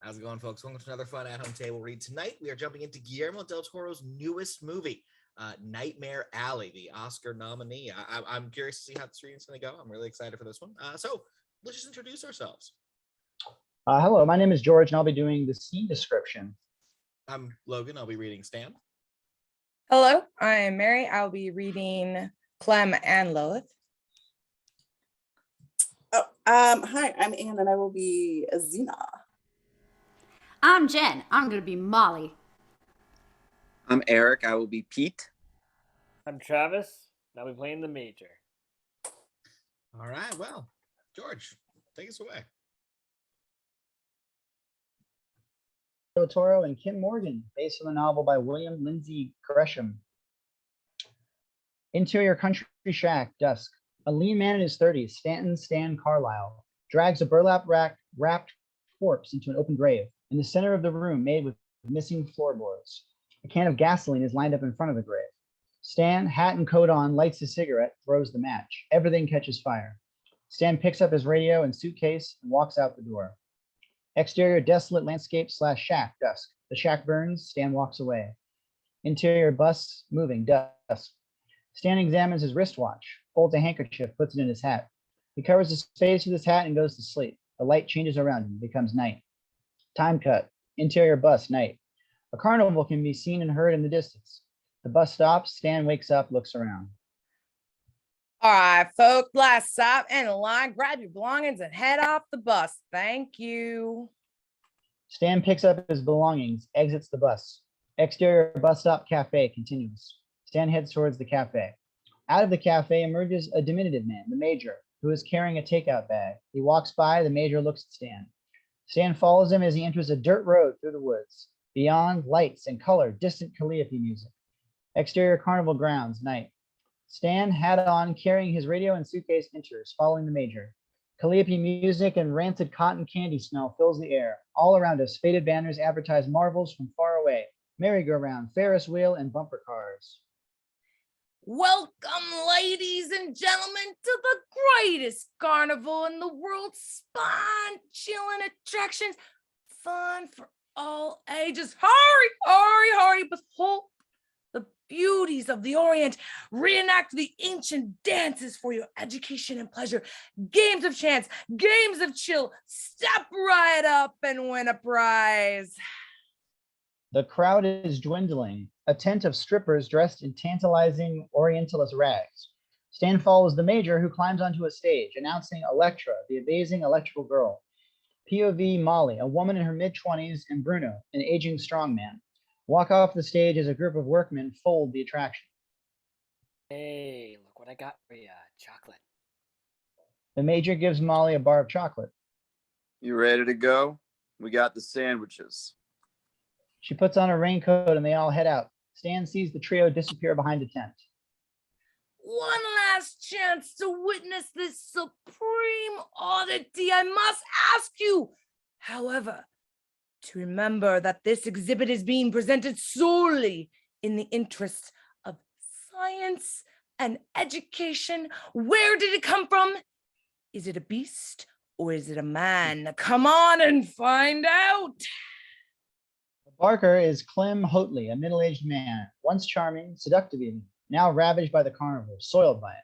How's it going, folks? Welcome to another fun at-home table read. Tonight, we are jumping into Guillermo Del Toro's newest movie, Nightmare Alley, the Oscar nominee. I'm curious to see how this reading's going to go. I'm really excited for this one. So let's just introduce ourselves. Hello, my name is George, and I'll be doing the scene description. I'm Logan. I'll be reading Stan. Hello, I'm Mary. I'll be reading Clem and Lilith. Hi, I'm Anne, and I will be Zeena. I'm Jen. I'm going to be Molly. I'm Erik. I will be Pete. I'm Travis. I'll be playing the Major. All right. Well, George, take us away. Del Toro and Kim Morgan, based on the novel by William Lindsay Gresham. Interior country shack, dusk. A lean man in his 30s, Stan Carlisle, drags a burlap wrapped corpse into an open grave. In the center of the room, made with missing floorboards, a can of gasoline is lined up in front of the grave. Stan, hat and coat on, lights his cigarette, throws the match. Everything catches fire. Stan picks up his radio and suitcase and walks out the door. Exterior desolate landscape / shack, dusk. The shack burns, Stan walks away. Interior bus moving, dusk. Stan examines his wristwatch, folds a handkerchief, puts it in his hat. He covers his face with his hat and goes to sleep. The light changes around him, becomes night. Time cut. Interior bus, night. A carnival can be seen and heard in the distance. The bus stops. Stan wakes up, looks around. All right, folks, last stop in the line. Grab your belongings and head off the bus. Thank you. Stan picks up his belongings, exits the bus. Exterior bus stop cafe continues. Stan heads towards the cafe. Out of the cafe emerges a diminutive man, the Major, who is carrying a takeout bag. He walks by. The Major looks at Stan. Stan follows him as he enters a dirt road through the woods. Beyond, lights and color, distant Calliope music. Exterior carnival grounds, night. Stan, hat on, carrying his radio and suitcase, enters, following the Major. Calliope music and rancid cotton candy smell fills the air. All around us, faded banners advertise marvels from far away. Merry-go-round, Ferris wheel, and bumper cars. Welcome, ladies and gentlemen, to the greatest carnival in the world. Spine-chilling attractions, fun for all ages. Hurry, behold the beauties of the Orient. Reenact the ancient dances for your education and pleasure. Games of chance, games of chill. Step right up and win a prize. The crowd is dwindling. A tent of strippers dressed in tantalizing Orientalist rags. Stan follows the Major, who climbs onto a stage, announcing Electra, the amazing electrical girl. POV Molly, a woman in her mid-20s, and Bruno, an aging strongman, walk off the stage as a group of workmen fold the attraction. Hey, look what I got for you. Chocolate. The Major gives Molly a bar of chocolate. You ready to go? We got the sandwiches. She puts on a raincoat and they all head out. Stan sees the trio disappear behind a tent. One last chance to witness this supreme oddity. I must ask you, however, to remember that this exhibit is being presented solely in the interests of science and education. Where did it come from? Is it a beast or is it a man? Come on and find out. Barker is Clem Hotley, a middle-aged man, once charming, seductive even, now ravaged by the carnival, soiled by it.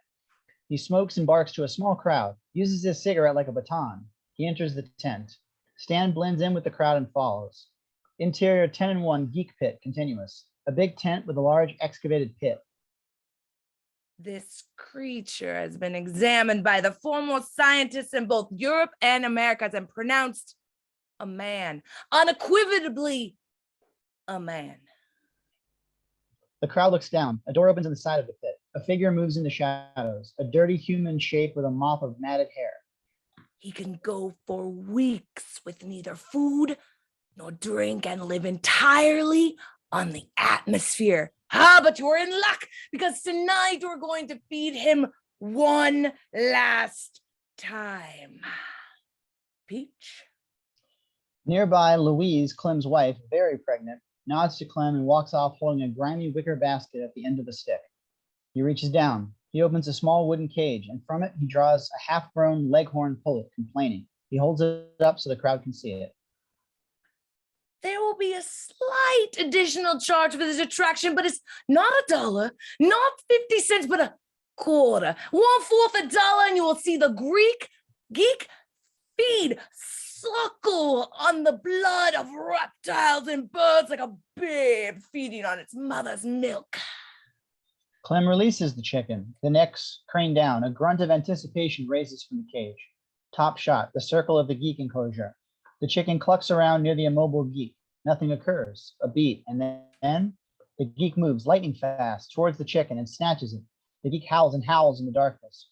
He smokes and barks to a small crowd, uses his cigarette like a baton. He enters the tent. Stan blends in with the crowd and follows. Interior 10-1 Geek pit continuous, a big tent with a large excavated pit. This creature has been examined by the foremost scientists in both Europe and America and pronounced a man, unequivocally a man. The crowd looks down. A door opens in the side of the pit. A figure moves in the shadows, a dirty human shape with a mop of matted hair. He can go for weeks with neither food nor drink and live entirely on the atmosphere. But you're in luck because tonight we're going to feed him one last time. Peach? Nearby, Louise, Clem's wife, very pregnant, nods to Clem and walks off holding a grimy wicker basket at the end of the stick. He reaches down. He opens a small wooden cage, and from it he draws a half-grown leghorn pullet, complaining. He holds it up so the crowd can see it. there will be a slight additional charge for this attraction, but it's not $1, not 50 cents, but a quarter. 1/4 $1, and you will see the Geek feed suckle on the blood of reptiles and birds like a babe feeding on its mother's milk. Clem releases the chicken. The necks crane down. A grunt of anticipation raises from the cage. Top shot, the circle of the Geek enclosure. The chicken clucks around near the immobile Geek. Nothing occurs. A beat, and then the Geek moves lightning fast towards the chicken and snatches it. The Geek howls and howls in the darkness.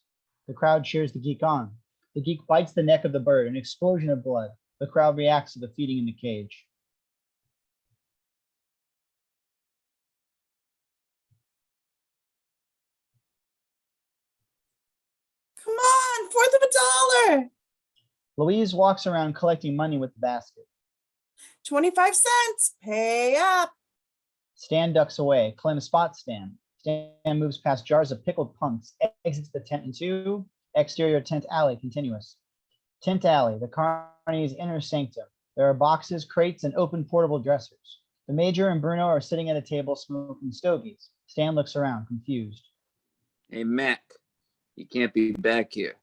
The crowd cheers the Geek on. The Geek bites the neck of the bird, an explosion of blood. The crowd reacts to the feeding in the cage. Come on, 1/4 of $1. Louise walks around collecting money with the basket. 25 cents. Pay up. Stan ducks away. Clem spots Stan. Stan moves past jars of pickled punks, exits the tent into exterior tent alley continuous. Tent alley, the Carny's inner sanctum. There are boxes, crates, and open portable dressers. The Major and Bruno are sitting at a table smoking stogies. Stan looks around, confused. Hey, Mac, you can't be back here.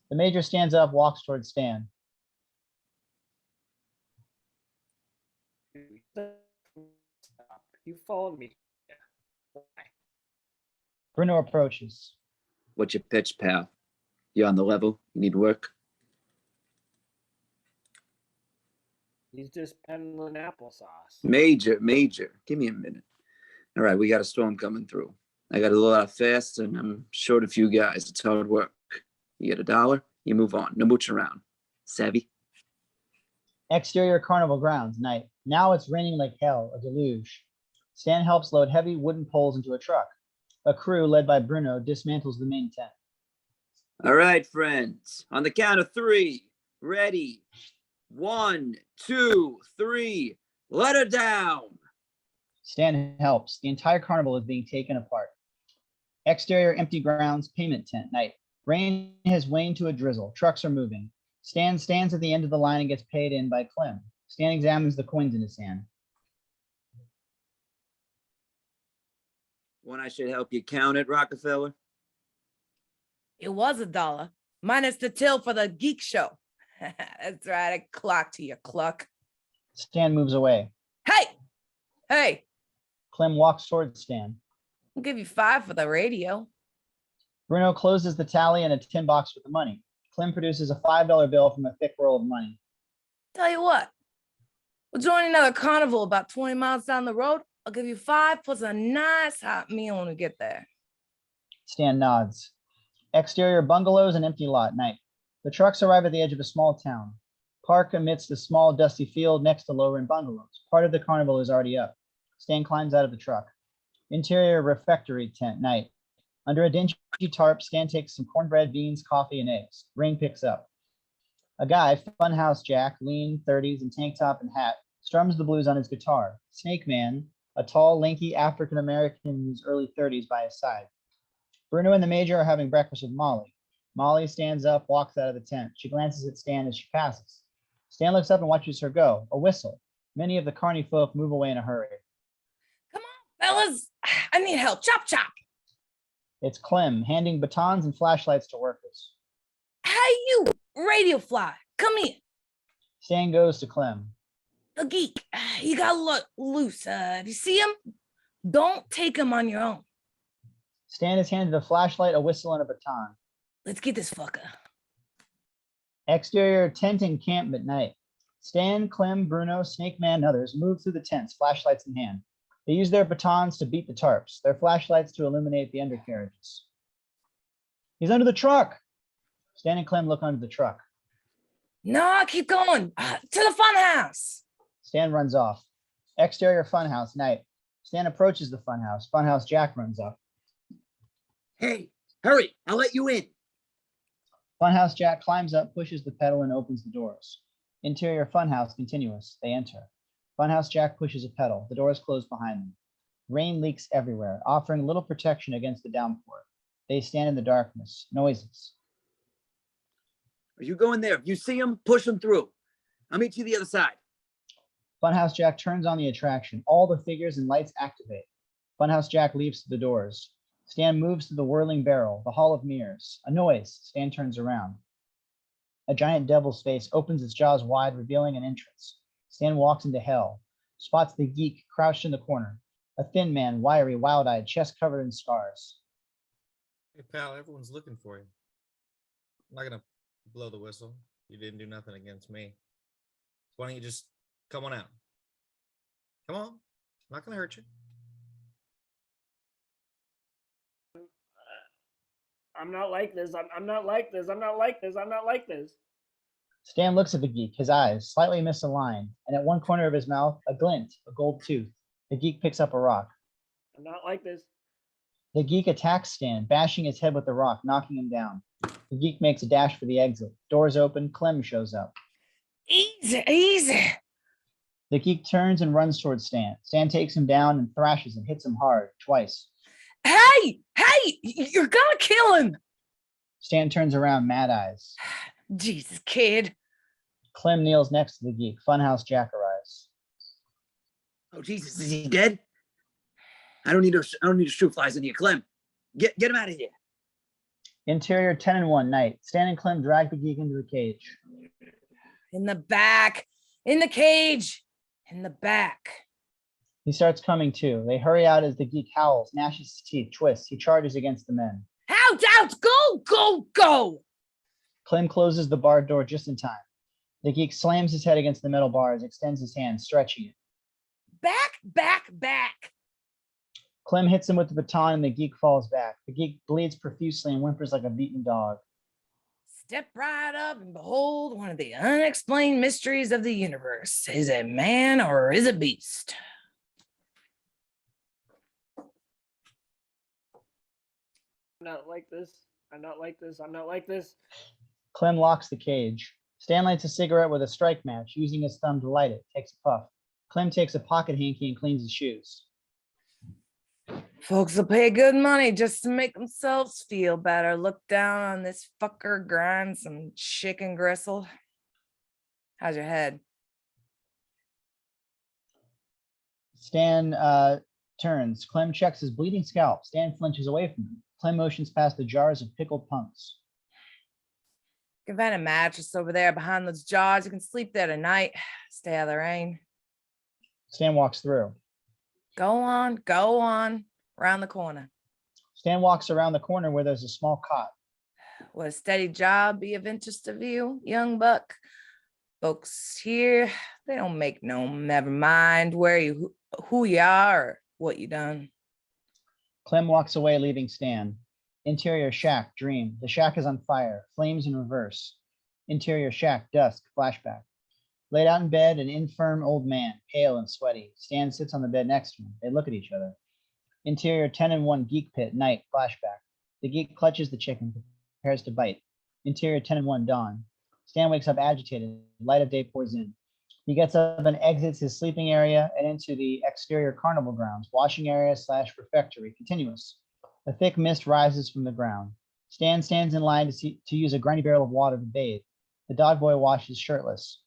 The Major stands up, walks towards Stan. You followed me. Why? Bruno approaches. What's your pitch, pal? You on the level? You need work? He's just peddling applesauce. Major. Give me a minute. All right, we got a storm coming through. I got a little out fast, and I'm short a few guys. It's hard work. You get $1, you move on. No mooch around. Savvy? Exterior Carnival grounds, night. Now it's raining like hell, a deluge. Stan helps load heavy wooden poles into a truck. A crew led by Bruno dismantles the main tent. All right, friends. On the count of 3. Ready. 1, 2, 3. Let her down. Stan helps. The entire carnival is being taken apart. Exterior empty grounds, payment tent, night. Rain has waned to a drizzle. Trucks are moving. Stan stands at the end of the line and gets paid in by Clem. Stan examines the coins in his hand. One I should help you count it, Rockefeller? It was $1, minus the till for the Geek show. That's right, I clocked to you, cluck. Stan moves away. Hey, Clem walks towards Stan. I'll give you 5 for the radio. Bruno closes the tally and a tin box with the money. Clem produces a $5 bill from a thick roll of money. Tell you what, we'll join another carnival about 20 miles down the road. I'll give you 5 plus a nice hot meal when we get there. Stan nods. Exterior bungalows and empty lot, night. The trucks arrive at the edge of a small town. Park amidst the small dusty field next to low-rent bungalows. Part of the carnival is already up. Stan climbs out of the truck. Interior refectory tent, night. Under a dingy tarp, Stan takes some cornbread, beans, coffee, and eggs. Rain picks up. A guy, Funhouse Jack, lean, 30s, and tank top and hat, strums the blues on his guitar. Snake Man, a tall, lanky African-American in his early 30s by his side. Bruno and the Major are having breakfast with Molly. Molly stands up, walks out of the tent. She glances at Stan as she passes. Stan looks up and watches her go. A whistle. Many of the Carny folk move away in a hurry. Come on, fellas. I need help. Chop, chop. It's Clem, handing batons and flashlights to workers. Hey, you, radio fly. Come here. Stan goes to Clem. The Geek. You got loose. If you see him, don't take him on your own. Stan is handed a flashlight, a whistle, and a baton. Let's get this fucker. Exterior tent encampment night. Stan, Clem, Bruno, Snake Man, and others move through the tents, flashlights in hand. They use their batons to beat the tarps, their flashlights to illuminate the undercarriages. He's under the truck. Stan and Clem look under the truck. No, keep going. To the funhouse. Stan runs off. Exterior funhouse night. Stan approaches the funhouse. Funhouse Jack runs up. Hey, hurry. I'll let you in. Funhouse Jack climbs up, pushes the pedal, and opens the doors. Interior funhouse continuous. They enter. Funhouse Jack pushes a pedal. The doors close behind them. Rain leaks everywhere, offering little protection against the downpour. They stand in the darkness. Noises. Are you going there? If you see him, push him through. I'll meet you the other side. Funhouse Jack turns on the attraction. All the figures and lights activate. Funhouse Jack leaps to the doors. Stan moves to the whirling barrel, the Hall of Mirrors. A noise. Stan turns around. A giant devil's face opens its jaws wide, revealing an entrance. Stan walks into hell. Spots the Geek crouched in the corner. A thin man, wiry, wild-eyed, chest covered in scars. Hey, pal, everyone's looking for you. I'm not gonna blow the whistle. You didn't do nothing against me. Why don't you just come on out? Come on. I'm not gonna hurt you. I'm not like this. I'm not like this. I'm not like this. I'm not like this. Stan looks at the Geek, his eyes slightly misaligned, and at one corner of his mouth, a glint, a gold tooth. The Geek picks up a rock. I'm not like this. The Geek attacks Stan, bashing his head with the rock, knocking him down. The Geek makes a dash for the exit. Doors open, Clem shows up. Easy, easy. The Geek turns and runs towards Stan. Stan takes him down and thrashes him, hits him hard, twice. Hey, you're gonna kill him. Stan turns around, mad eyes. Jesus, kid. Clem kneels next to the Geek. Funhouse Jack arrives. Oh Jesus, is he dead? I don't need to shoot flies in here, Clem. Get him out of here. Interior 10 and 1 night. Stan and Clem drag the Geek into the cage. In the back. In the cage. In the back. He starts coming to. They hurry out as the Geek howls, gnashes his teeth, twists. He charges against the men. Out! Go! Clem closes the barred door just in time. The Geek slams his head against the metal bars, extends his hand, stretching it. Back. Clem hits him with the baton and the Geek falls back. The Geek bleeds profusely and whimpers like a beaten dog. Step right up and behold one of the unexplained mysteries of the universe. Is it man or is it beast? I'm not like this. I'm not like this. I'm not like this. Clem locks the cage. Stan lights a cigarette with a strike match, using his thumb to light it, takes a puff. Clem takes a pocket hanky and cleans his shoes. Folks will pay good money just to make themselves feel better. Look down on this fucker grind some chicken gristle. How's your head? Stan turns. Clem checks his bleeding scalp. Stan flinches away from him. Clem motions past the jars of pickled punks. You can find a mattress over there behind those jars. You can sleep there tonight. Stay out of the rain. Stan walks through. Go on. Around the corner. Stan walks around the corner where there's a small cot. Would a steady job be of interest to you, young buck? Folks here, they don't make no, never mind who you are or what you done. Clem walks away, leaving Stan. Interior shack, dream. The shack is on fire, flames in reverse. Interior shack, dusk, flashback. Laid out in bed, an infirm old man, pale and sweaty. Stan sits on the bed next to him. They look at each other. Interior 10 and 1, Geek pit, night, flashback. The Geek clutches the chicken, prepares to bite. Interior 10 and 1, dawn. Stan wakes up agitated. Light of day pours in. He gets up and exits his sleeping area and into the exterior carnival grounds, washing area / refectory, continuous. A thick mist rises from the ground. Stan stands in line to use a grimy barrel of water to bathe. The dog boy washes shirtless.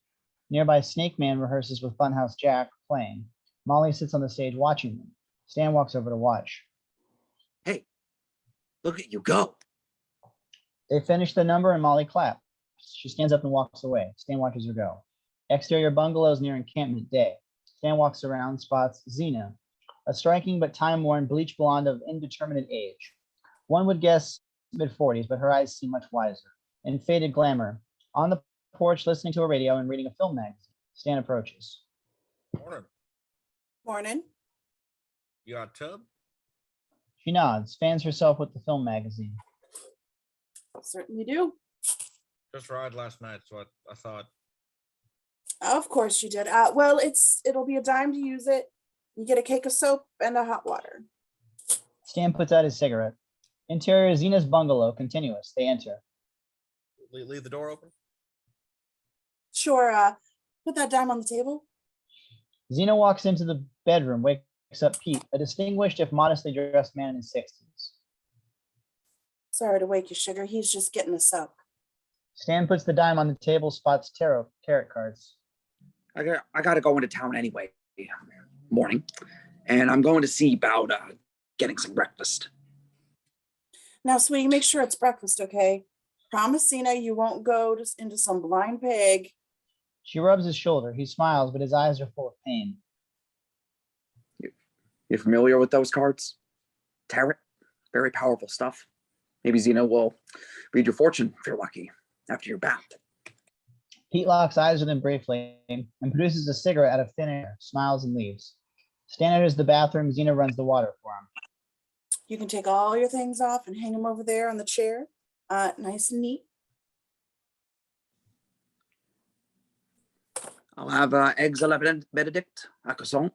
Nearby, Snake Man rehearses with Funhouse Jack playing. Molly sits on the stage watching them. Stan walks over to watch. Hey, look at you go. They finish the number and Molly claps. She stands up and walks away. Stan watches her go. Exterior bungalows near encampment, day. Stan walks around, spots Zeena, a striking but time-worn bleach blonde of indeterminate age. One would guess mid-40s, but her eyes seem much wiser. In faded glamour. On the porch, listening to a radio and reading a film magazine. Stan approaches. Morning. You got a tub? She nods, fans herself with the film magazine. Certainly do. Just ride last night, so I thought. Of course you did. Well, it'll be a dime to use it. You get a cake of soap and a hot water. Stan puts out his cigarette. Interior Zeena's bungalow, continuous. They enter. Leave the door open? Sure, put that dime on the table. Zeena walks into the bedroom, wakes up Pete, a distinguished if modestly dressed man in his 60s. Sorry to wake you, sugar. He's just getting us up. Stan puts the dime on the table, spots tarot carrot cards. I gotta go into town anyway. Morning. And I'm going to see about getting some breakfast. Now, sweetie, make sure it's breakfast, okay? Promise, Zeena, you won't go just into some blind pig. She rubs his shoulder. He smiles, but his eyes are full of pain. You familiar with those cards? Tarot? Very powerful stuff. Maybe Zeena will read your fortune if you're lucky after your bath. Pete locks eyes with him briefly and produces a cigarette out of thin air, smiles and leaves. Stan enters the bathroom. Zeena runs the water for him. You can take all your things off and hang them over there on the chair. Nice and neat. I'll have eggs a la Benedict, a croissant,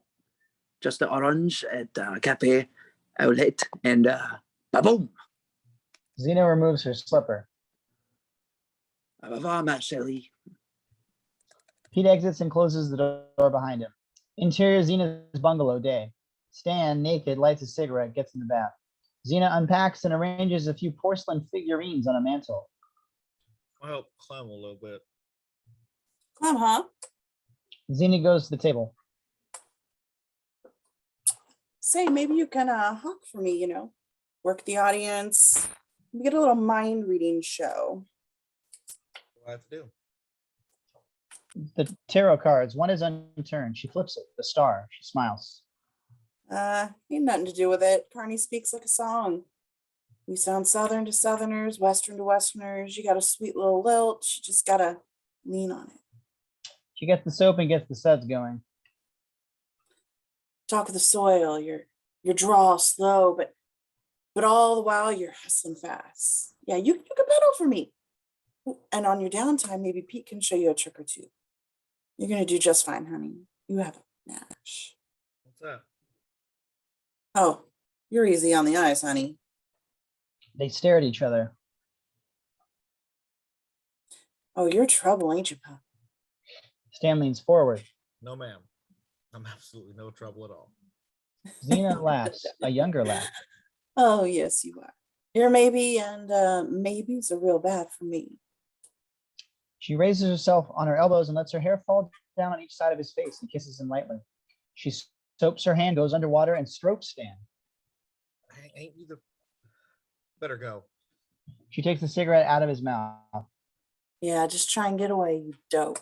just an orange at Cafe Outlet, and ba-boom. Zeena removes her slipper. Au revoir, ma chérie. Pete exits and closes the door behind him. Interior Zeena's bungalow day. Stan, naked, lights a cigarette, gets in the bath. Zeena unpacks and arranges a few porcelain figurines on a mantle. I'll help Clem a little bit. Clem, huh? Zeena goes to the table. Say, maybe you can honk for me, work the audience. We get a little mind reading show. What do I have to do? The tarot cards, one is unturned. She flips it, the star. She smiles. Ain't nothing to do with it. Carny speaks like a song. We sound Southern to Southerners, Western to Westerners. You got a sweet little lilt. You just gotta lean on it. She gets the soap and gets the suds going. Talk of the soil. Your draw slow, but all the while you're hustling fast. Yeah, you can pedal for me. And on your downtime, maybe Pete can show you a trick or two. You're gonna do just fine, honey. You have a Nash. What's that? Oh, you're easy on the eyes, honey. They stare at each other. Oh, you're trouble, ain't you, pup? Stan leans forward. No, ma'am. I'm absolutely no trouble at all. Zeena laughs, a younger laugh. Oh, yes, you are. You're maybe, and maybes are real bad for me. She raises herself on her elbows and lets her hair fall down on each side of his face and kisses him lightly. She soaps her hand, goes underwater, and strokes Stan. Ain't you the... Better go. She takes the cigarette out of his mouth. Yeah, just try and get away, you dope.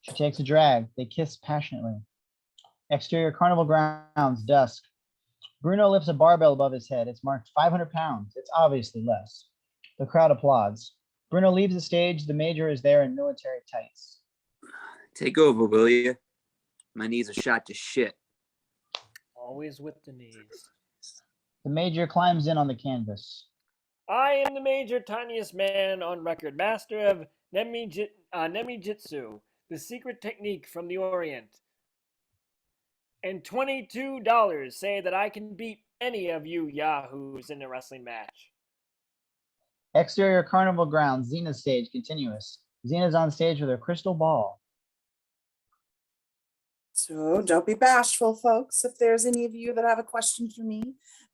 She takes a drag. They kiss passionately. Exterior Carnival grounds, dusk. Bruno lifts a barbell above his head. It's marked 500 pounds. It's obviously less. The crowd applauds. Bruno leaves the stage. The major is there in military tights. Take over, will you? My knees are shot to shit. Always with the knees. The major climbs in on the canvas. I am the major, tiniest man on record, master of Nemi-Jitsu, the secret technique from the Orient. And $22 say that I can beat any of you yahoos in a wrestling match. Exterior Carnival grounds, Zeena's stage, continuous. Zeena's on stage with her crystal ball. So don't be bashful, folks. If there's any of you that have a question for me,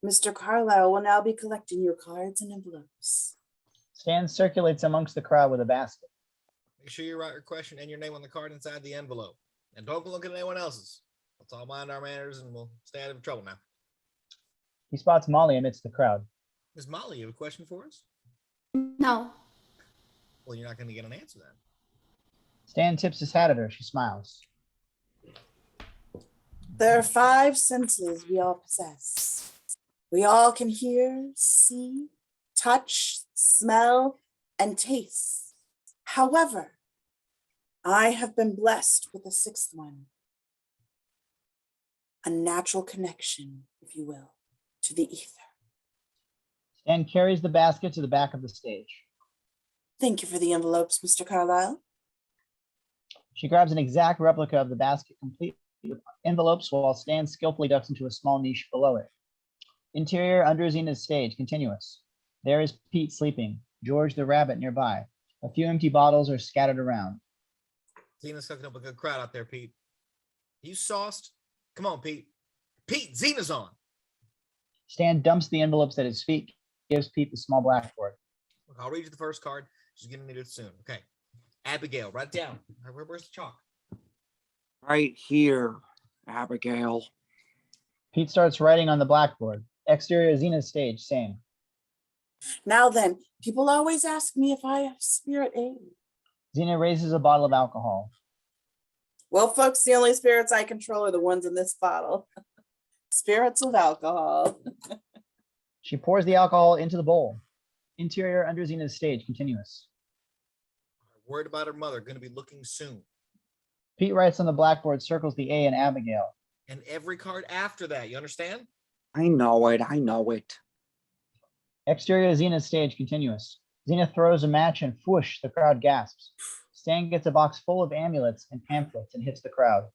Mr. Carlisle will now be collecting your cards and envelopes. Stan circulates amongst the crowd with a basket. Make sure you write your question and your name on the card inside the envelope. And don't go look at anyone else's. Let's all mind our manners and we'll stay out of trouble now. He spots Molly amidst the crowd. Miss Molly, you have a question for us? No. Well, you're not going to get an answer then. Stan tips his hat at her. She smiles. There are 5 senses we all possess. We all can hear, see, touch, smell, and taste. However, I have been blessed with a 6th one. A natural connection, if you will, to the ether. Stan carries the basket to the back of the stage. Thank you for the envelopes, Mr. Carlisle. She grabs an exact replica of the basket, complete with envelopes, while Stan skillfully ducks into a small niche below it. Interior under Zeena's stage, continuous. There is Pete sleeping, George the rabbit nearby. A few empty bottles are scattered around. Zeena's cooking up a good crowd out there, Pete. You sauced? Come on, Pete. Pete, Zeena's on. Stan dumps the envelopes at his feet, gives Pete the small blackboard. Look, I'll read you the first card. She's going to need it soon. Okay. Abigail, write it down. Where's the chalk? Right here, Abigail. Pete starts writing on the blackboard. Exterior Zena's stage, same. Now then, people always ask me if I have spirit aid. Zeena raises a bottle of alcohol. Well, folks, the only spirits I control are the ones in this bottle. Spirits of alcohol. She pours the alcohol into the bowl. Interior under Zena's stage, continuous. Worried about her mother, going to be looking soon. Pete writes on the blackboard, circles the A in Abigail. And every card after that, you understand? I know it. Exterior Zena's stage, continuous. Zeena throws a match and whoosh, the crowd gasps. Stan gets a box full of amulets and pamphlets and hits the crowd.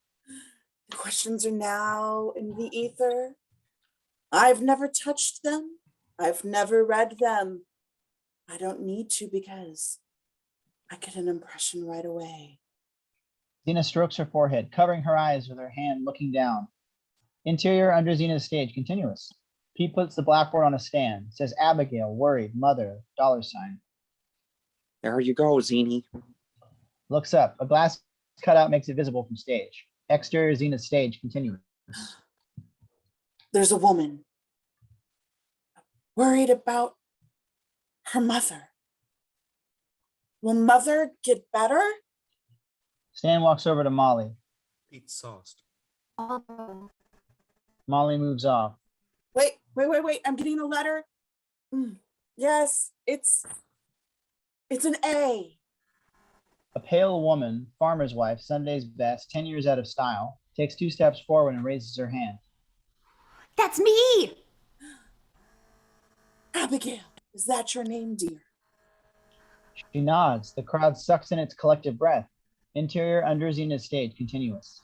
The questions are now in the ether. I've never touched them. I've never read them. I don't need to because I get an impression right away. Zeena strokes her forehead, covering her eyes with her hand, looking down. Interior under Zena's stage, continuous. Pete puts the blackboard on a stand, says Abigail, worried, mother, $. There you go, Zeenie. Looks up. A glass cutout makes it visible from stage. Exterior Zena's stage, continuous. There's a woman worried about her mother. Will mother get better? Stan walks over to Molly. Pete's sauced. Molly moves off. Wait. I'm getting a letter. Yes, it's an A. A pale woman, farmer's wife, Sunday's best, 10 years out of style, takes 2 steps forward and raises her hand. That's me! Abigail, is that your name, dear? She nods. The crowd sucks in its collective breath. Interior under Zena's stage, continuous.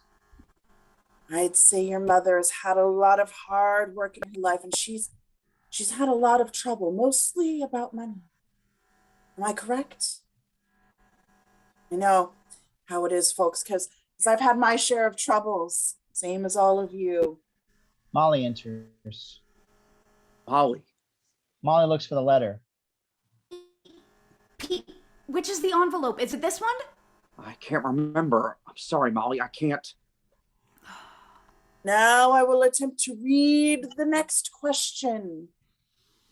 I'd say your mother has had a lot of hard work in her life, and she's had a lot of trouble, mostly about money. Am I correct? I know how it is, folks, because I've had my share of troubles, same as all of you. Molly enters. Molly. Molly looks for the letter. Pete, which is the envelope? Is it this one? I can't remember. I'm sorry, Molly. I can't. Now I will attempt to read the next question.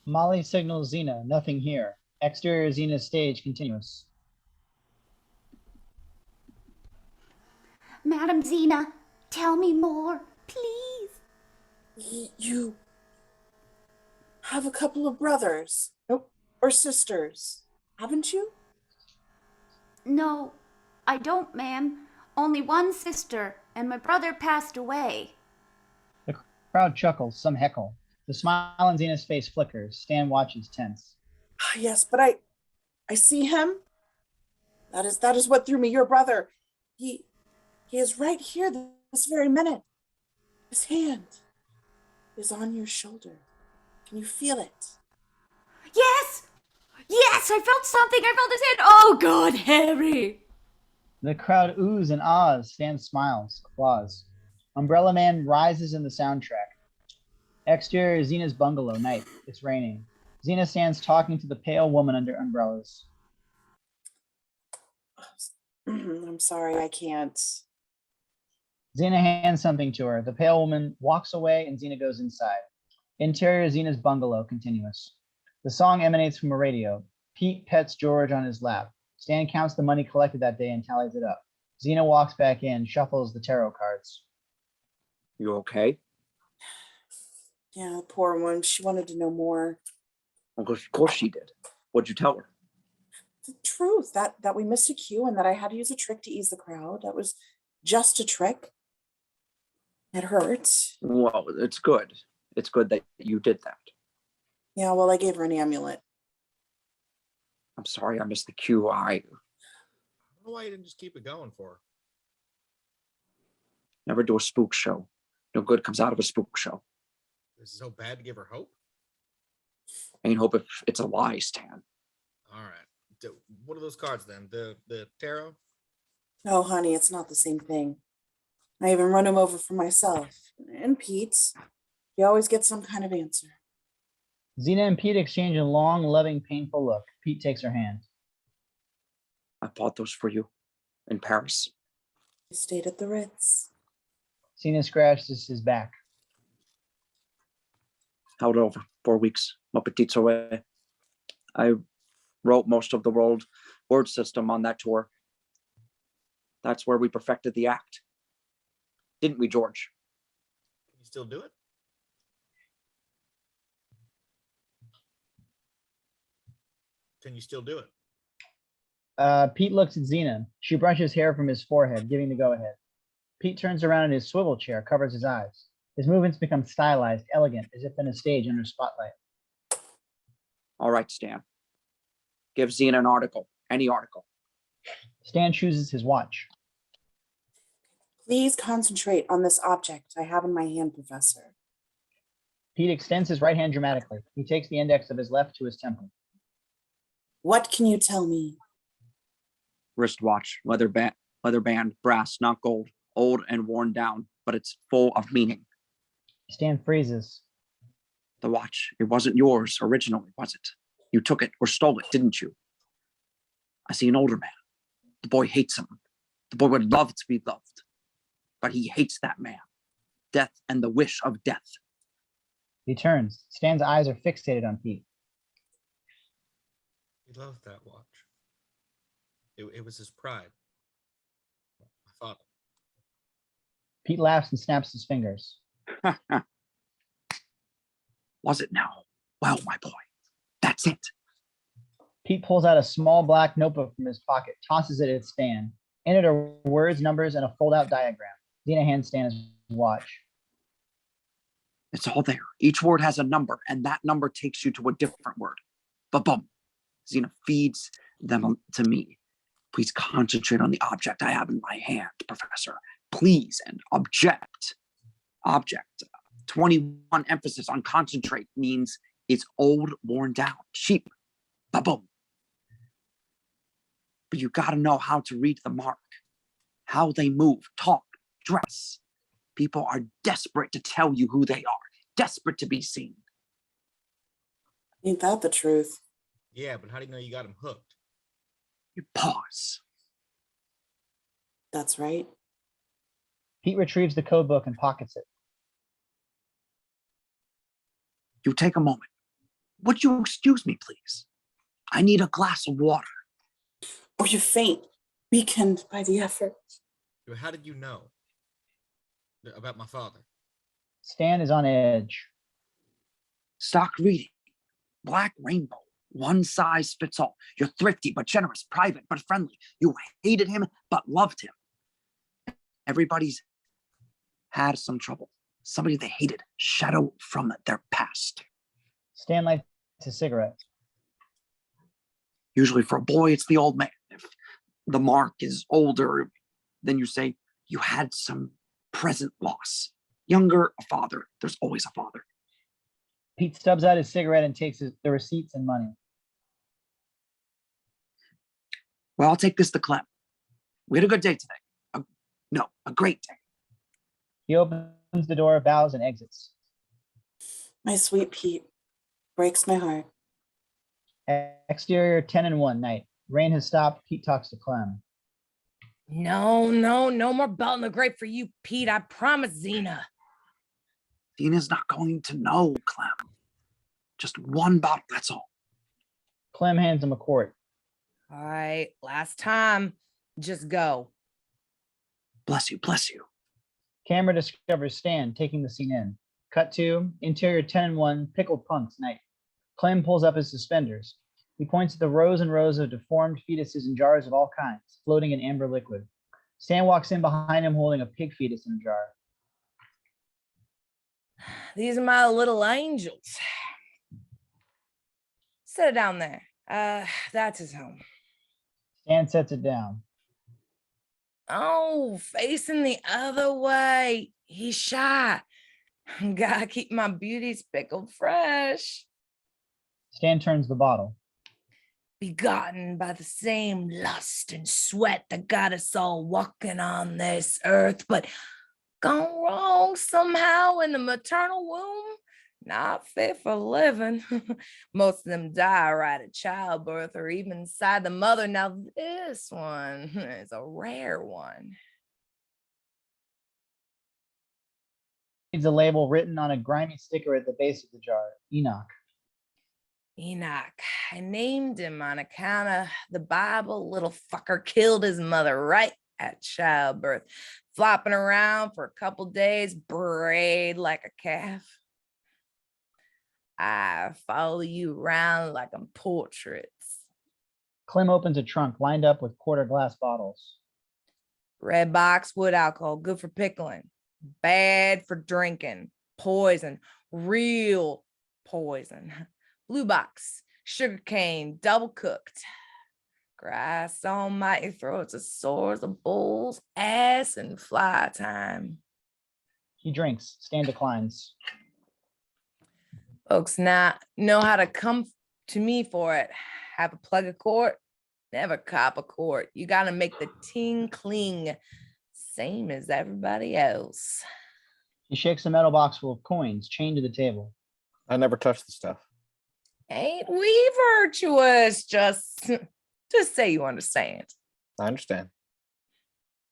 Molly signals Zeena, nothing here. Exterior Zena's stage, continuous. Madam Zeena, tell me more, please. You have a couple of brothers or sisters, haven't you? No, I don't, ma'am. Only one sister, and my brother passed away. The crowd chuckles, some heckle. The smile on Zena's face flickers. Stan watches tense. Yes, but I see him. That is what threw me. Your brother, he is right here this very minute. His hand is on your shoulder. Can you feel it? Yes! Yes, I felt something. I felt his hand. Oh, God, Harry. The crowd oohs and ahs. Stan smiles, applause. Umbrella Man rises in the soundtrack. Exterior Zena's bungalow, night. It's raining. Zeena stands talking to the pale woman under umbrellas. I'm sorry, I can't. Zeena hands something to her. The pale woman walks away and Zeena goes inside. Interior Zena's bungalow, continuous. The song emanates from a radio. Pete pets George on his lap. Stan counts the money collected that day and tallies it up. Zeena walks back in, shuffles the tarot cards. You okay? Yeah, the poor one. She wanted to know more. Of course she did. What'd you tell her? The truth, that we missed a cue and that I had to use a trick to ease the crowd. That was just a trick. It hurt. Well, it's good. It's good that you did that. Yeah, well, I gave her an amulet. I'm sorry I missed the cue. I don't know why you didn't just keep it going for her. Never do a spook show. No good comes out of a spook show. Is it so bad to give her hope? Ain't hope if it's a lie, Stan. All right. What are those cards then? The tarot? No, honey, it's not the same thing. I even run them over for myself. And Pete's. You always get some kind of answer. Zeena and Pete exchange a long, loving, painful look. Pete takes her hand. I bought those for you in Paris. We stayed at the Ritz. Zeena scratches his back. Held over 4 weeks. My petites away. I wrote most of the word system on that tour. That's where we perfected the act. Didn't we, George? Can you still do it? Can you still do it? Pete looks at Zeena. She brushes hair from his forehead, giving the go-ahead. Pete turns around in his swivel chair, covers his eyes. His movements become stylized, elegant, as if in a stage under spotlight. All right, Stan. Give Zeena an article. Any article. Stan chooses his watch. Please concentrate on this object I have in my hand, Professor. Pete extends his right hand dramatically. He takes the index of his left to his temple. What can you tell me? Wristwatch, leather band, brass, not gold, old and worn down, but it's full of meaning. Stan freezes. The watch, it wasn't yours originally, was it? You took it or stole it, didn't you? I see an older man. The boy hates him. The boy would love to be loved, but he hates that man. Death and the wish of death. He turns. Stan's eyes are fixated on Pete. He loved that watch. It was his pride. My father. Pete laughs and snaps his fingers. Was it now? Well, my boy, that's it. Pete pulls out a small black notebook from his pocket, tosses it at Stan. In it are words, numbers, and a fold-out diagram. Zeena hands Stan his watch. It's all there. Each word has a number, and that number takes you to a different word. Ba-bum. Zeena feeds them to me. Please concentrate on the object I have in my hand, Professor. Please, and object. Object. 21 emphasis on concentrate means it's old, worn down, cheap. Ba-boom. But you gotta know how to read the mark, how they move, talk, dress. People are desperate to tell you who they are, desperate to be seen. Ain't that the truth? Yeah, but how do you know you got him hooked? You pause. That's right. Pete retrieves the code book and pockets it. You take a moment. Would you excuse me, please? I need a glass of water. Or you faint, weakened by the effort. How did you know about my father? Stan is on edge. Stock reading. Black Rainbow. One size fits all. You're thrifty but generous, private but friendly. You hated him but loved him. Everybody's had some trouble. Somebody they hated. Shadow from their past. Stan lights a cigarette. Usually for a boy, it's the old man. If the mark is older, then you say you had some present loss. Younger, a father. There's always a father. Pete stubs out his cigarette and takes the receipts and money. Well, I'll take this to Clem. We had a good day today. A great day. He opens the door, bows, and exits. My sweet Pete. Breaks my heart. Exterior 10-1 night. Rain has stopped. Pete talks to Clem. No more belt in the grape for you, Pete. I promise, Zeena. Zeena's not going to know, Clem. Just one bottle, that's all. Clem hands him a quart. All right, last time. Just go. Bless you, bless you. Camera discovers Stan taking the scene in. Cut to interior 10-1 pickled punks night. Clem pulls up his suspenders. He points at the rows and rows of deformed fetuses in jars of all kinds, floating in amber liquid. Stan walks in behind him holding a pig fetus in a jar. These are my little angels. Set it down there. That's his home. Stan sets it down. Oh, facing the other way. He's shy. Gotta keep my beauties pickled fresh. Stan turns the bottle. Begotten by the same lust and sweat that got us all walking on this earth, but gone wrong somehow in the maternal womb. Not fit for living. Most of them die right at childbirth or even inside the mother. Now this one is a rare one. a label written on a grimy sticker at the base of the jar. Enoch. Enoch. I named him on account of the Bible. Little fucker killed his mother right at childbirth, flopping around for a couple days, brayed like a calf. I follow you around like I'm portraits. Clem opens a trunk lined up with quarter glass bottles. Red box, wood alcohol, good for pickling, bad for drinking, poison, real poison. Blue box, sugar cane, double cooked. Grass on my throats of sores of bulls, ass, and fly time. He drinks. Stan declines. Folks not know how to come to me for it. Have a plug of court, never cop a court. You got to make the ting cling, same as everybody else. He shakes a metal box full of coins chained to the table. I never touched the stuff. Ain't we virtuous? Just say you understand. I understand.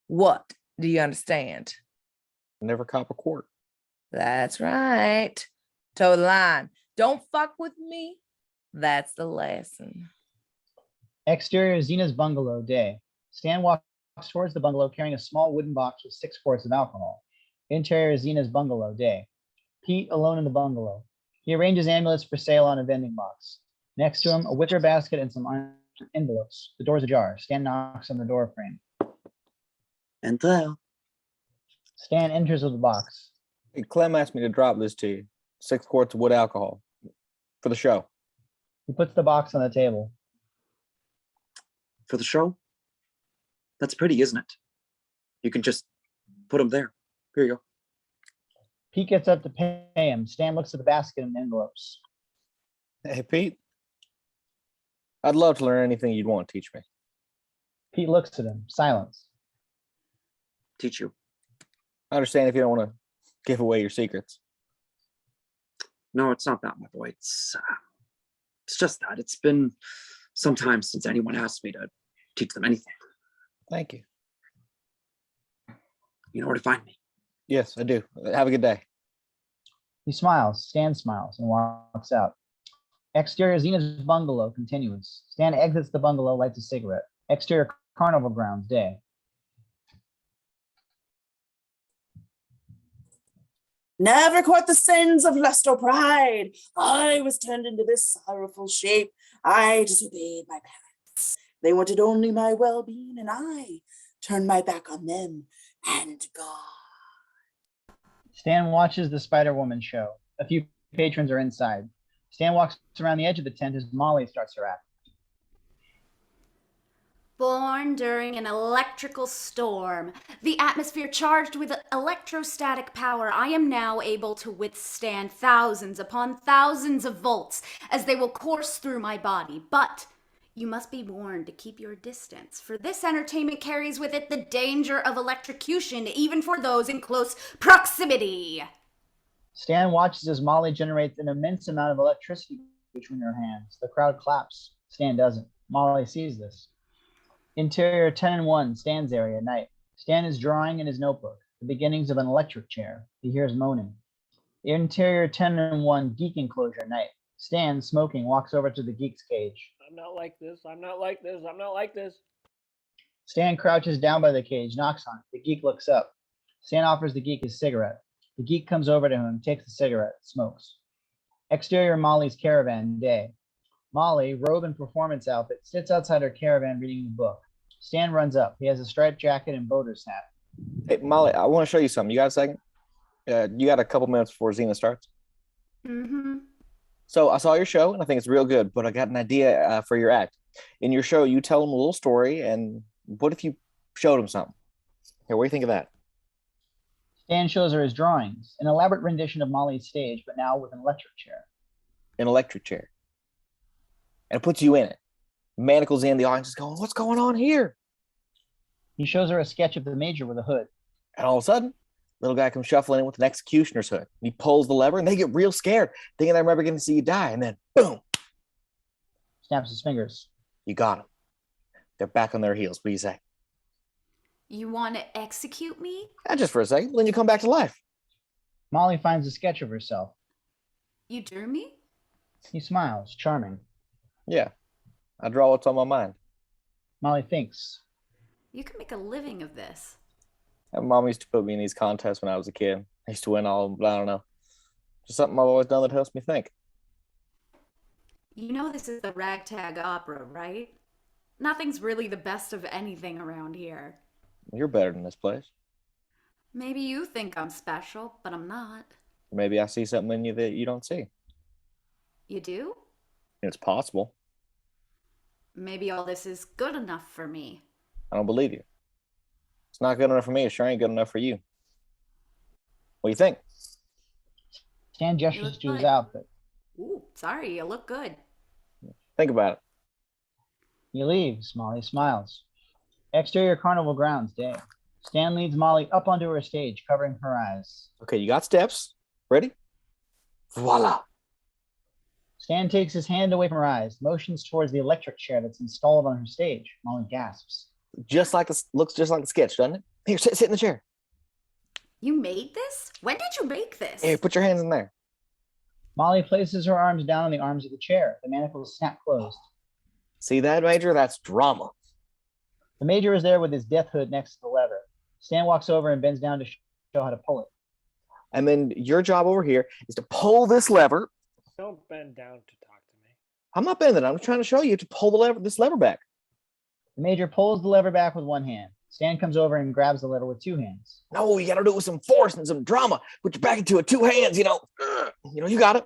What do you understand? Never cop a quart. That's right. Toe the line. Don't fuck with me. That's the lesson. Exterior Zeena's bungalow, day. Stan walks towards the bungalow carrying a small wooden box with 6 quarts of alcohol. Interior Zeena's bungalow, day. Pete alone in the bungalow. He arranges amulets for sale on a vending box. Next to him, a wicker basket and some envelopes. The door's ajar. Stan knocks on the door frame. Enter. Stan enters with the box. Hey, Clem asked me to drop this to you. 6 quarts of wood alcohol for the show. He puts the box on the table. For the show? That's pretty, isn't it? You can just put them there. Here you go. Pete gets up to pay him. Stan looks at the basket and envelopes. Hey, Pete. I'd love to learn anything you'd want to teach me. Pete looks at him. Silence. Teach you. I understand if you don't want to give away your secrets. No, it's not that, my boy. It's just that. It's been some time since anyone asked me to teach them anything. Thank you. You know where to find me. Yes, I do. Have a good day. He smiles. Stan smiles and walks out. Exterior Zena's bungalow continues. Stan exits the bungalow, lights a cigarette. Exterior Carnival grounds, day. Never quite the sins of lust or pride. I was turned into this sorrowful shape. I disobeyed my parents. They wanted only my well-being, and I turned my back on them and God. Stan watches the Spider-Woman show. A few patrons are inside. Stan walks around the edge of the tent as Molly starts her act. Born during an electrical storm, the atmosphere charged with electrostatic power, I am now able to withstand thousands upon thousands of volts as they will course through my body. But you must be warned to keep your distance, for this entertainment carries with it the danger of electrocution, even for those in close proximity. Stan watches as Molly generates an immense amount of electricity between her hands. The crowd claps. Stan doesn't. Molly sees this. Interior 10 and 1, Stan's area, night. Stan is drawing in his notebook, the beginnings of an electric chair. He hears moaning. Interior 10 and 1, Geek enclosure, night. Stan, smoking, walks over to the Geek's cage. I'm not like this. I'm not like this. I'm not like this. Stan crouches down by the cage, knocks on it. The Geek looks up. Stan offers the Geek his cigarette. The Geek comes over to him, takes the cigarette, smokes. Exterior Molly's caravan, day. Molly, robe and performance outfit, sits outside her caravan reading a book. Stan runs up. He has a striped jacket and boater's hat. Hey, Molly, I want to show you something. You got a second? You got a couple minutes before Zeena starts? Mm-hmm. So I saw your show, and I think it's real good, but I got an idea for your act. In your show, you tell them a little story, and what if you showed them something? Here, what do you think of that? Stan shows her his drawings, an elaborate rendition of Molly's stage, but now with an electric chair. An electric chair. And it puts you in it. Manacles in, the audience is going, what's going on here? He shows her a sketch of the Major with a hood. And all of a sudden, little guy comes shuffling in with an executioner's hood. He pulls the lever, and they get real scared, thinking they're never going to see you die. And then, boom, Snaps his fingers. you got them. They're back on their heels. What do you say? You want to execute me? Just for a second. Then you come back to life. Molly finds a sketch of herself. You drew me? He smiles, charming. Yeah, I draw what's on my mind. Molly thinks. You can make a living of this. My mom used to put me in these contests when I was a kid. I used to win all of them, but I don't know. Just something I've always done that helps me think. You know this is the ragtag opera, right? Nothing's really the best of anything around here. You're better than this place. Maybe you think I'm special, but I'm not. Maybe I see something in you that you don't see. You do? It's possible. Maybe all this is good enough for me. I don't believe you. It's not good enough for me. It sure ain't good enough for you. What do you think? Stan gestures look to his good. outfit. Ooh, sorry, you look good. Think about it. He leaves. Molly smiles. Exterior carnival grounds, day. Stan leads Molly up onto her stage, covering her eyes. Okay, you got steps. Ready? Voila. Stan takes his hand away from her eyes, motions towards the electric chair that's installed on her stage. Molly gasps. Just like this, looks just like the sketch, doesn't it? Here, sit in the chair. You made this? When did you make this? Here, put your hands in there. Molly places her arms down on the arms of the chair. The manacles snap closed. See that, Major? That's drama. The Major is there with his death hood next to the lever. Stan walks over and bends down to show how to pull it. And then your job over here is to pull this lever. Don't bend down to talk to me. I'm not bending. I'm trying to show you to pull this lever back. The Major pulls the lever back with one hand. Stan comes over and grabs the lever with two hands. No, you got to do it with some force and some drama. Put your back into it, two hands, you know. You got it.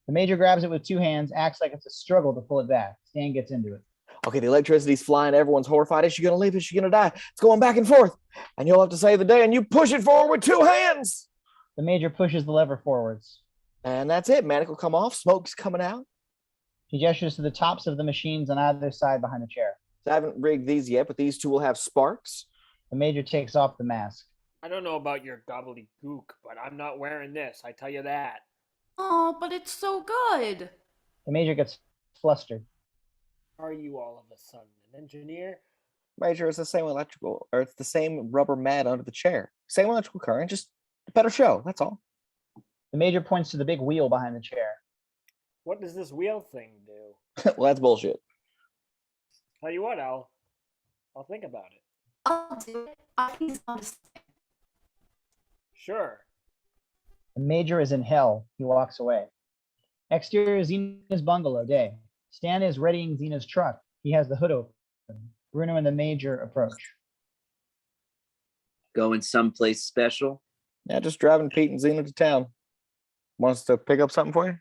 The Major grabs it with two hands, acts like it's a struggle to pull it back. Stan gets into it. Okay, the electricity's flying. Everyone's horrified. Is she going to live? Is she going to die? It's going back and forth. And you'll have to save the day, and you push it forward with two hands. The Major pushes the lever forwards. And that's it. Manacle come off. Smoke's coming out. He gestures to the tops of the machines on either side behind the chair. So I haven't rigged these yet, but these two will have sparks. The Major takes off the mask. I don't know about your gobbledygook, but I'm not wearing this, I tell you that. Oh, but it's so good. The Major gets flustered. Are you all of a sudden an engineer? Major, it's the same electrical, or it's the same rubber mat under the chair. Same electrical current, just a better show. That's all. The Major points to the big wheel behind the chair. What does this wheel thing do? Well, that's bullshit. Tell you what, I'll think about it. I'll do it. I can understand. Sure. The Major is in hell. He walks away. Exterior Zeena's bungalow, day. Stan is readying Zeena's truck. He has the hood open. Bruno and the Major approach. Going someplace special? Yeah, just driving Pete and Zeena to town. Wants to pick up something for you?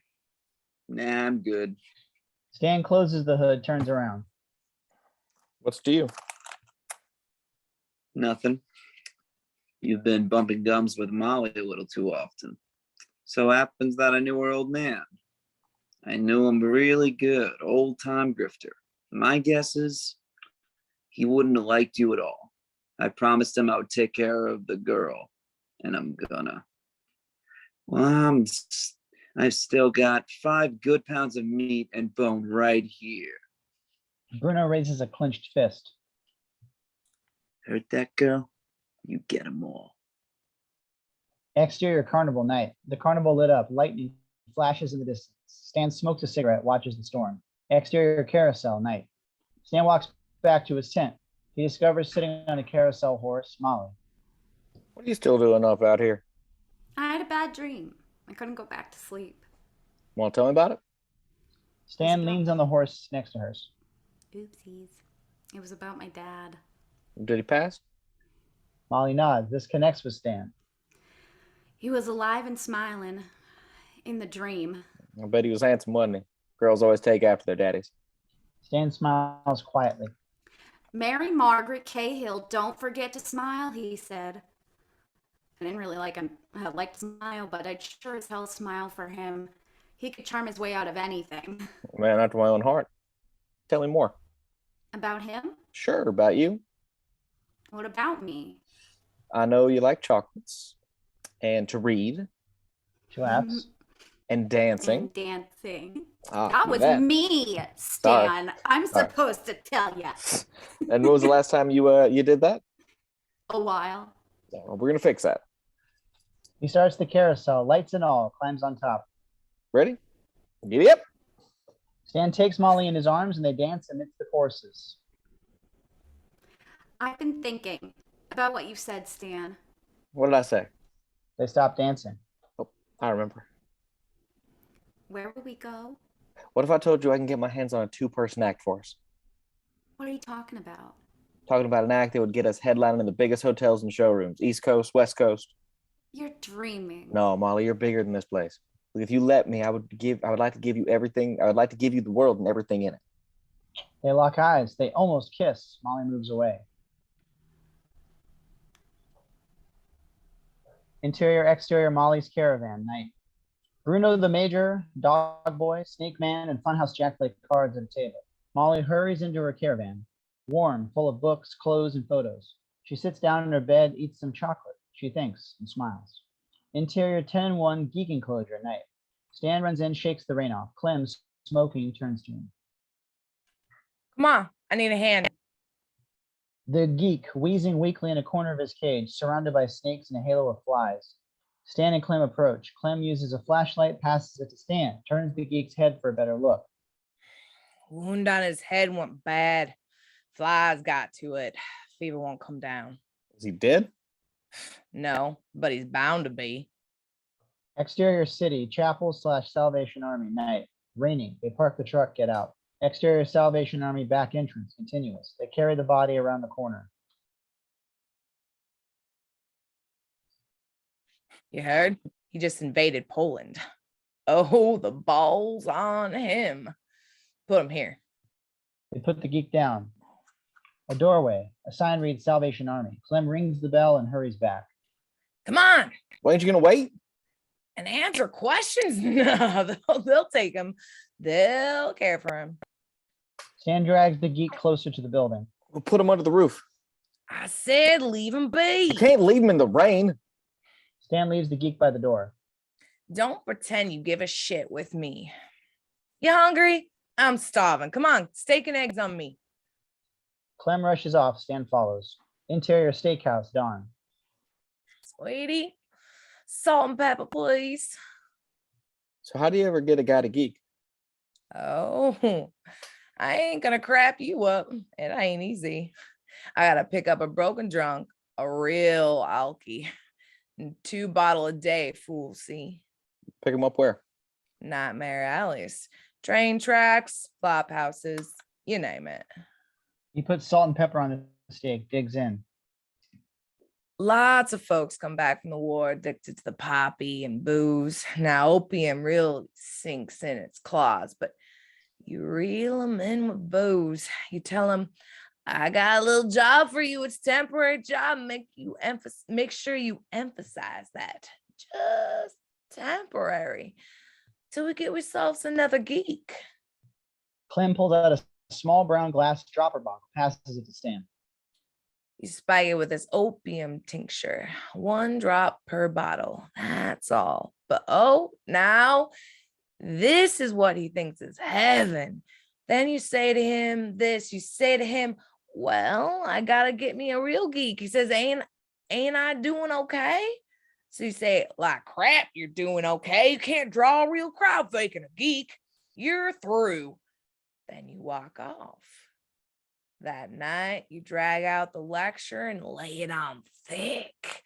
Nah, I'm good. Stan closes the hood, turns around. What's to you? Nothing. You've been bumping gums with Molly a little too often. So happens that I knew her old man. I knew him really good, old-time grifter. My guess is he wouldn't have liked you at all. I promised him I would take care of the girl, and I'm gonna. Well, I've still got 5 good pounds of meat and bone right here. Bruno raises a clenched fist. Heard that, girl? You get 'em all. Exterior carnival night. The carnival lit up. Lightning flashes in the distance. Stan smokes a cigarette, watches the storm. Exterior carousel night. Stan walks back to his tent. He discovers sitting on a carousel horse, Molly. What are you still doing up out here? I had a bad dream. I couldn't go back to sleep. Want to tell me about it? Stan leans on the horse next to hers. Oopsies. It was about my dad. Did he pass? Molly nods. This connects with Stan. He was alive and smiling in the dream. I bet he was handsome, wasn't he? Girls always take after their daddies. Stan smiles quietly. Mary Margaret Cahill, don't forget to smile, he said. I didn't really like to smile, but I'd sure as hell smile for him. He could charm his way out of anything. Man after my own heart. Tell me more. About him? Sure, about you. What about me? I know you like chocolates and to read Collapse. and dancing. And dancing. Ah, That was me, Stan. Sorry. I'm supposed to tell you. And when was the last time you did that? A while. Well, we're gonna fix that. He starts the carousel, lights and all, climbs on top. Ready? Giddy up. Stan takes Molly in his arms and they dance amidst the choruses. I've been thinking about what you said, Stan. What did I say? They stop dancing. Oh, I remember. Where will we go? What if I told you I can get my hands on a 2-person act for us? What are you talking about? Talking about an act that would get us headlining in the biggest hotels and showrooms, East Coast, West Coast. You're dreaming. No, Molly, you're bigger than this place. If you let me, I would like to give you everything. I would like to give you the world and everything in it. They lock eyes. They almost kiss. Molly moves away. Interior, exterior, Molly's caravan, night. Bruno the Major, Dog Boy, Snake Man, and Funhouse Jack play cards at a table. Molly hurries into her caravan, warm, full of books, clothes, and photos. She sits down in her bed, eats some chocolate. She thinks and smiles. Interior 10-1, Geek enclosure at night. Stan runs in, shakes the rain off. Clem, smoking, turns to him. Come on, I need a hand. The Geek, wheezing weakly in a corner of his cage, surrounded by snakes and a halo of flies. Stan and Clem approach. Clem uses a flashlight, passes it to Stan, turns the Geek's head for a better look. Wound on his head went bad. Flies got to it. Fever won't come down. Is he dead? No, but he's bound to be. Exterior city, chapel / Salvation Army, night. Raining. They park the truck, get out. Exterior Salvation Army back entrance, continuous. They carry the body around the corner. You heard? He just invaded Poland. Oh, the balls on him. Put him here. They put the Geek down. A doorway. A sign reads Salvation Army. Clem rings the bell and hurries back. Come on. Why ain't you gonna wait? And answer questions? No, they'll take him. They'll care for him. Stan drags the Geek closer to the building. We'll put him under the roof. I said leave him be. You can't leave him in the rain. Stan leaves the Geek by the door. Don't pretend you give a shit with me. You hungry? I'm starving. Come on, steak and eggs on me. Clem rushes off. Stan follows. Interior steakhouse, dawn. Sweetie, salt and pepper, please. So how do you ever get a guy to Geek? Oh, I ain't gonna crap you up. It ain't easy. I gotta pick up a broken drunk, a real alky, and 2 bottles a day, fool, see? Pick him up where? Nightmare alleys, train tracks, flop houses, you name it. He puts salt and pepper on the steak, digs in. Lots of folks come back from the war addicted to the poppy and booze. Now, opium really sinks in its claws, but you reel them in with booze. You tell them, I got a little job for you. It's temporary job. Make sure you emphasize that. Just temporary. Till we get ourselves another Geek. Clem pulls out a small brown glass dropper bottle, passes it to Stan. You spike it with this opium tincture, 1 drop per bottle. That's all. But now this is what he thinks is heaven. Then you say to him this, you say to him, well, I gotta get me a real Geek. He says, ain't I doing okay? So you say, like crap, you're doing okay. You can't draw a real crowd faking a Geek. You're through. Then you walk off. That night, you drag out the lecture and lay it on thick.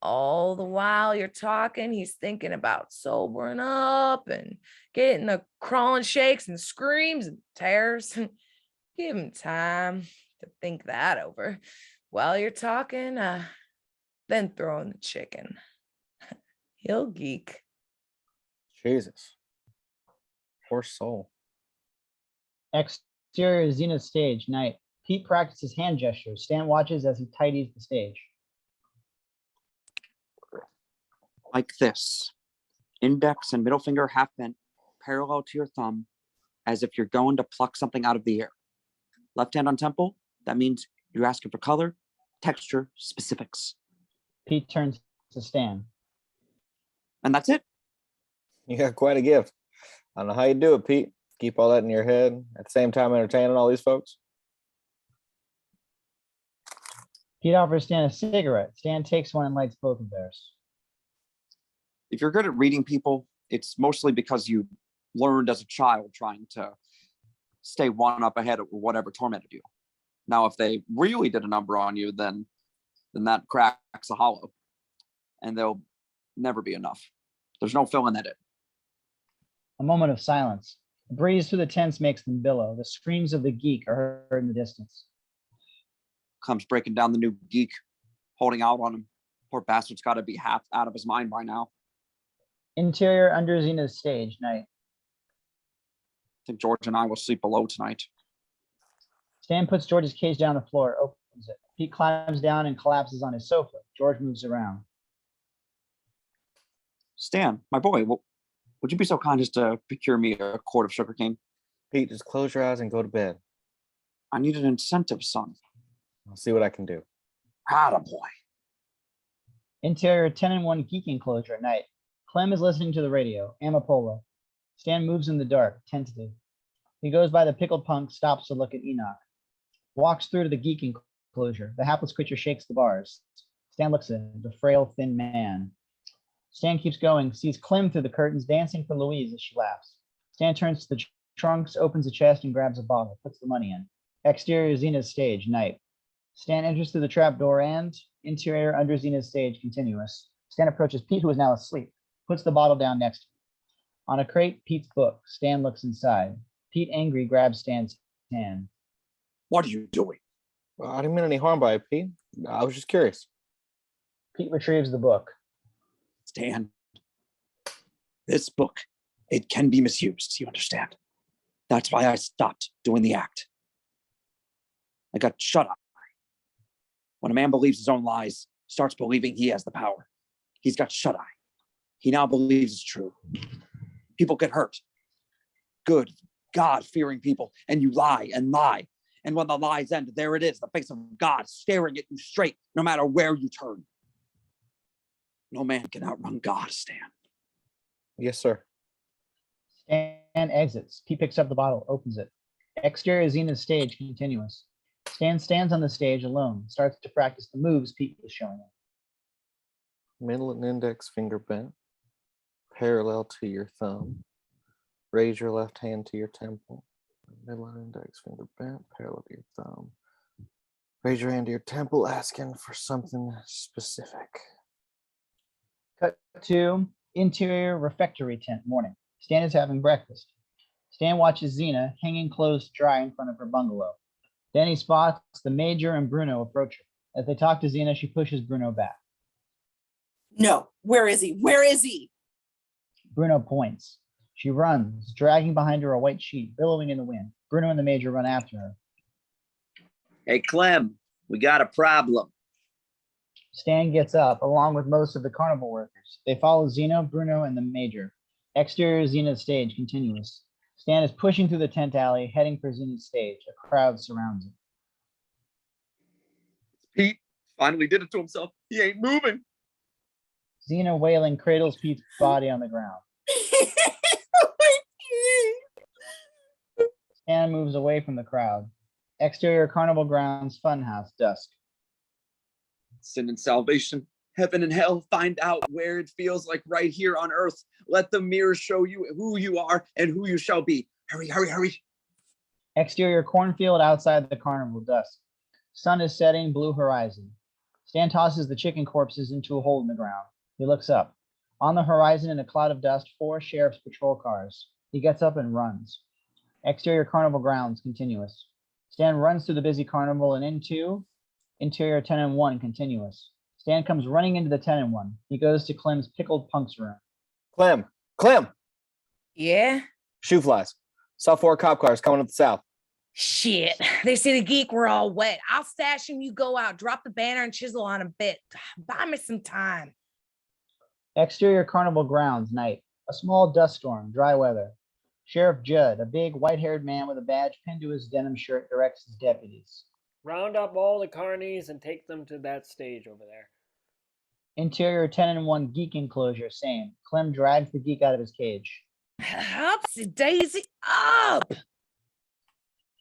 All the while you're talking, he's thinking about sobering up and getting the crawling shakes and screams and tears. Give him time to think that over. While you're talking, then throw in the chicken. He'll Geek. Jesus. Poor soul. Exterior Zeena stage, night. Pete practices hand gestures. Stan watches as he tidies the stage. Like this. Index and middle finger half bent, parallel to your thumb, as if you're going to pluck something out of the air. Left hand on temple, that means you're asking for color, texture, specifics. Pete turns to Stan. And that's it. You got quite a gift. I don't know how you do it, Pete. Keep all that in your head at the same time entertaining all these folks. Pete offers Stan a cigarette. Stan takes one and lights both of theirs. If you're good at reading people, it's mostly because you learned as a child trying to stay one up ahead of whatever tormented you. Now, if they really did a number on you, then that cracks a hollow, and there'll never be enough. There's no filling that in. A moment of silence. The breeze through the tents makes them billow. The screams of the geek are heard in the distance. Clem's breaking down the new geek, holding out on him. Poor bastard's got to be half out of his mind by now. Interior under Zeena's stage, night. I think George and I will sleep below tonight. Stan puts George's cage down on the floor, opens it. Pete climbs down and collapses on his sofa. George moves around. Stan, my boy, would you be so kind as to procure me a quart of sugarcane? Pete, just close your eyes and go to bed. I need an incentive, son. I'll see what I can do. Attaboy. Interior 10-1 geek enclosure at night. Clem is listening to the radio. Amapola. Stan moves in the dark, tentative. He goes by the pickled punk, stops to look at Enoch. Walks through to the geek enclosure. The hapless creature shakes the bars. Stan looks at him, the frail, thin man. Stan keeps going, sees Clem through the curtains, dancing for Louise as she laughs. Stan turns to the trunks, opens the chest, and grabs a bottle, puts the money in. Exterior Zeena's stage, night. Stan enters through the trapdoor and interior under Zeena's stage, continuous. Stan approaches Pete, who is now asleep, puts the bottle down next to him. On a crate, Pete's book. Stan looks inside. Pete, angry, grabs Stan's hand. What are you doing? Well, I didn't mean any harm by it, Pete. I was just curious. Pete retrieves the book. Stan, this book, it can be misused, you understand? That's why I stopped doing the act. I got shut up. When a man believes his own lies, starts believing he has the power, he's got shut eye. He now believes it's true. People get hurt. Good, God-fearing people, and you lie and lie. And when the lies end, there it is, the face of God staring at you straight, no matter where you turn. No man can outrun God, Stan. Yes, sir. Stan exits. Pete picks up the bottle, opens it. Exterior Zeena's stage, continuous. Stan stands on the stage alone, starts to practice the moves Pete was showing him. Middle and index finger bent, parallel to your thumb. Raise your left hand to your temple. Middle and index finger bent, parallel to your thumb. Raise your hand to your temple, asking for something specific. Cut to interior refectory tent, morning. Stan is having breakfast. Stan watches Zeena hanging clothes dry in front of her bungalow. Then he spots the Major and Bruno approach her. As they talk to Zeena, she pushes Bruno back. No, where is he? Where is he? Bruno points. She runs, dragging behind her a white sheet, billowing in the wind. Bruno and the Major run after her. Hey, Clem, we got a problem. Stan gets up, along with most of the carnival workers. They follow Zeena, Bruno, and the Major. Exterior Zeena's stage, continuous. Stan is pushing through the tent alley, heading for Zeena's stage. A crowd surrounds him. Pete finally did it to himself. He ain't moving. Zeena, wailing, cradles Pete's body on the ground. Stan moves away from the crowd. Exterior carnival grounds, Funhouse, dusk. Sin and salvation, heaven and hell, find out where it feels like right here on earth. Let the mirror show you who you are and who you shall be. Hurry, hurry, hurry. Exterior cornfield outside the carnival, dusk. Sun is setting, blue horizon. Stan tosses the chicken corpses into a hole in the ground. He looks up. On the horizon, in a cloud of dust, 4 sheriff's patrol cars. He gets up and runs. Exterior carnival grounds, continuous. Stan runs through the busy carnival and into interior 10-1, continuous. Stan comes running into the 10-1. He goes to Clem's pickled punk's room. Clem! Yeah? Shoe flies. Saw 4 cop cars coming up the south. Shit. They say the geek were all wet. I'll stash him, you go out, drop the banner and chisel on a bit. Buy me some time. Exterior carnival grounds, night. A small dust storm, dry weather. Sheriff Judd, a big white-haired man with a badge pinned to his denim shirt, directs his deputies. Round up all the carnies and take them to that stage over there. Interior 10-1 geek enclosure, same. Clem drags the geek out of his cage. Upsy daisy up!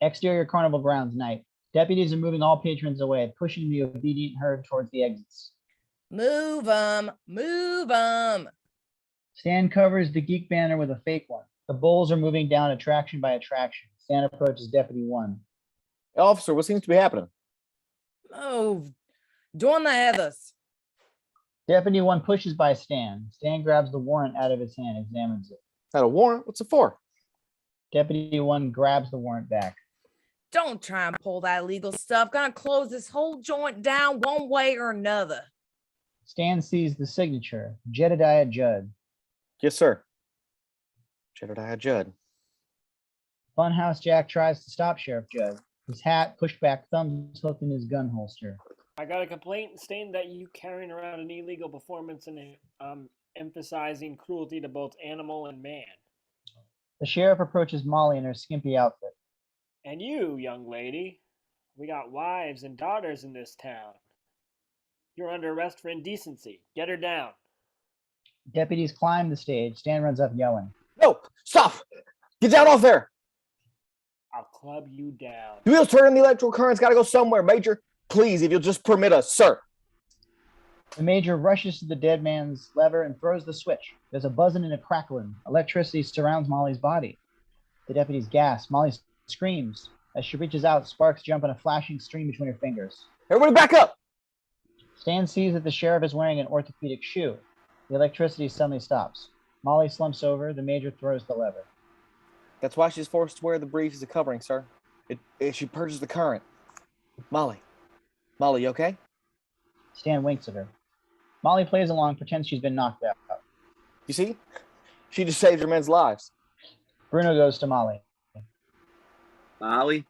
Exterior carnival grounds, night. Deputies are moving all patrons away, pushing the obedient herd towards the exits. Move 'em, move 'em. Stan covers the Geek banner with a fake one. The bulls are moving down attraction by attraction. Stan approaches Deputy 1. Officer, what seems to be happening? Oh, doing the Heathers. Deputy 1 pushes by Stan. Stan grabs the warrant out of his hand, examines it. Not a warrant? What's it for? Deputy 1 grabs the warrant back. Don't try and pull that illegal stuff. Gonna close this whole joint down one way or another. Stan sees the signature, Jedediah Judd. Yes, sir. Jedediah Judd. Funhouse Jack tries to stop Sheriff Judd. His hat pushed back, thumbs hooked in his gun holster. I got a complaint stating that you carrying around an illegal performance and emphasizing cruelty to both animal and man. The sheriff approaches Molly in her skimpy outfit. And you, young lady, we got wives and daughters in this town. You're under arrest for indecency. Get her down. Deputies climb the stage. Stan runs up yelling. No, stop! Get down off there! I'll club you down. The wheels turning, the electrical current's got to go somewhere, Major. Please, if you'll just permit us, sir. The major rushes to the dead man's lever and throws the switch. There's a buzzing and a crackling. Electricity surrounds Molly's body. The deputies gasp. Molly screams. As she reaches out, sparks jump in a flashing stream between her fingers. Everybody back up! Stan sees that the sheriff is wearing an orthopedic shoe. The electricity suddenly stops. Molly slumps over. The major throws the lever. That's why she's forced to wear the brief as a covering, sir. She purges the current. Molly, you okay? Stan winks at her. Molly plays along, pretends she's been knocked out. You see? She just saved your men's lives. Bruno goes to Molly. Molly?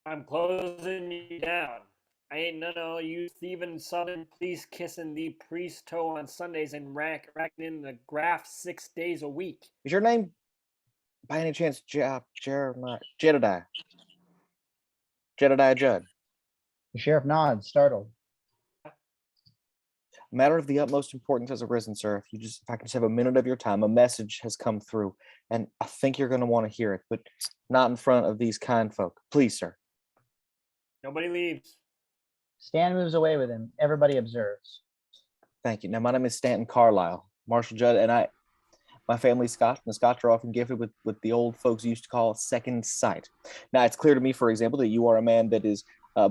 I'm closing you down. I ain't none of you thieving southern police kissing the priest toe on Sundays and racking in the graft 6 days a week. Is your name, by any chance, Jedediah? Jedediah Judd? The sheriff nods, startled. Matter of the utmost importance has arisen, sir. If I can just have a minute of your time, a message has come through, and I think you're going to want to hear it, but not in front of these kind folk. Please, sir. Nobody leaves. Stan moves away with him. Everybody observes. Thank you. Now, my name is Stanton Carlisle. Marshal Judd and my family's Scotch, and the Scotch are often gifted with the old folks used to call second sight. Now, it's clear to me, for example, that you are a man that is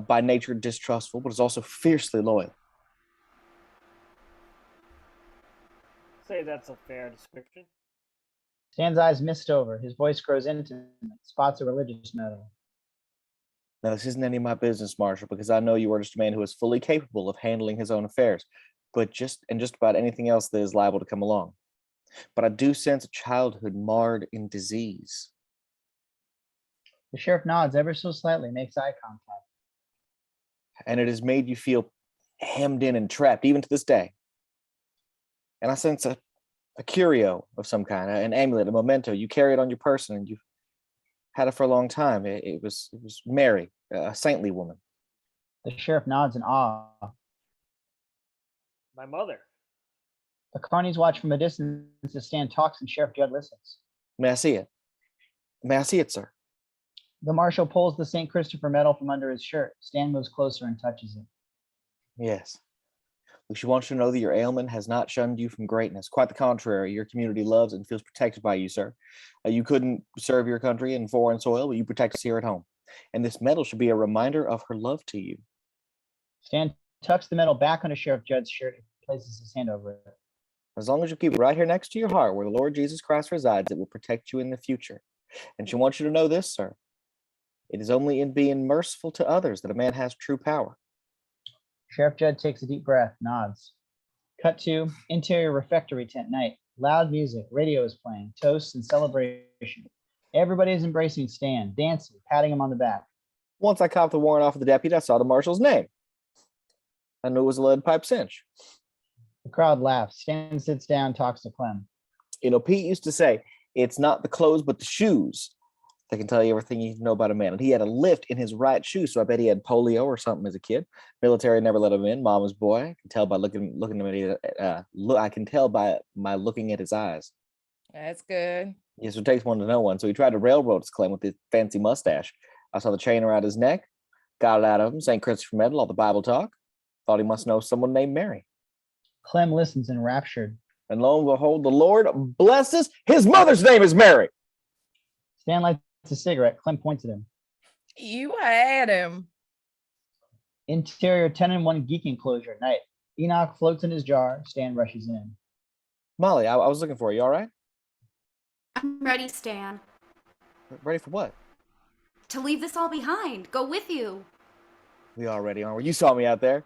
by nature distrustful, but is also fiercely loyal. Say that's a fair description. Stan's eyes mist over. His voice grows intimate. Spots a religious medal. Now, this isn't any of my business, Marshal, because I know you are just a man who is fully capable of handling his own affairs, but just about anything else that is liable to come along. But I do sense a childhood marred in disease. The sheriff nods ever so slightly, makes eye contact. And it has made you feel hemmed in and trapped, even to this day. And I sense a curio of some kind, an amulet, a memento. You carry it on your person, and you've had it for a long time. It was Mary, a saintly woman. The sheriff nods in awe. My mother. The Carnies watch from a distance as Stan talks and Sheriff Judd listens. May I see it? May I see it, sir? The marshal pulls the St. Christopher medal from under his shirt. Stan moves closer and touches it. Yes. We want you to know that your ailment has not shunned you from greatness. Quite the contrary, your community loves and feels protected by you, sir. You couldn't serve your country in foreign soil, but you protect us here at home. And this medal should be a reminder of her love to you. Stan tucks the medal back onto Sheriff Judd's shirt and places his hand over it. As long as you keep it right here next to your heart where the Lord Jesus Christ resides, it will protect you in the future. And she wants you to know this, sir. It is only in being merciful to others that a man has true power. Sheriff Judd takes a deep breath, nods. Cut to interior refectory tent night. Loud music, radio is playing, toasts and celebration. Everybody is embracing Stan, dancing, patting him on the back. Once I copped the warrant off of the deputy, I saw the marshal's name. I knew it was a lead pipe cinch. The crowd laughs. Stan sits down, talks to Clem. You know, Pete used to say, it's not the clothes, but the shoes that can tell you everything you need to know about a man. And he had a lift in his right shoe, so I bet he had polio or something as a kid. Military never let him in. Mama's boy. I can tell by looking at I can tell by my looking at his eyes. That's good. Yes, it takes one to know one. So he tried to railroad us, Clem, with his fancy mustache. I saw the chain around his neck, got it out of him. St. Christopher medal, all the Bible talk. Thought he must know someone named Mary. Clem listens enraptured. And lo and behold, the Lord blesses. His mother's name is Mary. Stan lights a cigarette. Clem points at him. You had him. Interior 10-1 Geek enclosure at night. Enoch floats in his jar. Stan rushes in. Molly, I was looking for you. All right? I'm ready, Stan. Ready for what? To leave this all behind. Go with you. We already are. You saw me out there.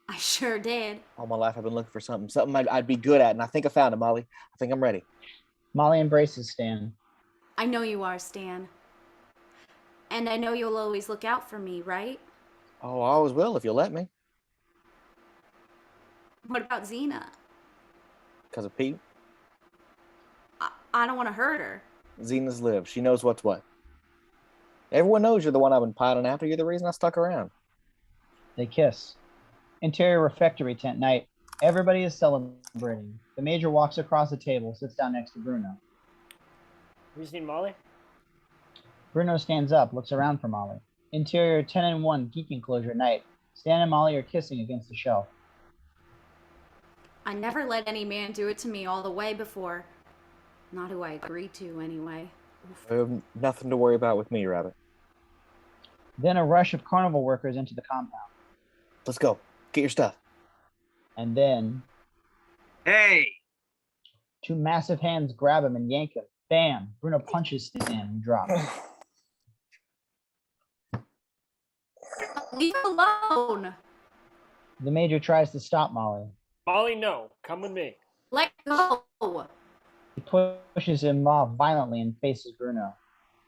I sure did. All my life I've been looking for something I'd be good at, and I think I found it, Molly. I think I'm ready. Molly embraces Stan. I know you are, Stan. And I know you'll always look out for me, right? Oh, I always will if you'll let me. What about Zeena? Because of Pete. I don't want to hurt her. Zena's lived. She knows what's what. Everyone knows you're the one I've been pining after. You're the reason I stuck around. They kiss. Interior refectory tent night. Everybody is celebrating. The major walks across the table, sits down next to Bruno. Have you seen Molly? Bruno stands up, looks around for Molly. Interior 10-1 Geek enclosure at night. Stan and Molly are kissing against the shelf. I never let any man do it to me all the way before. Not who I agreed to, anyway. You have nothing to worry about with me, Rabbit. Then a rush of carnival workers into the compound. Let's go. Get your stuff. And then Hey! two massive hands grab him and yank him. Bam! Bruno punches Stan and drops. Leave him alone! The major tries to stop Molly. Molly, no. Come with me. Let go! He pushes him off violently and faces Bruno.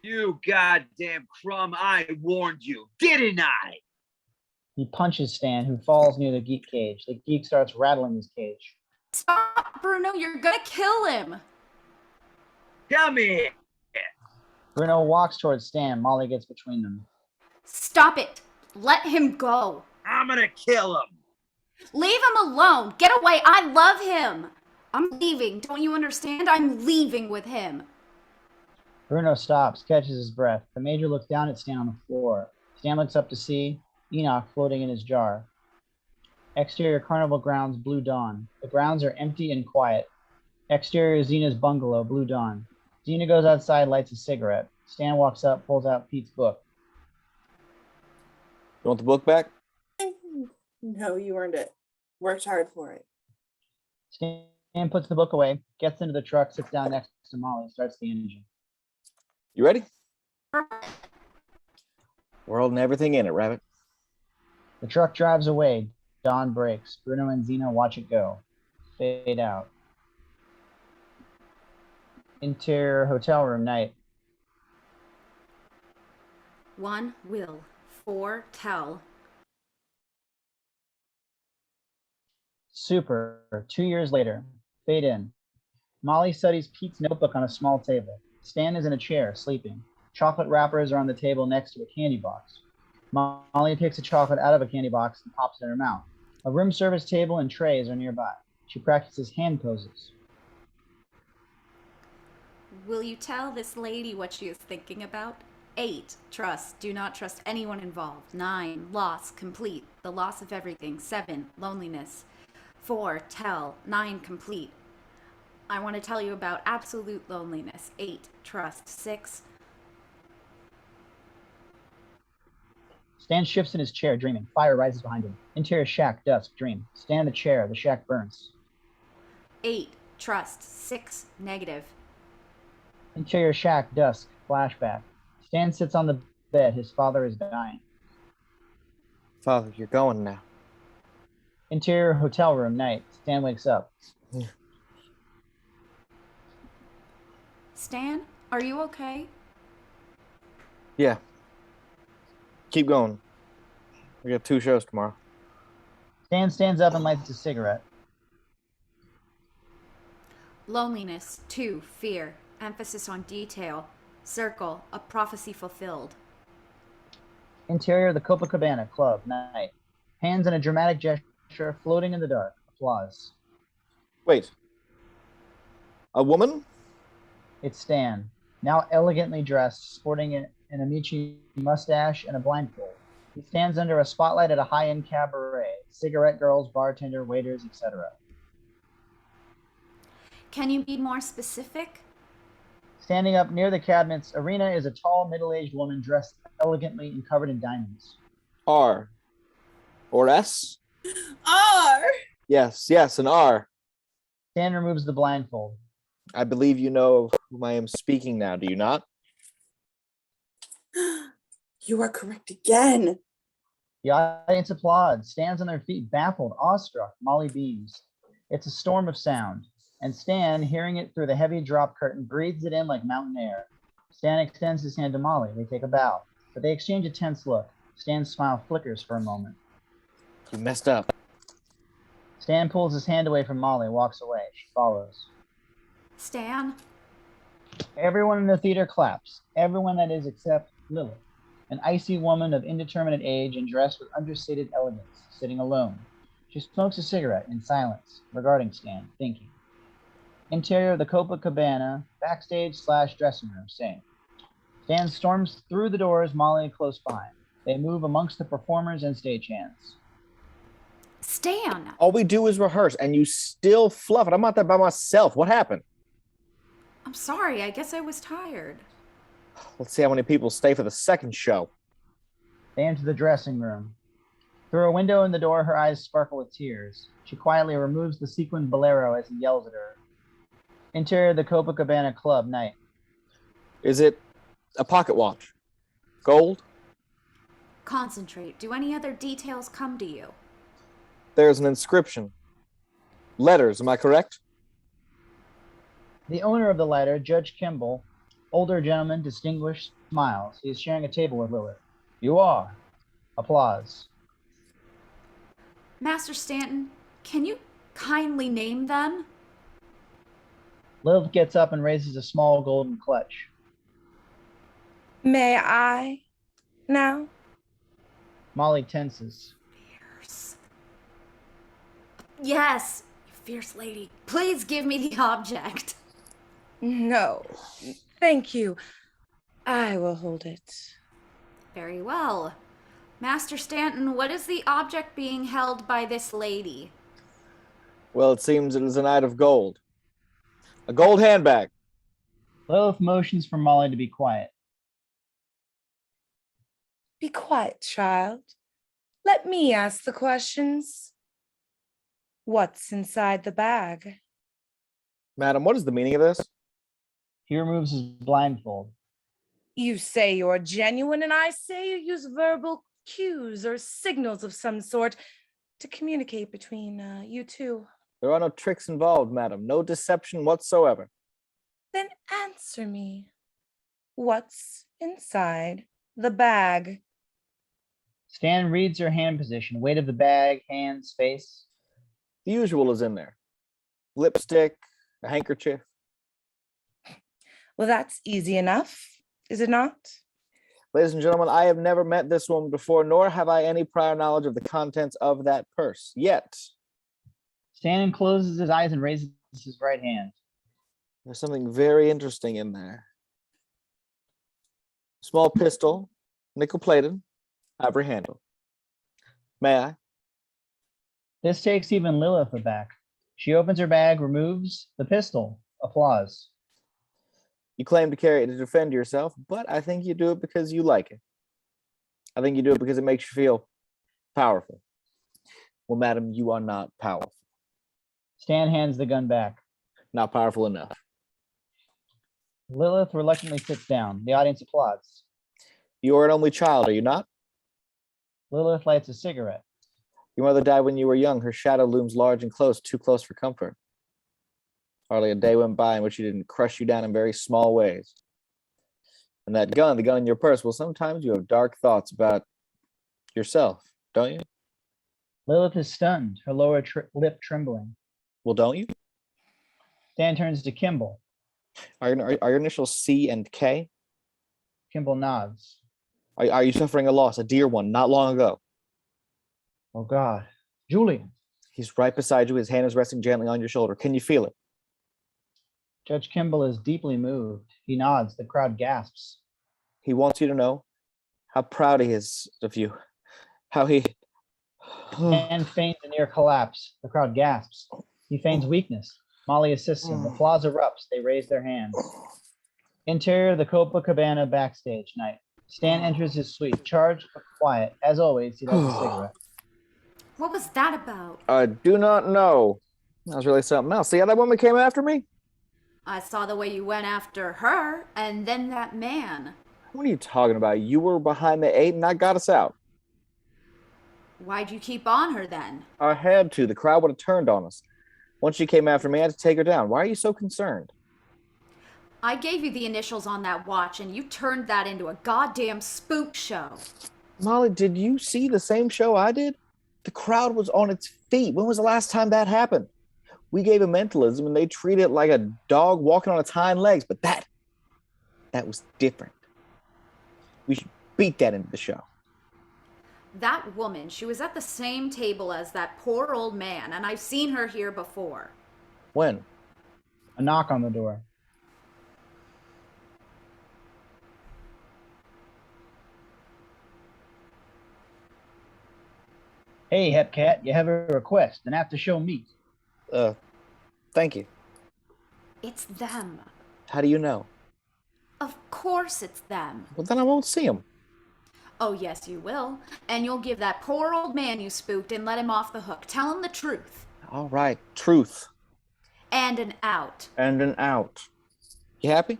You goddamn crumb, I warned you, didn't I? He punches Stan, who falls near the geek cage. The geek starts rattling his cage. Stop, Bruno, you're gonna kill him! Come here! Bruno walks towards Stan. Molly gets between them. Stop it! Let him go! I'm gonna kill him! Leave him alone! Get away! I love him! I'm leaving. Don't you understand? I'm leaving with him. Bruno stops, catches his breath. The major looks down at Stan on the floor. Stan looks up to see Enoch floating in his jar. Exterior carnival grounds, blue dawn. The grounds are empty and quiet. Exterior Zeena's bungalow, blue dawn. Zeena goes outside, lights a cigarette. Stan walks up, pulls out Pete's book. You want the book back? No, you earned it. Worked hard for it. Stan puts the book away, gets into the truck, sits down next to Molly, starts the engine. You ready? World and everything in it, Rabbit. The truck drives away. Dawn breaks. Bruno and Zeena watch it go. Fade out. Interior hotel room night. 1 will, 4 tell. Super. 2 years later. Fade in. Molly studies Pete's notebook on a small table. Stan is in a chair, sleeping. Chocolate wrappers are on the table next to a candy box. Molly takes a chocolate out of a candy box and pops it in her mouth. A room service table and trays are nearby. She practices hand poses. Will you tell this lady what she is thinking about? 8, trust. Do not trust anyone involved. 9, loss, complete. The loss of everything. 7, loneliness. 4, tell. 9, complete. I want to tell you about absolute loneliness. 8, trust. 6. Stan shifts in his chair, dreaming. Fire rises behind him. Interior shack, dusk, dream. Stan in the chair. The shack burns. 8, trust. 6, negative. Interior shack, dusk, flashback. Stan sits on the bed. His father is dying. Father, you're going now. Interior hotel room, night. Stan wakes up. Stan, are you okay? Yeah. Keep going. We got 2 shows tomorrow. Stan stands up and lights a cigarette. Loneliness. 2, fear. Emphasis on detail. Circle. A prophecy fulfilled. Interior the Copacabana Club, night. Hands in a dramatic gesture, floating in the dark. Applause. Wait. A woman? It's Stan, now elegantly dressed, sporting an Amici mustache and a blindfold. He stands under a spotlight at a high-end cabaret. Cigarette girls, bartender, waiters, etc. Can you be more specific? Standing up near the cabinets, Arena is a tall, middle-aged woman dressed elegantly and covered in diamonds. R. Or S? R. Yes, an R. Stan removes the blindfold. I believe you know of whom I am speaking now, do you not? You are correct again. The audience applauds, stands on their feet, baffled, awestruck. Molly beams. It's a storm of sound, and Stan, hearing it through the heavy drop curtain, breathes it in like mountain air. Stan extends his hand to Molly. They take a bow, but they exchange a tense look. Stan's smile flickers for a moment. You messed up. Stan pulls his hand away from Molly and walks away. She follows. Stan? Everyone in the theater claps. Everyone, that is, except Lilith, an icy woman of indeterminate age and dressed with understated elegance, sitting alone. She smokes a cigarette in silence, regarding Stan, thinking. Interior of the Copacabana, backstage/dressing room, same. Stan storms through the doors, Molly close behind. They move amongst the performers and stagehands. Stan! All we do is rehearse, and you still fluff it. I'm out there by myself. What happened? I'm sorry, I guess I was tired. Let's see how many people stay for the second show. They enter the dressing room. Through a window in the door, her eyes sparkle with tears. She quietly removes the sequined bolero as he yells at her. Interior of the Copacabana Club, night. Is it a pocket watch? Gold? Concentrate. Do any other details come to you? There's an inscription. Letters, am I correct? The owner of the lighter, Judge Kimball, older gentleman, distinguished, smiles. He is sharing a table with Lilith. You are. Applause. Master Stanton, can you kindly name them? Lilith gets up and raises a small golden clutch. May I now? Molly tenses. Fierce. Yes, you fierce lady. Please give me the object. No, thank you. I will hold it. Very well. Master Stanton, what is the object being held by this lady? Well, it seems it is a knight of gold. A gold handbag. Lilith motions for Molly to be quiet. Be quiet, child. Let me ask the questions. What's inside the bag? Madam, what is the meaning of this? He removes his blindfold. You say you're genuine, and I say you use verbal cues or signals of some sort to communicate between you two. There are no tricks involved, madam. No deception whatsoever. Then answer me. What's inside the bag? Stan reads her hand position, weight of the bag, hands, face. The usual is in there. Lipstick, a handkerchief. Well, that's easy enough, is it not? Ladies and gentlemen, I have never met this woman before, nor have I any prior knowledge of the contents of that purse. Yet. Stan closes his eyes and raises his right hand. There's something very interesting in there. Small pistol, nickel-plated, ivory handle. May I? This takes even Lilith aback. She opens her bag, removes the pistol. Applause. You claim to carry it to defend yourself, but I think you do it because you like it. I think you do it because it makes you feel powerful. Well, madam, you are not powerful. Stan hands the gun back. Not powerful enough. Lilith reluctantly sits down. The audience applauds. You are an only child, are you not? Lilith lights a cigarette. Your mother died when you were young. Her shadow looms large and close, too close for comfort. Hardly a day went by in which she didn't crush you down in very small ways. And that gun, the gun in your purse, well, sometimes you have dark thoughts about yourself, don't you? Lilith is stunned, her lower lip trembling. Well, don't you? Stan turns to Kimball. Are your initials C and K? Kimball nods. Are you suffering a loss, a dear one, not long ago? Oh, God. Julian. He's right beside you. His hand is resting gently on your shoulder. Can you feel it? Judge Kimball is deeply moved. He nods. The crowd gasps. He wants you to know how proud he is of you. How he... And feigns a near collapse. The crowd gasps. He feigns weakness. Molly assists him. The applause erupts. They raise their hands. Interior of the Copacabana backstage night. Stan enters his suite, charged but quiet. As always, he lights a cigarette. What was that about? I do not know. That was really something else. See how that woman came after me? I saw the way you went after her and then that man. What are you talking about? You were behind the 8 and that got us out. Why'd you keep on her then? I had to. The crowd would have turned on us. Once she came after me, I had to take her down. Why are you so concerned? I gave you the initials on that watch and you turned that into a goddamn spook show. Molly, did you see the same show I did? The crowd was on its feet. When was the last time that happened? We gave him mentalism and they treated it like a dog walking on its hind legs, but that was different. We should beat that into the show. That woman, she was at the same table as that poor old man, and I've seen her here before. When? A knock on the door. Hey, Hepcat, you have a request, an after-show meet. Thank you. It's them. How do you know? Of course it's them. Well, then I won't see him. Oh, yes, you will. And you'll give that poor old man you spooked and let him off the hook. Tell him the truth. All right, truth. And an out. And an out. You happy?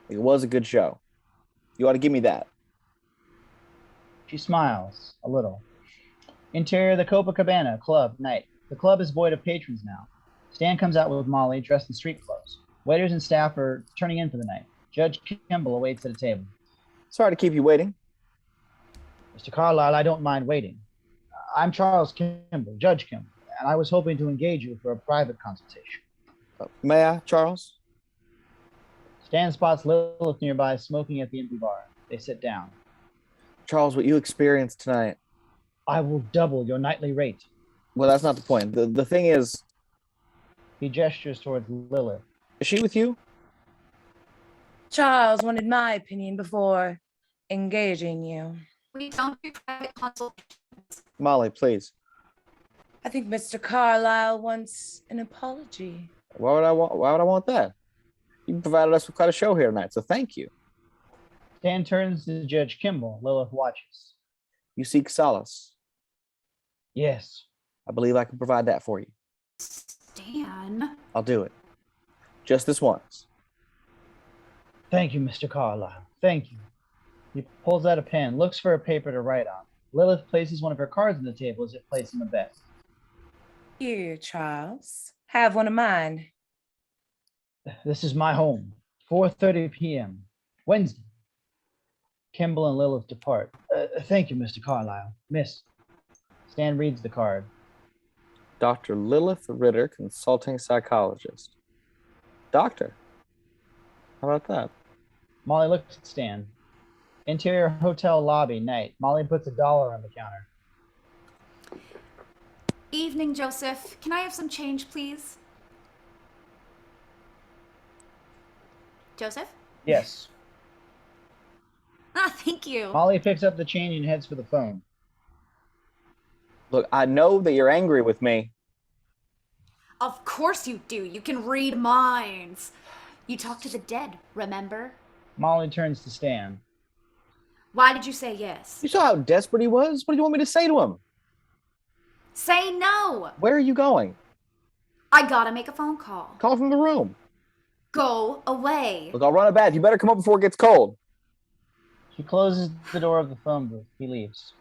It was a good show. You ought to give me that. She smiles, a little. Interior of the Copacabana Club, night. The club is void of patrons now. Stan comes out with Molly, dressed in street clothes. Waiters and staff are turning in for the night. Judge Kimball awaits at a table. Sorry to keep you waiting. Mr. Carlyle, I don't mind waiting. I'm Charles Kimball, Judge Kimball, and I was hoping to engage you for a private consultation. May I, Charles? Stan spots Lilith nearby, smoking at the empty bar. They sit down. Charles, what you experienced tonight. I will double your nightly rate. Well, that's not the point. The thing is... He gestures towards Lilith. Is she with you? Charles wanted my opinion before engaging you. We don't do private consultations. Molly, please. I think Mr. Carlyle wants an apology. Why would I want that? You provided us with quite a show here tonight, so thank you. Stan turns to Judge Kimball. Lilith watches. You seek solace. Yes. I believe I can provide that for you. Stan? I'll do it. Just this once. Thank you, Mr. Carlyle. Thank you. He pulls out a pen, looks for a paper to write on. Lilith places one of her cards on the table as if placing a bet. Here, Charles. Have one of mine. This is my home. 4:30 p.m. Wednesday. Kimball and Lilith depart. Thank you, Mr. Carlyle. Miss. Stan reads the card. Dr. Lilith Ritter, consulting psychologist. Doctor. How about that? Molly looks at Stan. Interior hotel lobby, night. Molly puts $1 on the counter. Evening, Joseph. Can I have some change, please? Joseph? Yes. Ah, thank you. Molly picks up the change and heads for the phone. Look, I know that you're angry with me. Of course you do. You can read minds. You talk to the dead, remember? Molly turns to Stan. Why did you say yes? You saw how desperate he was? What do you want me to say to him? Say no. Where are you going? I gotta make a phone call. Call from the room. Go away. Look, I'll run a bath. You better come up before it gets cold. She closes the door of the phone booth. He leaves.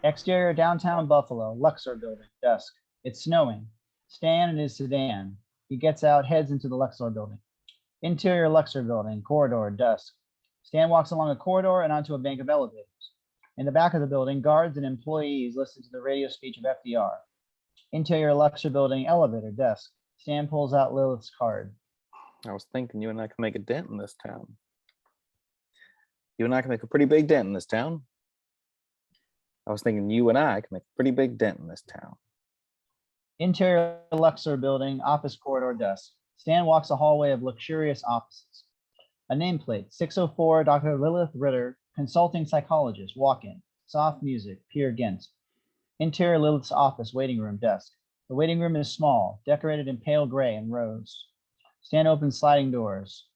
Exterior downtown Buffalo, Luxor building, dusk. It's snowing. Stan in his sedan. He gets out, heads into the Luxor building. Interior Luxor building, corridor, dusk. Stan walks along a corridor and onto a bank of elevators. In the back of the building, guards and employees listen to the radio speech of FDR. Interior Luxor building, elevator, desk. Stan pulls out Lilith's card. I was thinking you and I can make a dent in this town. You and I can make a pretty big dent in this town. I was thinking you and I can make a pretty big dent in this town. Interior Luxor building, office corridor, desk. Stan walks a hallway of luxurious offices. A nameplate, 604, Dr. Lilith Ritter, consulting psychologist, walk-in. Soft music, Peer Gynt. Interior Lilith's office waiting room desk. The waiting room is small, decorated in pale gray and rose. Stand open sliding doors.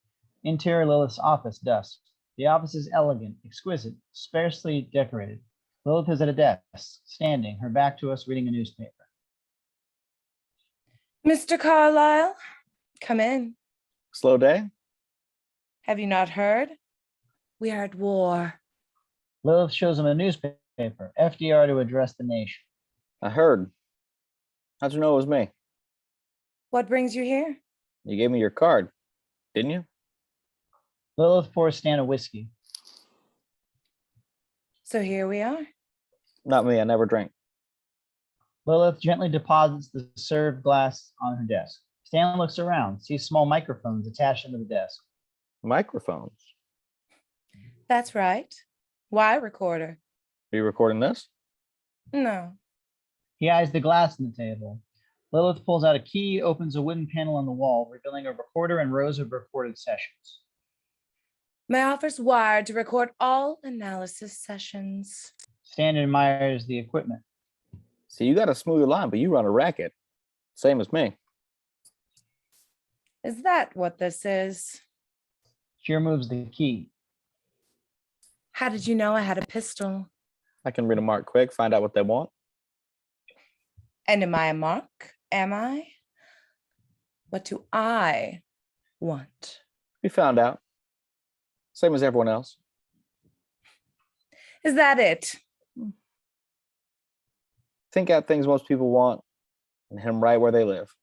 Interior Lilith's office desk. The office is elegant, exquisite, sparsely decorated. Lilith is at a desk, standing, her back to us, reading a newspaper. Mr. Carlyle, come in. Slow day? Have you not heard? We are at war. Lilith shows him a newspaper, FDR to address the nation. I heard. How'd you know it was me? What brings you here? You gave me your card, didn't you? Lilith pours Stan a whiskey. So here we are. Not me, I never drink. Lilith gently deposits the served glass on her desk. Stan looks around, sees small microphones attached into the desk. Microphones? That's right. Why recorder? Are you recording this? No. He eyes the glass on the table. Lilith pulls out a key, opens a wooden panel on the wall, revealing a recorder and rows of recorded sessions. My office wired to record all analysis sessions. Stan admires the equipment. See, you got a smooth line, but you run a racket. Same as me. Is that what this is? She removes the key. How did you know I had a pistol? I can read a mark quick, find out what they want. And am I a mark? Am I? What do I want? We found out. Same as everyone else. Is that it? Think out things most people want and hit them right where they live.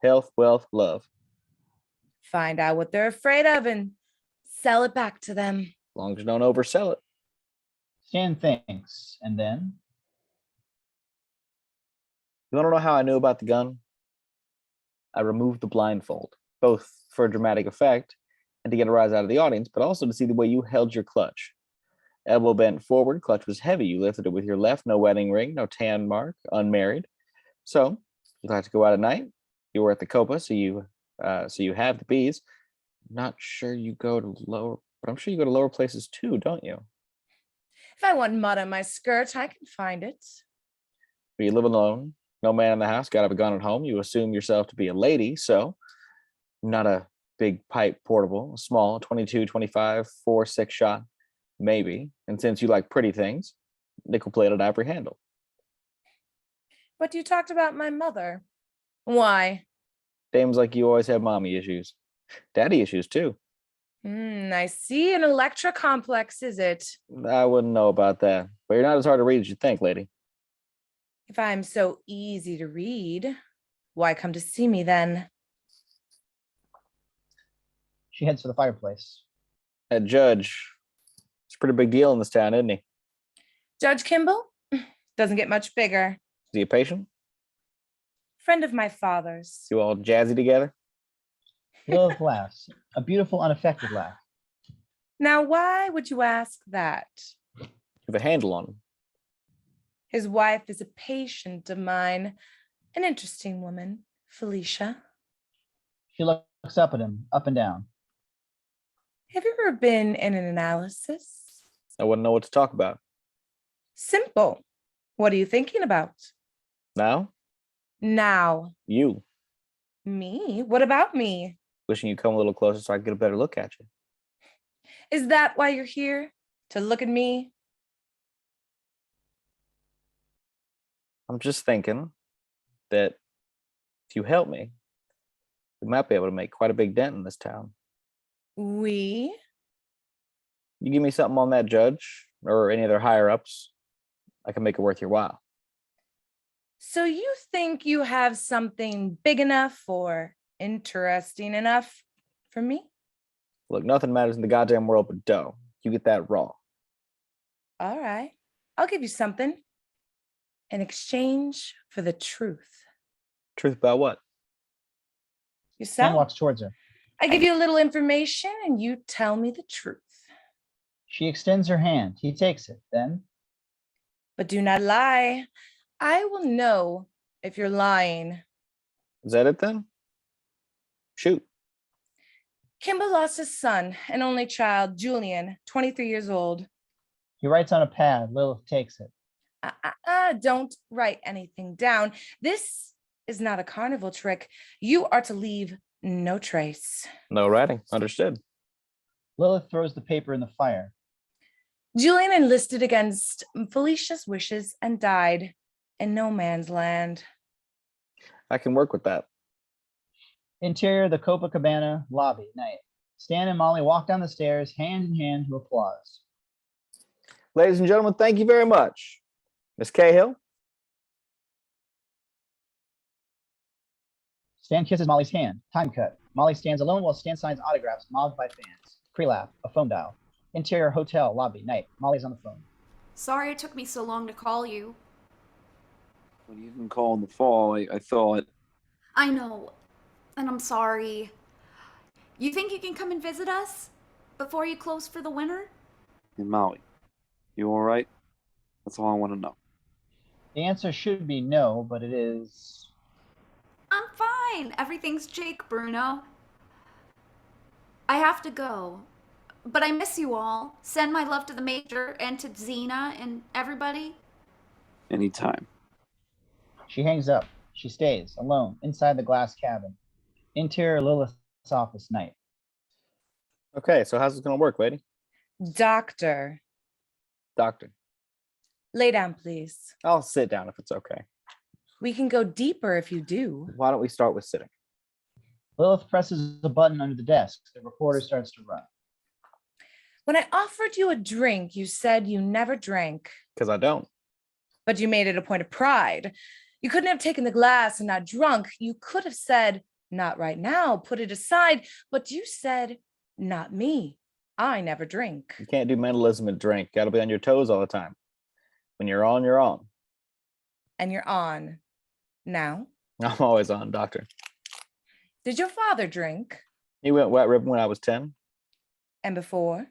Health, wealth, love. Find out what they're afraid of and sell it back to them. As long as you don't oversell it. Stan thinks, and then? You want to know how I knew about the gun? I removed the blindfold, both for dramatic effect and to get a rise out of the audience, but also to see the way you held your clutch. Elbow bent forward, clutch was heavy. You lifted it with your left, no wedding ring, no tan mark, unmarried. So, you'd like to go out at night. You were at the Copa, so you have the bees. Not sure you go to lower, but I'm sure you go to lower places too, don't you? If I want mud on my skirt, I can find it. But you live alone, no man in the house, got to have a gun at home. You assume yourself to be a lady, so not a big pipe portable, a small 22, 25, 4-6 shot, maybe. And since you like pretty things, nickel-plated ivory handle. But you talked about my mother. Why? Dames like you always have mommy issues. Daddy issues, too. I see. An Electra complex, is it? I wouldn't know about that. But you're not as hard to read as you think, lady. If I'm so easy to read, why come to see me then? She heads for the fireplace. That judge, it's a pretty big deal in this town, isn't he? Judge Kimball? Doesn't get much bigger. Is he a patient? Friend of my father's. You all jazzy together? Lilith laughs, a beautiful, unaffected laugh. Now, why would you ask that? You have a handle on him. His wife is a patient of mine, an interesting woman, Felicia. She looks up at him, up and down. Have you ever been in an analysis? I wouldn't know what to talk about. Simple. What are you thinking about? Now? Now. You. Me? What about me? Wishing you'd come a little closer so I could get a better look at you. Is that why you're here? To look at me? I'm just thinking that if you help me, we might be able to make quite a big dent in this town. We? You give me something on that judge or any other higher ups, I can make it worth your while. So you think you have something big enough or interesting enough for me? Look, nothing matters in the goddamn world but dough. You get that raw. All right. I'll give you something in exchange for the truth. Truth about what? Stan Yourself. walks towards her. I give you a little information and you tell me the truth. She extends her hand. He takes it. Then, But do not lie. I will know if you're lying. Is that it then? Shoot. Kimball lost his son, an only child, Julian, 23 years old. he writes on a pad. Lilith takes it. don't write anything down. This is not a carnival trick. You are to leave no trace. No writing. Understood. Lilith throws the paper in the fire. Julian enlisted against Felicia's wishes and died in no man's land. I can work with that. Interior, the Copacabana lobby, night. Stan and Molly walk down the stairs, hand in hand, to applause. Ladies and gentlemen, thank you very much. Miss Cahill. Stan kisses Molly's hand. Time cut. Molly stands alone while Stan signs autographs, mobbed by fans. Pre-laugh, a phone dial. Interior, hotel, lobby, night. Molly's on the phone. Sorry it took me so long to call you. When you didn't call in the fall, I thought. I know, and I'm sorry. You think you can come and visit us before you close for the winter? Hey, Molly, you all right? That's all I want to know. The answer should be no, but it is... I'm fine. Everything's Jake, Bruno. I have to go, but I miss you all. Send my love to the Major and to Zeena and everybody. Anytime. She hangs up. She stays, alone, inside the glass cabin. Interior, Lilith's office, night. Okay, so how's this going to work, lady? Doctor, lay down, please. I'll sit down if it's okay. We can go deeper if you do. Why don't we start with sitting? Lilith presses a button under the desk. The recorder starts to run. When I offered you a drink, you said you never drank. Because I don't. But you made it a point of pride. You couldn't have taken the glass and not drunk. You could have said, not right now, put it aside. But you said, not me. I never drink. You can't do mentalism and drink. Got to be on your toes all the time. When you're on, you're on. And you're on now. I'm always on, doctor. Did your father drink? He went wet ribbon when I was 10. And before?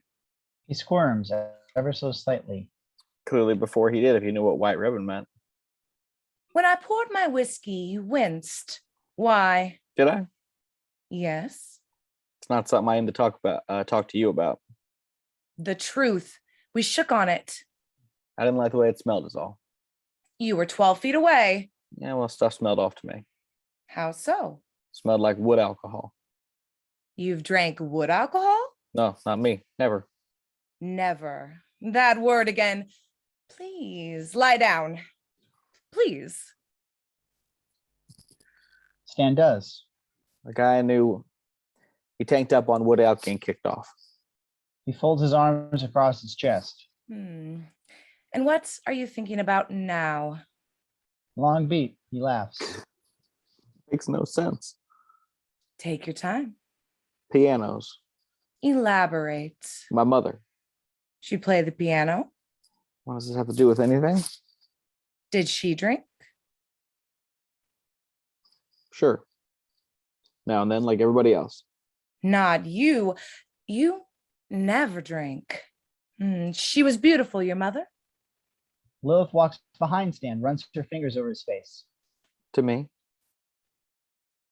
He squirms ever so slightly. Clearly before he did, if you knew what white ribbon meant. When I poured my whiskey, you winced. Why? Did I? Yes. It's not something I aim to talk to you about. The truth. We shook on it. I didn't like the way it smelled is all. You were 12 feet away. Yeah, well, stuff smelled off to me. How so? Smelled like wood alcohol. You've drank wood alcohol? No, not me. Never. Never. That word again. Please lie down. Please. Stan does. The guy I knew, he tanked up on wood alcohol and kicked off. He folds his arms across his chest. And what are you thinking about now? Long beat. He laughs. Makes no sense. Take your time. Pianos. Elaborate. My mother. She played the piano. What does this have to do with anything? Did she drink? Sure. Now and then, like everybody else. Not you. You never drank. She was beautiful, your mother. Lilith walks behind Stan, runs her fingers over his face. To me.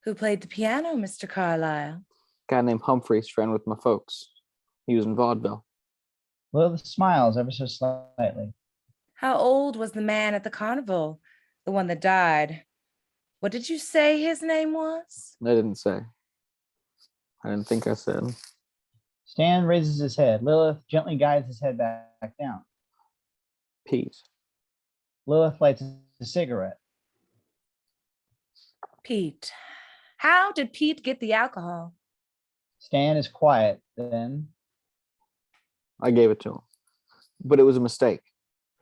Who played the piano, Mr. Carlyle? Guy named Humphrey's friend with my folks. He was in vaudeville. Lilith smiles ever so slightly. How old was the man at the carnival? The one that died. What did you say his name was? I didn't say. I didn't think I said. Stan raises his head. Lilith gently guides his head back down. Pete. Lilith lights a cigarette. Pete. How did Pete get the alcohol? Stan is quiet. Then I gave it to him. But it was a mistake.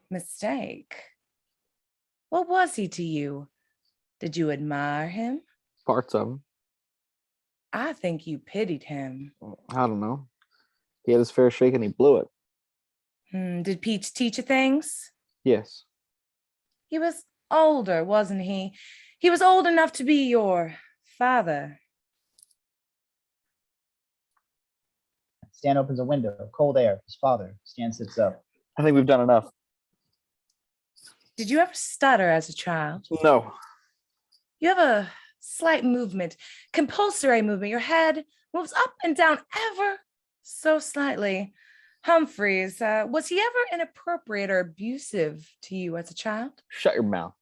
Mistake? What was he to you? Did you admire him? Parts of him. I think you pitied him. I don't know. He had his fair shake and he blew it. Did Pete teach you things? Yes. He was older, wasn't he? He was old enough to be your father. Stan opens a window. Cold air. His father. Stan sits up. I think we've done enough. Did you ever stutter as a child? No. You have a slight movement, compulsory movement. Your head moves up and down ever so slightly. Humphreys, was he ever inappropriate or abusive to you as a child? Shut your mouth.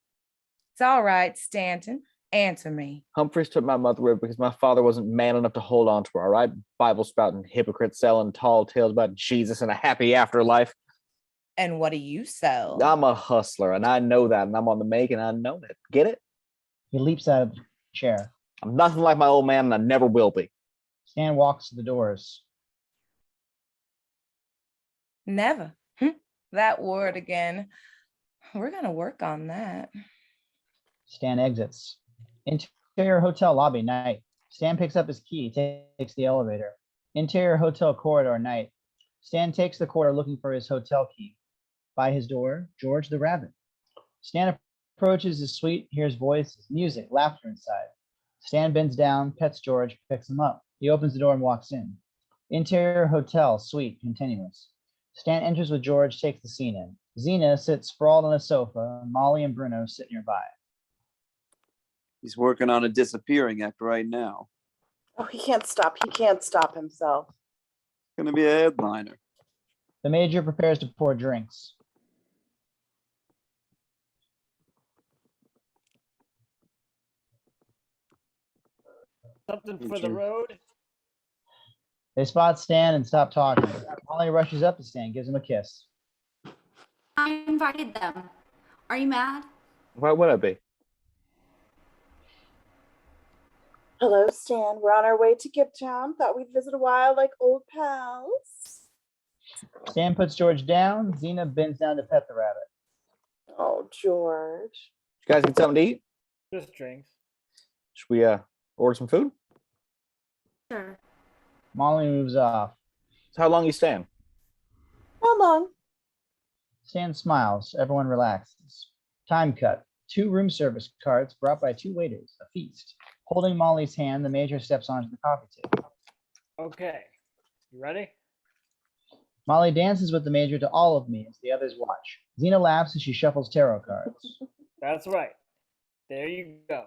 It's all right, Stanton. Answer me. Humphreys took my mother away because my father wasn't man enough to hold on to her, all right? Bible spouting hypocrite selling tall tales about Jesus and a happy afterlife. And what do you sell? I'm a hustler, and I know that, and I'm on the make, and I know it. Get it? He leaps out of the chair. I'm nothing like my old man, and I never will be. Stan walks to the doors. Never. That word again. We're going to work on that. Stan exits. Interior hotel lobby, night. Stan picks up his key, takes the elevator. Interior hotel corridor, night. Stan takes the corridor looking for his hotel key. By his door, George the rabbit. Stan approaches his suite, hears voices, music, laughter inside. Stan bends down, pets George, picks him up. He opens the door and walks in. Interior hotel, suite, continuous. Stan enters with George, takes the scene in. Zeena sits sprawled on a sofa. Molly and Bruno sit nearby. He's working on a disappearing act right now. Oh, he can't stop. He can't stop himself. Gonna be a headliner. The major prepares to pour drinks. Something for the road. They spot Stan and stop talking. Molly rushes up to Stan, gives him a kiss. I invited them. Are you mad? Why would I be? Hello, Stan. We're on our way to Gip Town. Thought we'd visit a while like old pals. Stan puts George down. Zeena bends down to pet the rabbit. Oh, George. You guys need something to eat? Just drinks. Should we order some food? Sure. Molly moves off. So how long you staying? How long? Stan smiles. Everyone relaxes. Time cut. 2 room service carts brought by 2 waiters. A feast. Holding Molly's hand, the major steps onto the coffee table. Okay. You ready? Molly dances with the major to All of Me as the others watch. Zeena laughs as she shuffles tarot cards. That's right. There you go.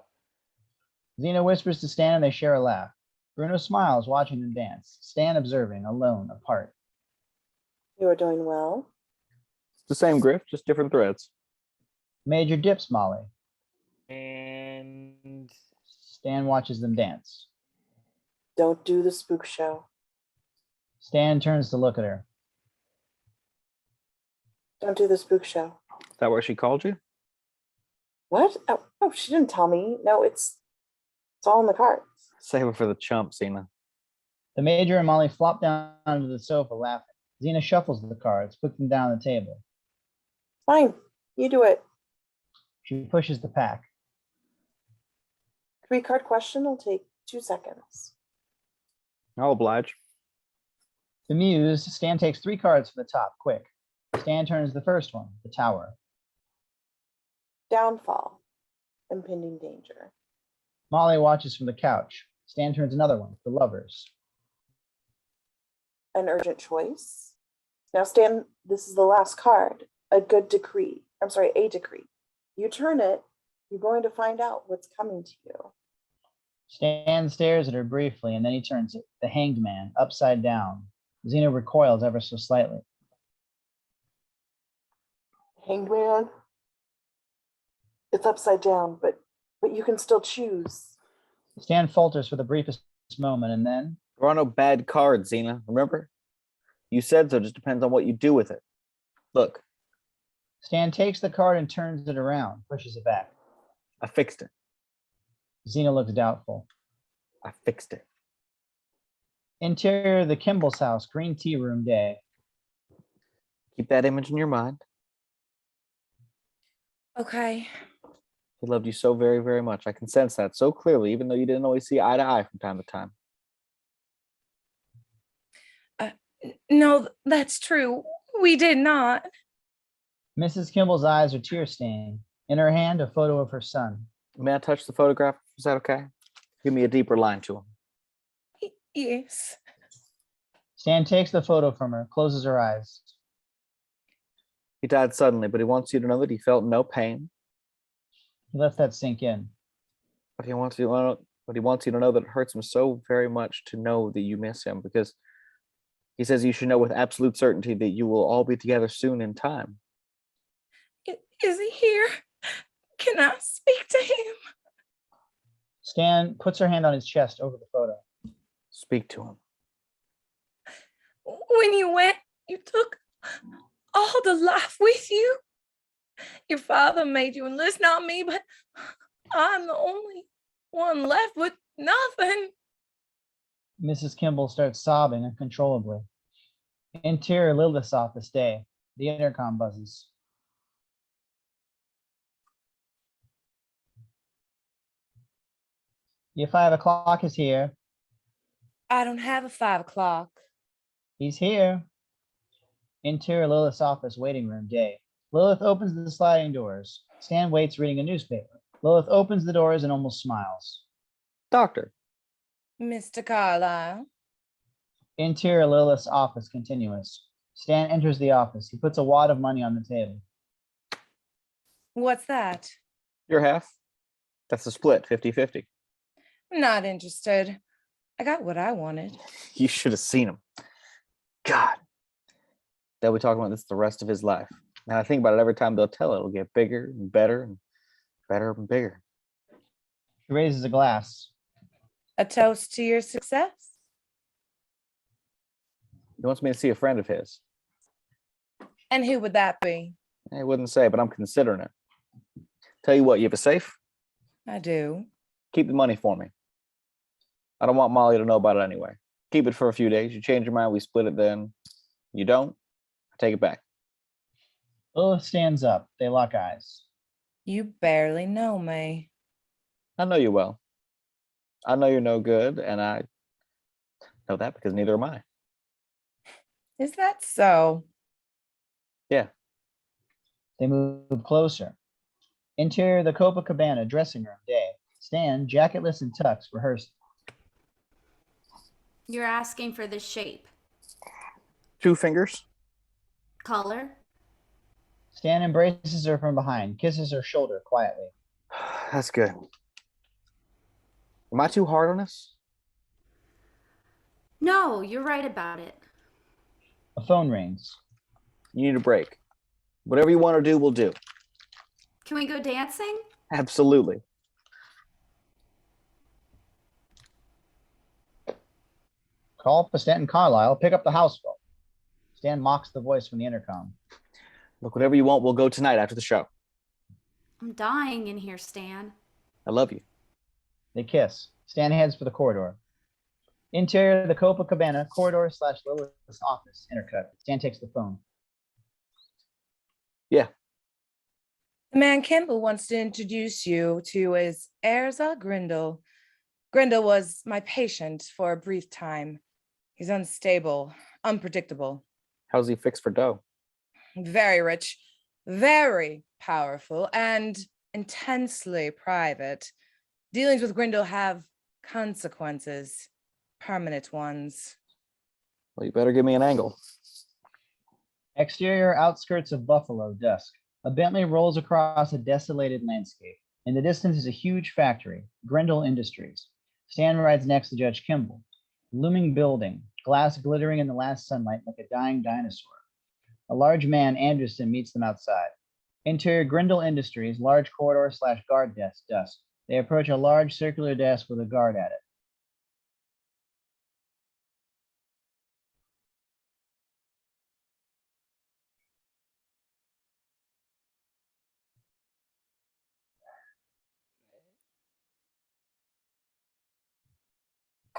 Zeena whispers to Stan and they share a laugh. Bruno smiles, watching them dance. Stan observing, alone, apart. You are doing well. It's the same grift, just different threads. Major dips Molly. And Stan watches them dance. Don't do the spook show. Stan turns to look at her. Don't do the spook show. Is that what she called you? What? Oh, she didn't tell me. No, it's all in the cards. Save it for the chump, Zeena. The major and Molly flop down onto the sofa, laughing. Zeena shuffles the cards, puts them down on the table. Fine, you do it. She pushes the pack. 3-card question will take 2 seconds. I'll oblige. Bemused, Stan takes 3 cards from the top, quick. Stan turns the first one, the tower. Downfall. Impending danger. Molly watches from the couch. Stan turns another one, the lovers. An urgent choice. Now, Stan, this is the last card. A good decree. I'm sorry, a decree. You turn it, you're going to find out what's coming to you. Stan stares at her briefly, and then he turns it, the hanged man, upside down. Zeena recoils ever so slightly. Hanged man. It's upside down, but you can still choose. Stan falters for the briefest moment, and then... There are no bad cards, Zeena, remember? You said so, just depends on what you do with it. Look. Stan takes the card and turns it around, pushes it back. I fixed it. Zeena looks doubtful. I fixed it. Interior of the Kimball's house, green tea room day. Keep that image in your mind. Okay. He loved you so very, very much. I can sense that so clearly, even though you didn't always see eye to eye from time to time. No, that's true. We did not. Mrs. Kimball's eyes are tear-stained. In her hand, a photo of her son. May I touch the photograph? Is that okay? Give me a deeper line to him. Yes. Stan takes the photo from her, closes her eyes. He died suddenly, but he wants you to know that he felt no pain. He lets that sink in. But he wants you to know that it hurts him so very much to know that you miss him, because He says you should know with absolute certainty that you will all be together soon in time. Is he here? Can I speak to him? Stan puts her hand on his chest over the photo. Speak to him. When you went, you took all the life with you. Your father made you enlist, not me, but I'm the only one left with nothing. Mrs. Kimball starts sobbing uncontrollably. Interior Lilith's office day. The intercom buzzes. Your 5 o'clock is here. I don't have a 5 o'clock. He's here. Interior Lilith's office waiting room day. Lilith opens the sliding doors. Stan waits reading a newspaper. Lilith opens the doors and almost smiles. Doctor. Mr. Carlyle. Interior Lilith's office continuous. Stan enters the office. He puts a wad of money on the table. What's that? Your half. That's a split, 50-50. Not interested. I got what I wanted. You should have seen him. God. They'll be talking about this the rest of his life. And I think about it every time they'll tell it. It'll get bigger and better and better and bigger. He raises a glass. A toast to your success? He wants me to see a friend of his. And who would that be? I wouldn't say, but I'm considering it. Tell you what, you have a safe? I do. Keep the money for me. I don't want Molly to know about it anyway. Keep it for a few days. You change your mind, we split it then. You don't, I take it back. Lilith stands up. They lock eyes. You barely know me. I know you well. I know you're no good, and I know that because neither am I. Is that so? Yeah. They move closer. Interior the Copacabana dressing room day. Stan, jacketless and tux, rehearsing. You're asking for the shape. 2 fingers. Color? Stan embraces her from behind, kisses her shoulder quietly. That's good. Am I too hard on us? No, you're right about it. A phone rings. You need a break. Whatever you want to do, we'll do. Can we go dancing? Absolutely. Call for Stanton Carlisle. Pick up the house phone. Stan mocks the voice from the intercom. Look, whatever you want, we'll go tonight after the show. I'm dying in here, Stan. I love you. They kiss. Stan heads for the corridor. Interior the Copacabana corridor / Lilith's office. Intercut. Stan takes the phone. Yeah. The man Kimball wants to introduce you to is Ezra Grindle. Grindle was my patient for a brief time. He's unstable, unpredictable. How's he fixed for dough? Very rich, very powerful, and intensely private. Dealings with Grindle have consequences, permanent ones. Well, you better give me an angle. Exterior outskirts of Buffalo, dusk. A Bentley rolls across a desolated landscape. In the distance is a huge factory, Grindle Industries. Stan rides next to Judge Kimball. Looming building, glass glittering in the last sunlight like a dying dinosaur. A large man, Anderson, meets them outside. Interior Grindle Industries, large corridor / guard desk, dusk. They approach a large circular desk with a guard at it.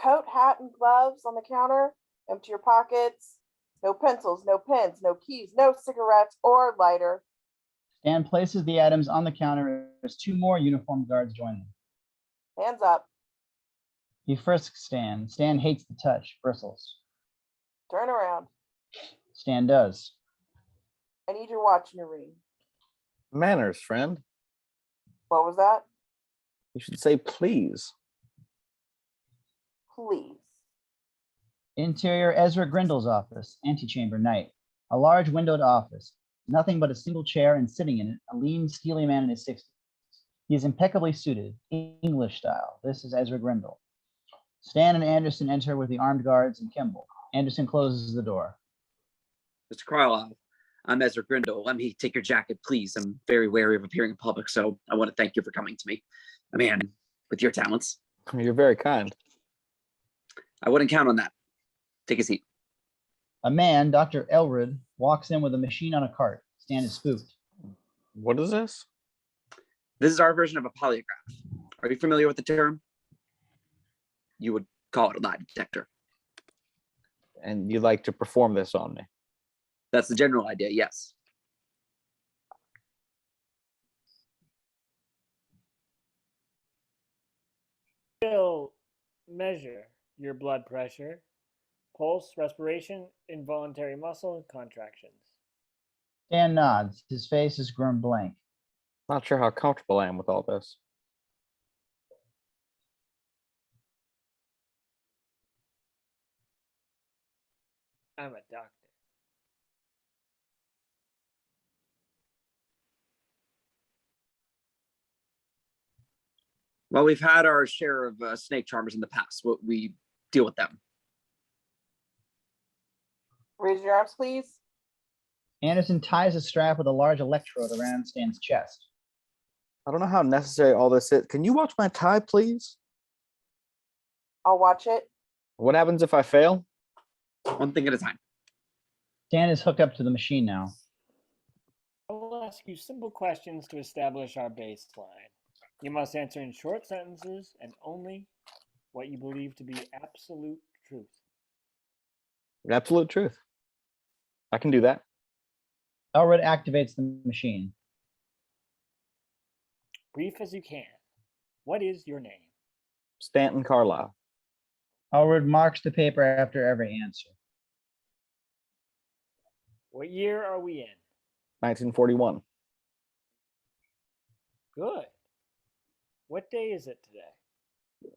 Coat, hat, and gloves on the counter. Empty your pockets. No pencils, no pens, no keys, no cigarettes or lighter. Stan places the items on the counter as 2 more uniformed guards join them. Hands up. He frisks Stan. Stan hates the touch, bristles. Turn around. Stan does. I need your watch and your ring. Manners, friend. What was that? You should say please. Please. Interior Ezra Grindle's office, antechamber night. A large windowed office. Nothing but a single chair, and sitting in it, a lean, steely man in his 60s. He is impeccably suited, English style. This is Ezra Grindle. Stan and Anderson enter with the armed guards and Kimball. Anderson closes the door. Mr. Carlisle, I'm Ezra Grindle. Let me take your jacket, please. I'm very wary of appearing in public, so I want to thank you for coming to me. A man with your talents. You're very kind. I wouldn't count on that. Take a seat. A man, Dr. Elrood, walks in with a machine on a cart. Stan is spooked. What is this? This is our version of a polygraph. Are you familiar with the term? You would call it a lie detector. And you'd like to perform this on me? That's the general idea, yes. Will measure your blood pressure, pulse, respiration, involuntary muscle contractions. Stan nods. His face has grown blank. Not sure how comfortable I am with all this. I'm a doctor. Well, we've had our share of snake charmers in the past. We deal with them. Raise your arms, please. Anderson ties a strap with a large electrode around Stan's chest. I don't know how necessary all this is. Can you watch my tie, please? I'll watch it. What happens if I fail? One thing at a time. Stan is hooked up to the machine now. I will ask you simple questions to establish our baseline. You must answer in short sentences and only what you believe to be absolute truth. Absolute truth. I can do that. Elrood activates the machine. Brief as you can. What is your name? Stanton Carlisle. Elrood marks the paper after every answer. What year are we in? 1941. Good. What day is it today?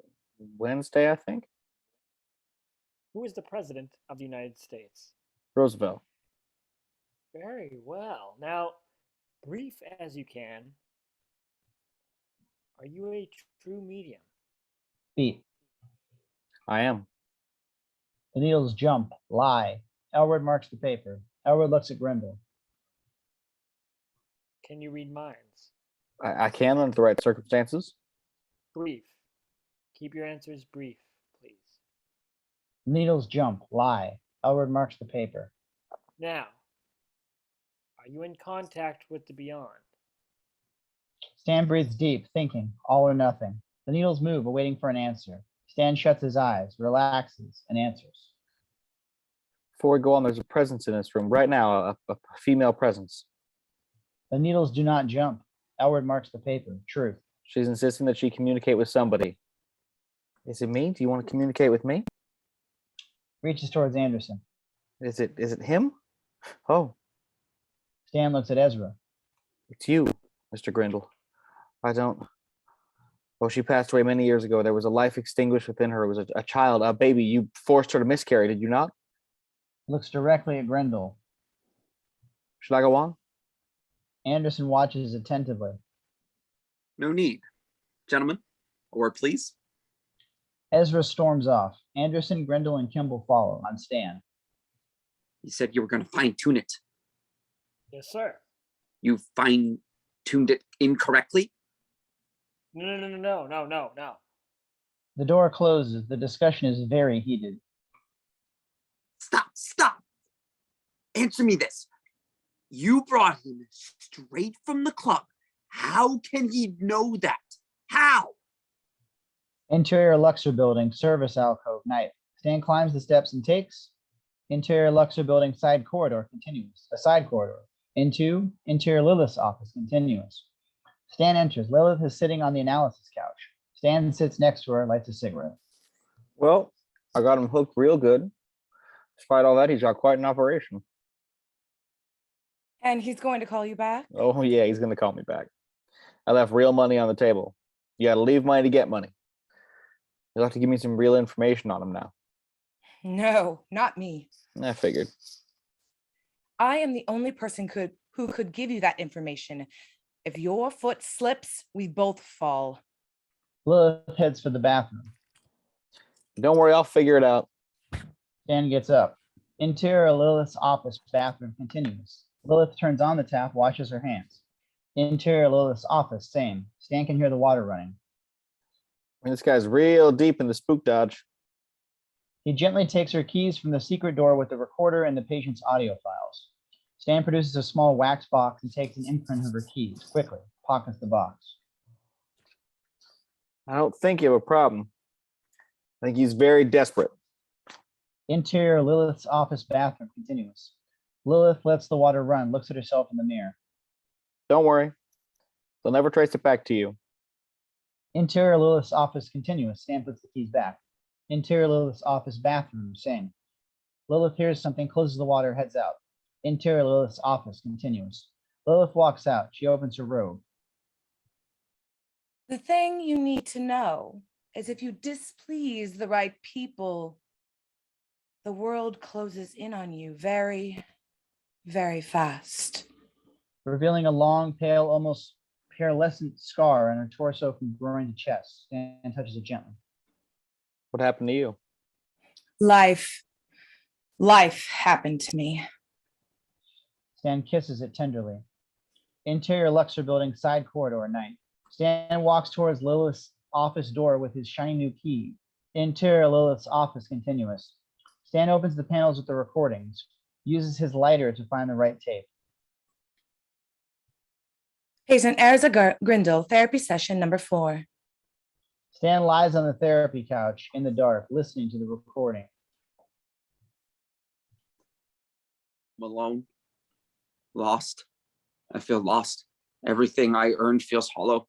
Wednesday, I think. Who is the President of the United States? Roosevelt. Very well. Now, brief as you can. Are you a true medium? Beat. I am. The needles jump. Lie. Elrood marks the paper. Elrood looks at Grindle. Can you read minds? I can under the right circumstances. Brief. Keep your answers brief, please. The needles jump. Lie. Elrood marks the paper. Now, are you in contact with the beyond? Stan breathes deep, thinking, all or nothing. The needles move, awaiting for an answer. Stan shuts his eyes, relaxes, and answers. Before we go on, there's a presence in this room right now, a female presence. The needles do not jump. Elrood marks the paper. Truth. She's insisting that she communicate with somebody. Is it me? Do you want to communicate with me? Reaches towards Anderson. Is it him? Oh, Stan looks at Ezra. it's you, Mr. Grindle. I don't. Oh, she passed away many years ago. There was a life extinguished within her. It was a child, a baby. You forced her to miscarry, did you not? Looks directly at Grindle. Should I go on? Anderson watches attentively. No need. Gentlemen, a word, please. Ezra storms off. Anderson, Grindle, and Kimball follow on Stan. You said you were going to fine-tune it. Yes, sir. You fine-tuned it incorrectly? No. The door closes. The discussion is very heated. Stop. Answer me this. You brought him straight from the club. How can he know that? How? Interior Luxor building, service alcove, night. Stan climbs the steps and takes. Interior Luxor building, side corridor, continuous. A side corridor. Into interior Lilith's office, continuous. Stan enters. Lilith is sitting on the analysis couch. Stan sits next to her, lights a cigarette. Well, I got him hooked real good. Despite all that, he's got quite an operation. And he's going to call you back? Oh, yeah, he's going to call me back. I left real money on the table. You got to leave money to get money. You'll have to give me some real information on him now. No, not me. I figured. I am the only person who could give you that information. If your foot slips, we both fall. Lilith heads for the bathroom. Don't worry, I'll figure it out. Stan gets up. Interior Lilith's office bathroom continues. Lilith turns on the tap, washes her hands. Interior Lilith's office, same. Stan can hear the water running. This guy's real deep in the spook dodge. He gently takes her keys from the secret door with the recorder and the patient's audio files. Stan produces a small wax box and takes an imprint of her keys. Quickly, pockets the box. I don't think you have a problem. I think he's very desperate. Interior Lilith's office bathroom continuous. Lilith lets the water run, looks at herself in the mirror. Don't worry. They'll never trace it back to you. Interior Lilith's office continuous. Stan puts the keys back. Interior Lilith's office bathroom, same. Lilith hears something, closes the water, heads out. Interior Lilith's office continuous. Lilith walks out. She opens her robe. The thing you need to know is if you displease the right people, the world closes in on you very, very fast. Revealing a long, pale, almost pearlescent scar on her torso from groin to chest. Stan touches it gently. What happened to you? Life happened to me. Stan kisses it tenderly. Interior Luxor building, side corridor, night. Stan walks towards Lilith's office door with his shiny new key. Interior Lilith's office continuous. Stan opens the panels with the recordings, uses his lighter to find the right tape. Patient Ezra Grindle, therapy session number 4. Stan lies on the therapy couch in the dark, listening to the recording. I'm alone. Lost. I feel lost. Everything I earned feels hollow.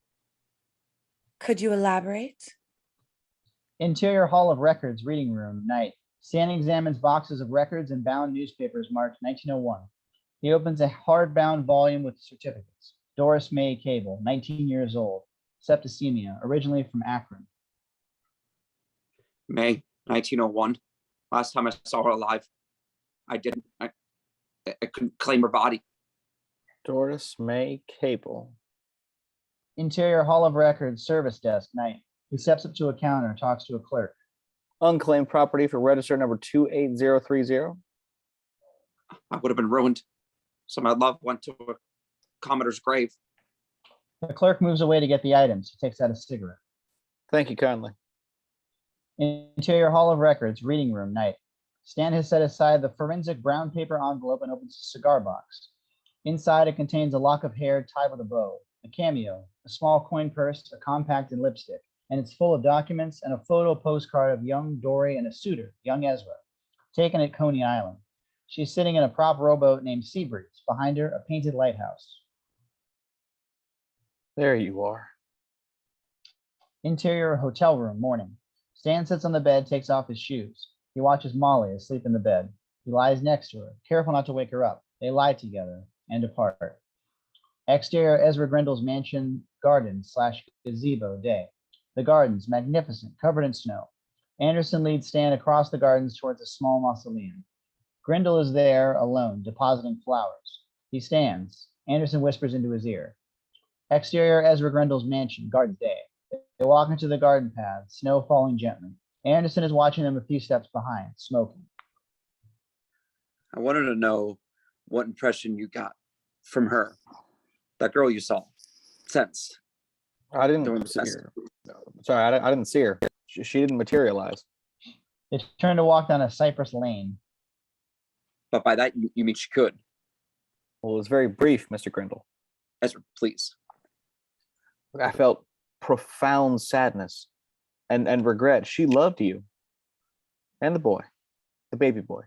Could you elaborate? Interior Hall of Records, reading room, night. Stan examines boxes of records and bound newspapers marked 1901. He opens a hardbound volume with certificates. Doris May Cable, 19 years old. Septicemia, originally from Akron. May 1901. Last time I saw her alive. I couldn't claim her body. Doris May Cable. Interior Hall of Records, service desk, night. He steps up to a counter, talks to a clerk. Unclaimed property for register number 28030. I would have been ruined. So my love went to a commoner's grave. The clerk moves away to get the items. He takes out a cigarette. Thank you kindly. Interior Hall of Records, reading room, night. Stan has set aside the forensic brown paper envelope and opens a cigar box. Inside, it contains a lock of hair tied with a bow, a cameo, a small coin purse, a compact, and lipstick, and it's full of documents and a photo postcard of young Dory and a suitor, young Ezra, taken at Coney Island. She's sitting in a prop rowboat named Seabreeze. Behind her, a painted lighthouse. There you are. Interior hotel room, morning. Stan sits on the bed, takes off his shoes. He watches Molly asleep in the bed. He lies next to her, careful not to wake her up. They lie together and depart. Exterior Ezra Grindle's mansion garden / gazebo, day. The gardens, magnificent, covered in snow. Anderson leads Stan across the gardens towards a small mausoleum. Grindle is there, alone, depositing flowers. He stands. Anderson whispers into his ear. Exterior Ezra Grindle's mansion, garden, day. They walk into the garden path, snow falling gently. Anderson is watching them a few steps behind, smoking. I wanted to know what impression you got from her. That girl you saw. Sensed. I didn't see her. Sorry, I didn't see her. She didn't materialize. They turn to walk down a cypress lane. But by that, you mean she could. Well, it was very brief, Mr. Grindle. Ezra, please. I felt profound sadness and regret. She loved you. And the boy. The baby boy.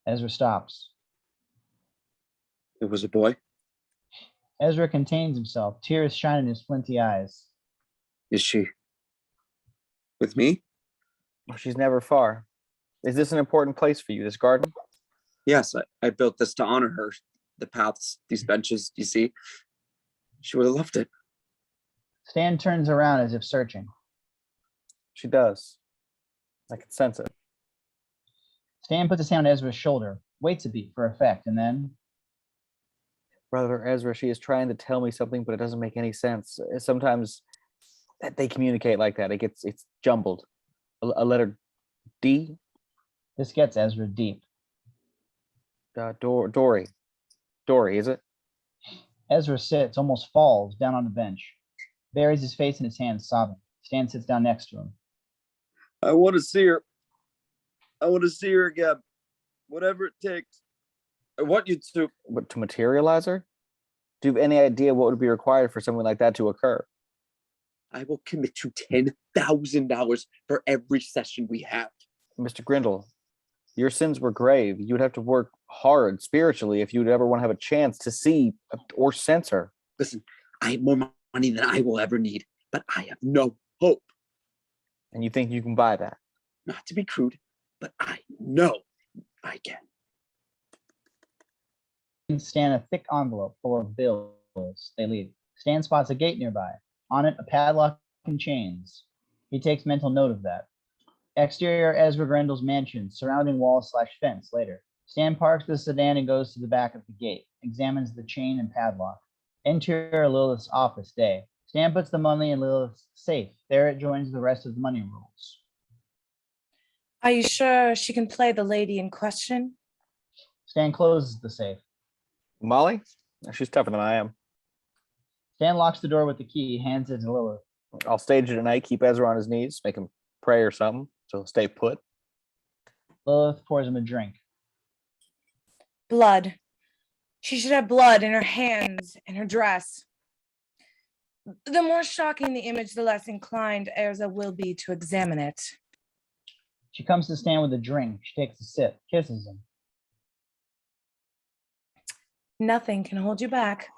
Ezra stops. It was a boy? Ezra contains himself. Tears shine in his flinty eyes. Is she with me? She's never far. Is this an important place for you, this garden? Yes, I built this to honor her. The paths, these benches, you see? She would have loved it. Stan turns around as if searching. She does. I can sense it. Stan puts his hand on Ezra's shoulder, waits a beat for effect, and then... Brother Ezra, she is trying to tell me something, but it doesn't make any sense. Sometimes that they communicate like that. It's jumbled. A letter D? This gets Ezra deep. Dory, is it? Ezra sits, almost falls, down on the bench. Buries his face in his hands, sobbing. Stan sits down next to him. I want to see her. I want to see her again. Whatever it takes. I want you to. But to materialize her? Do you have any idea what would be required for something like that to occur? I will commit to $10,000 for every session we have. Mr. Grindle, your sins were grave. You would have to work hard spiritually if you would ever want to have a chance to see or sense her. Listen, I have more money than I will ever need, but I have no hope. And you think you can buy that? Not to be crude, but I know I can. Stan a thick envelope full of bills. They leave. Stan spots a gate nearby. On it, a padlock and chains. He takes mental note of that. Exterior Ezra Grindle's mansion, surrounding wall/fence later. Stan parks the sedan and goes to the back of the gate, examines the chain and padlock. Interior Lilith's office day. Stan puts the money in Lilith's safe. There it joins the rest of the money rolls. Are you sure she can play the lady in question? Stan closes the safe. Molly? She's tougher than I am. Stan locks the door with the key, hands it to Lilith. I'll stage it tonight, keep Ezra on his knees, make him pray or something, so he'll stay put. Lilith pours him a drink. Blood. She should have blood in her hands and her dress. The more shocking the image, the less inclined Ezra will be to examine it. She comes to Stan with a drink. She takes a sip, kisses him. Nothing can hold you back.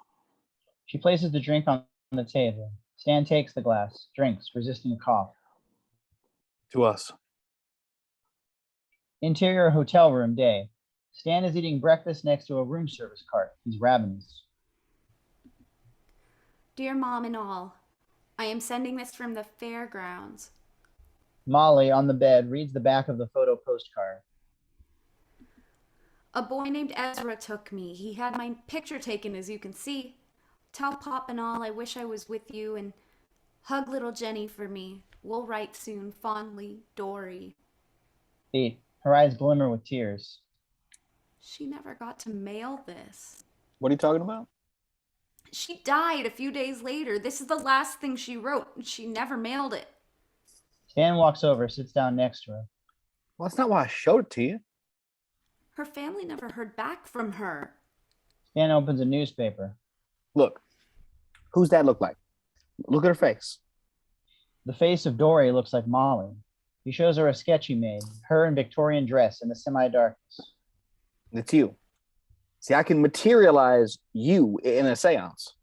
She places the drink on the table. Stan takes the glass, drinks, resisting a cough. To us. Interior hotel room day. Stan is eating breakfast next to a room service cart. He's ravenous. Dear Mom and all, I am sending this from the fairgrounds. Molly, on the bed, reads the back of the photo postcard. A boy named Ezra took me. He had my picture taken, as you can see. Tell Pop and all I wish I was with you, and hug little Jenny for me. We'll write soon. Fondly, Dory. Her eyes glimmer with tears. She never got to mail this. What are you talking about? She died a few days later. This is the last thing she wrote. She never mailed it. Stan walks over, sits down next to her. Well, that's not why I showed it to you. Her family never heard back from her. Stan opens a newspaper. Look. Who's that look like? Look at her face. The face of Dory looks like Molly. He shows her a sketch he made, her in Victorian dress in the semi-darkness. It's you. See, I can materialize you in a seance.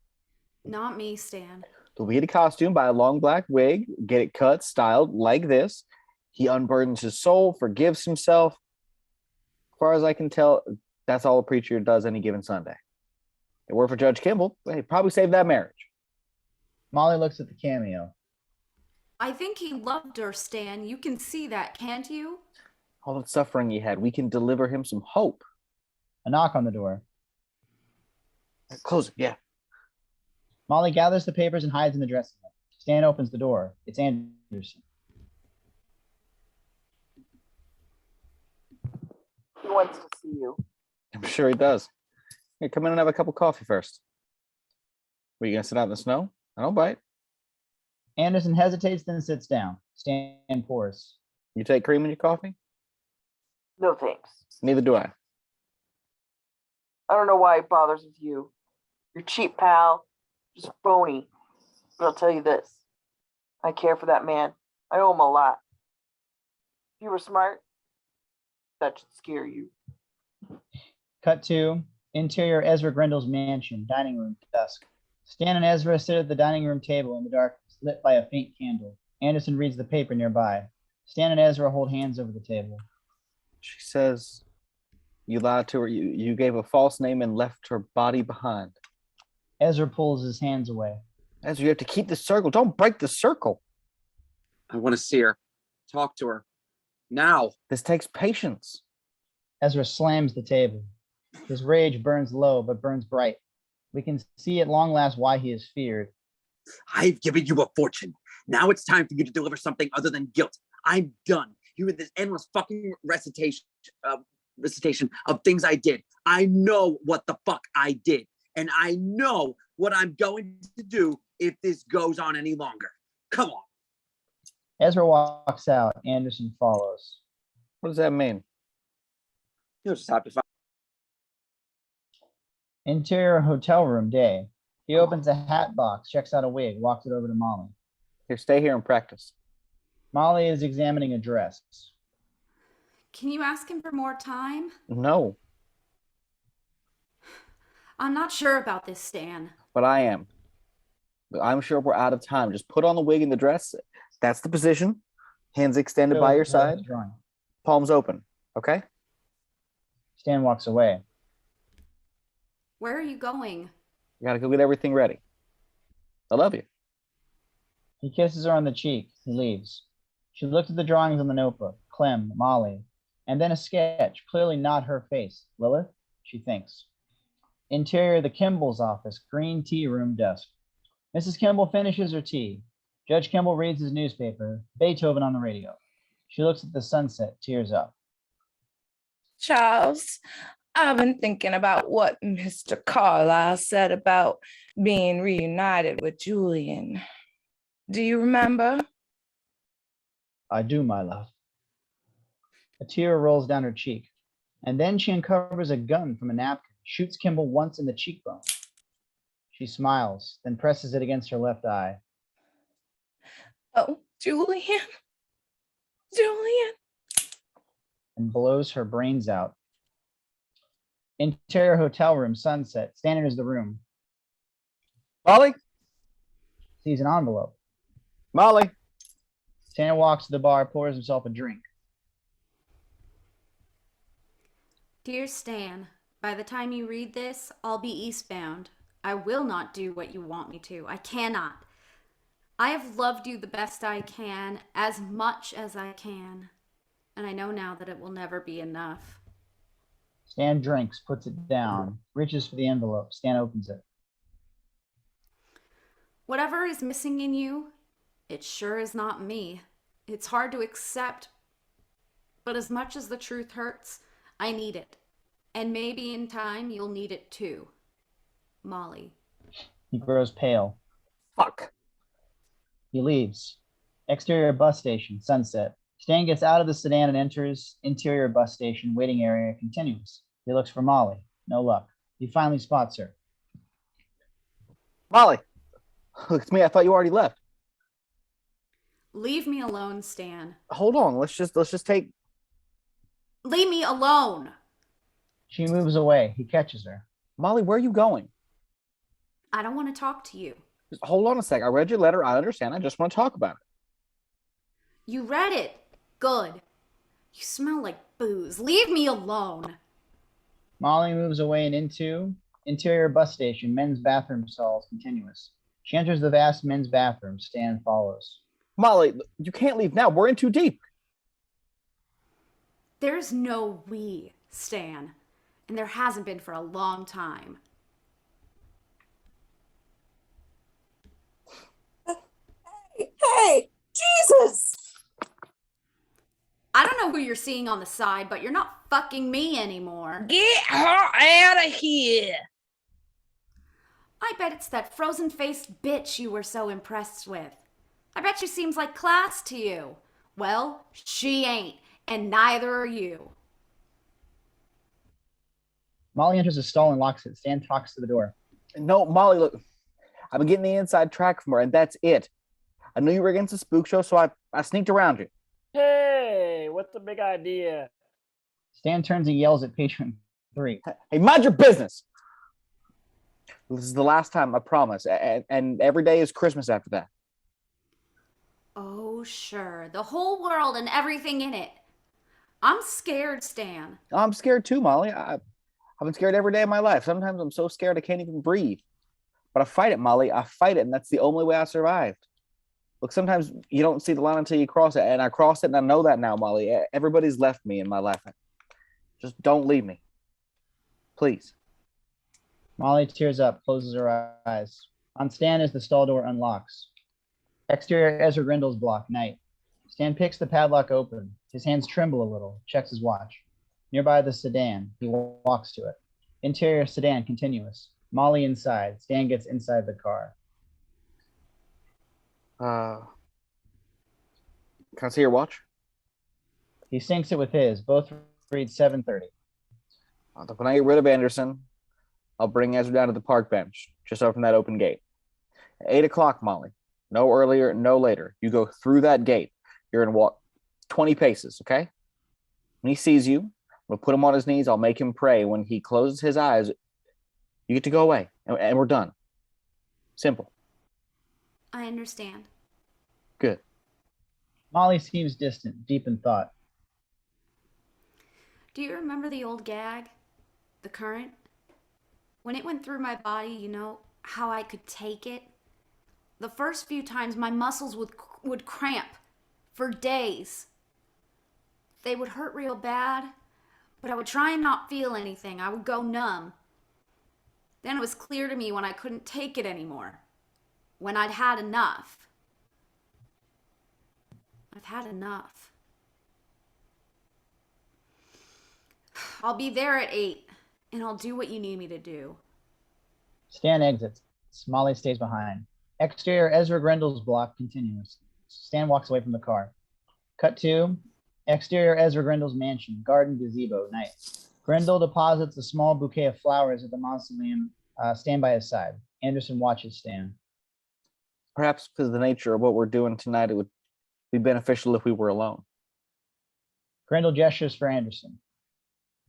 Not me, Stan. So we get a costume, buy a long black wig, get it cut, styled like this. He unburdens his soul, forgives himself. As far as I can tell, that's all a preacher does any given Sunday. It worked for Judge Kimball. He probably saved that marriage. Molly looks at the cameo. I think he loved her, Stan. You can see that, can't you? All that suffering he had, we can deliver him some hope. A knock on the door. Close it, yeah. Molly gathers the papers and hides in the dressing room. Stan opens the door. It's Anderson. He wants to see you. I'm sure he does. Here, come in and have a cup of coffee first. Were you going to sit out in the snow? I don't bite. Anderson hesitates, then sits down. Stan pours. You take cream in your coffee? No thanks. Neither do I. I don't know why it bothers with you. You're cheap, pal. Just phony. But I'll tell you this. I care for that man. I owe him a lot. If you were smart, that should scare you. Cut to interior Ezra Grindle's mansion, dining room, dusk. Stan and Ezra sit at the dining room table in the darkness, lit by a faint candle. Anderson reads the paper nearby. Stan and Ezra hold hands over the table. She says you lied to her. You gave a false name and left her body behind. Ezra pulls his hands away. Ezra, you have to keep the circle. Don't break the circle. I want to see her. Talk to her. Now. This takes patience. Ezra slams the table. His rage burns low, but burns bright. We can see at long last why he is feared. I've given you a fortune. Now it's time for you to deliver something other than guilt. I'm done hear this endless fucking recitation of things I did. I know what the fuck I did. And I know what I'm going to do if this goes on any longer. Come on. Ezra walks out. Anderson follows. What does that mean? You'll just have to find. Interior hotel room day. He opens a hat box, checks out a wig, walks it over to Molly. Here, stay here and practice. Molly is examining a dress. Can you ask him for more time? No, I'm not sure about this, Stan. but I am. I'm sure we're out of time. Just put on the wig and the dress. That's the position. Hands extended by your side. Drawing. Palms open. Okay? Stan walks away. Where are you going? You gotta go get everything ready. I love you. He kisses her on the cheek. He leaves. She looks at the drawings on the notebook. Clem, Molly, and then a sketch, clearly not her face. Lilith, she thinks. Interior, the Kimball's office, green tea room desk. Mrs. Kimball finishes her tea. Judge Kimball reads his newspaper. Beethoven on the radio. She looks at the sunset, tears up. Charles, I've been thinking about what Mr. Carlyle said about being reunited with Julian. Do you remember? I do, my love. A tear rolls down her cheek, and then she uncovers a gun from a napkin, shoots Kimball once in the cheekbone. She smiles, then presses it against her left eye. Oh, Julian. Julian. And blows her brains out. Interior hotel room, sunset. Stan enters the room. Molly? Sees an envelope. Molly? Stan walks to the bar, pours himself a drink. Dear Stan, by the time you read this, I'll be eastbound. I will not do what you want me to. I cannot. I have loved you the best I can, as much as I can. And I know now that it will never be enough. Stan drinks, puts it down, reaches for the envelope. Stan opens it. Whatever is missing in you, it sure is not me. It's hard to accept, but as much as the truth hurts, I need it. And maybe in time you'll need it too. Molly. He grows pale. Fuck. He leaves. Exterior bus station, sunset. Stan gets out of the sedan and enters interior bus station. Waiting area continues. He looks for Molly. No luck. He finally spots her. Molly! Look, it's me. I thought you already left. Leave me alone, Stan. Hold on. Let's just take. Leave me alone! She moves away. He catches her. Molly, where are you going? I don't want to talk to you. Just hold on a sec. I read your letter. I understand. I just want to talk about it. You read it. Good. You smell like booze. Leave me alone. Molly moves away and into interior bus station. Men's bathroom stalls continuous. She enters the vast men's bathroom. Stan follows. Molly, you can't leave now. We're in too deep. There's no we, Stan. And there hasn't been for a long time. Hey, Jesus! I don't know who you're seeing on the side, but you're not fucking me anymore. Get her out of here. I bet it's that frozen-faced bitch you were so impressed with. I bet she seems like class to you. Well, she ain't, and neither are you. Molly enters a stall and locks it. Stan talks to the door. No, Molly, look. I've been getting the inside track from her, and that's it. I knew you were against the spook show, so I sneaked around you. Hey, what's the big idea? Stan turns and yells at Patron 3. Hey, mind your business! This is the last time, I promise. And every day is Christmas after that. Oh, sure. The whole world and everything in it. I'm scared, Stan. I'm scared too, Molly. I've been scared every day of my life. Sometimes I'm so scared I can't even breathe. But I fight it, Molly. I fight it, and that's the only way I survived. Look, sometimes you don't see the line until you cross it, and I crossed it, and I know that now, Molly. Everybody's left me in my life. Just don't leave me. Please. Molly tears up, closes her eyes. On Stan as the stall door unlocks. Exterior Ezra Grindle's block, night. Stan picks the padlock open. His hands tremble a little, checks his watch. Nearby the sedan, he walks to it. Interior sedan continuous. Molly inside. Stan gets inside the car. Can I see your watch? He syncs it with his. Both read 7:30. When I get rid of Anderson, I'll bring Ezra down to the park bench, just over from that open gate. At 8 o'clock, Molly. No earlier, no later. You go through that gate. You're going to walk 20 paces, okay? When he sees you, we'll put him on his knees. I'll make him pray. When he closes his eyes, you get to go away, and we're done. Simple. I understand. Good. Molly seems distant, deep in thought. Do you remember the old gag? The current? When it went through my body, you know, how I could take it? The first few times my muscles would cramp for days. They would hurt real bad, but I would try and not feel anything. I would go numb. Then it was clear to me when I couldn't take it anymore. When I'd had enough. I've had enough. I'll be there at 8, and I'll do what you need me to do. Stan exits. Molly stays behind. Exterior Ezra Grindle's block continues. Stan walks away from the car. Cut to exterior Ezra Grindle's mansion, garden, gazebo, night. Grindle deposits a small bouquet of flowers at the mausoleum. Stan by his side. Anderson watches Stan. Perhaps because of the nature of what we're doing tonight, it would be beneficial if we were alone. Grindle gestures for Anderson.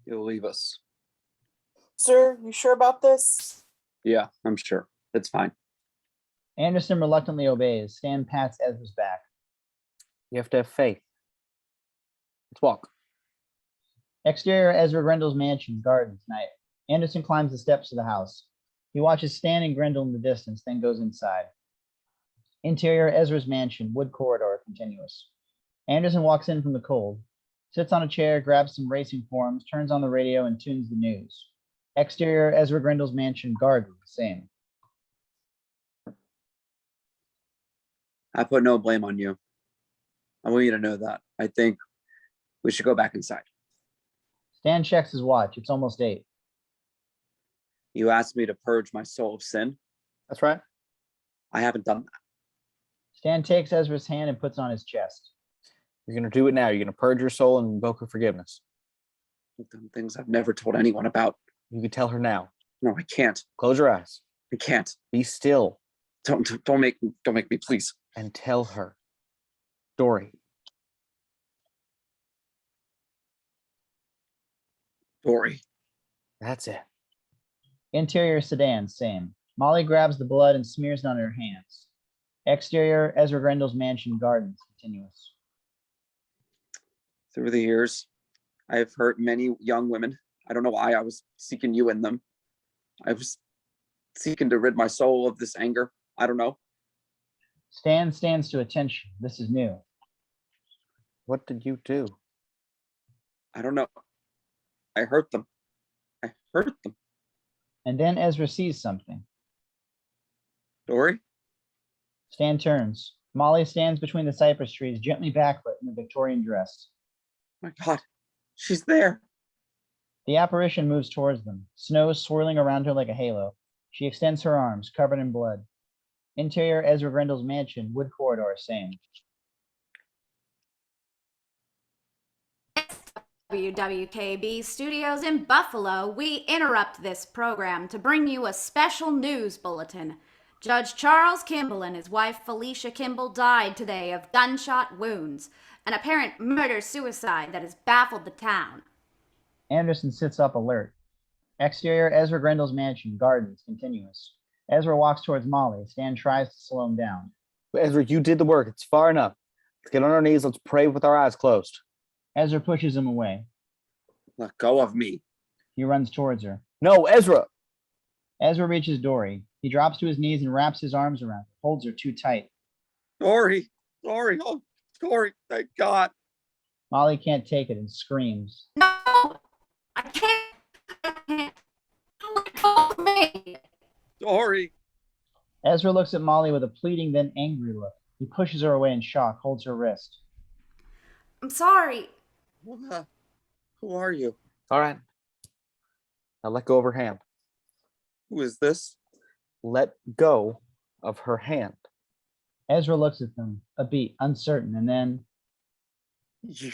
You'll leave us. Sir, you sure about this? Yeah, I'm sure. It's fine. Anderson reluctantly obeys. Stan pats Ezra's back. You have to have faith. Let's walk. Exterior Ezra Grindle's mansion, gardens, night. Anderson climbs the steps to the house. He watches Stan and Grindle in the distance, then goes inside. Interior Ezra's mansion, wood corridor, continuous. Anderson walks in from the cold, sits on a chair, grabs some racing forms, turns on the radio, and tunes the news. Exterior Ezra Grindle's mansion, garden, same. I put no blame on you. I want you to know that. I think we should go back inside. Stan checks his watch. It's almost 8. You asked me to purge my soul of sin. That's right. I haven't done that. Stan takes Ezra's hand and puts it on his chest. You're going to do it now. You're going to purge your soul and invoke her forgiveness. I've done things I've never told anyone about. You can tell her now. No, I can't. Close your eyes. I can't. Be still. Don't make me, please. And tell her. Dory. Dory. That's it. Interior sedan, same. Molly grabs the blood and smears it on her hands. Exterior Ezra Grindle's mansion, gardens, continuous. Through the years, I have hurt many young women. I don't know why I was seeking you in them. I was seeking to rid my soul of this anger. I don't know. Stan stands to attention. This is new. What did you do? I don't know. I hurt them. I hurt them. And then Ezra sees something. Dory? Stan turns. Molly stands between the cypress trees, gently backlit in a Victorian dress. My God, she's there. The apparition moves towards them, snow swirling around her like a halo. She extends her arms, covered in blood. Interior Ezra Grindle's mansion, wood corridor, same. WWKB Studios in Buffalo, we interrupt this program to bring you a special news bulletin. Judge Charles Kimball and his wife Felicia Kimball died today of gunshot wounds, an apparent murder-suicide that has baffled the town. Anderson sits up alert. Exterior Ezra Grindle's mansion, gardens, continuous. Ezra walks towards Molly. Stan tries to slow him down. Ezra, you did the work. It's far enough. Let's get on our knees. Let's pray with our eyes closed. Ezra pushes him away. Let go of me. He runs towards her. No, Ezra! Ezra reaches Dory. He drops to his knees and wraps his arms around her, holds her too tight. Dory! Dory! Oh, Dory! Thank God! Molly can't take it and screams. No! I can't! Let go of me! Dory! Ezra looks at Molly with a pleading, then angry look. He pushes her away in shock, holds her wrist. I'm sorry. Who are you? All right. Now let go of her hand. Who is this? Let go of her hand. Ezra looks at them, a beat, uncertain, and then You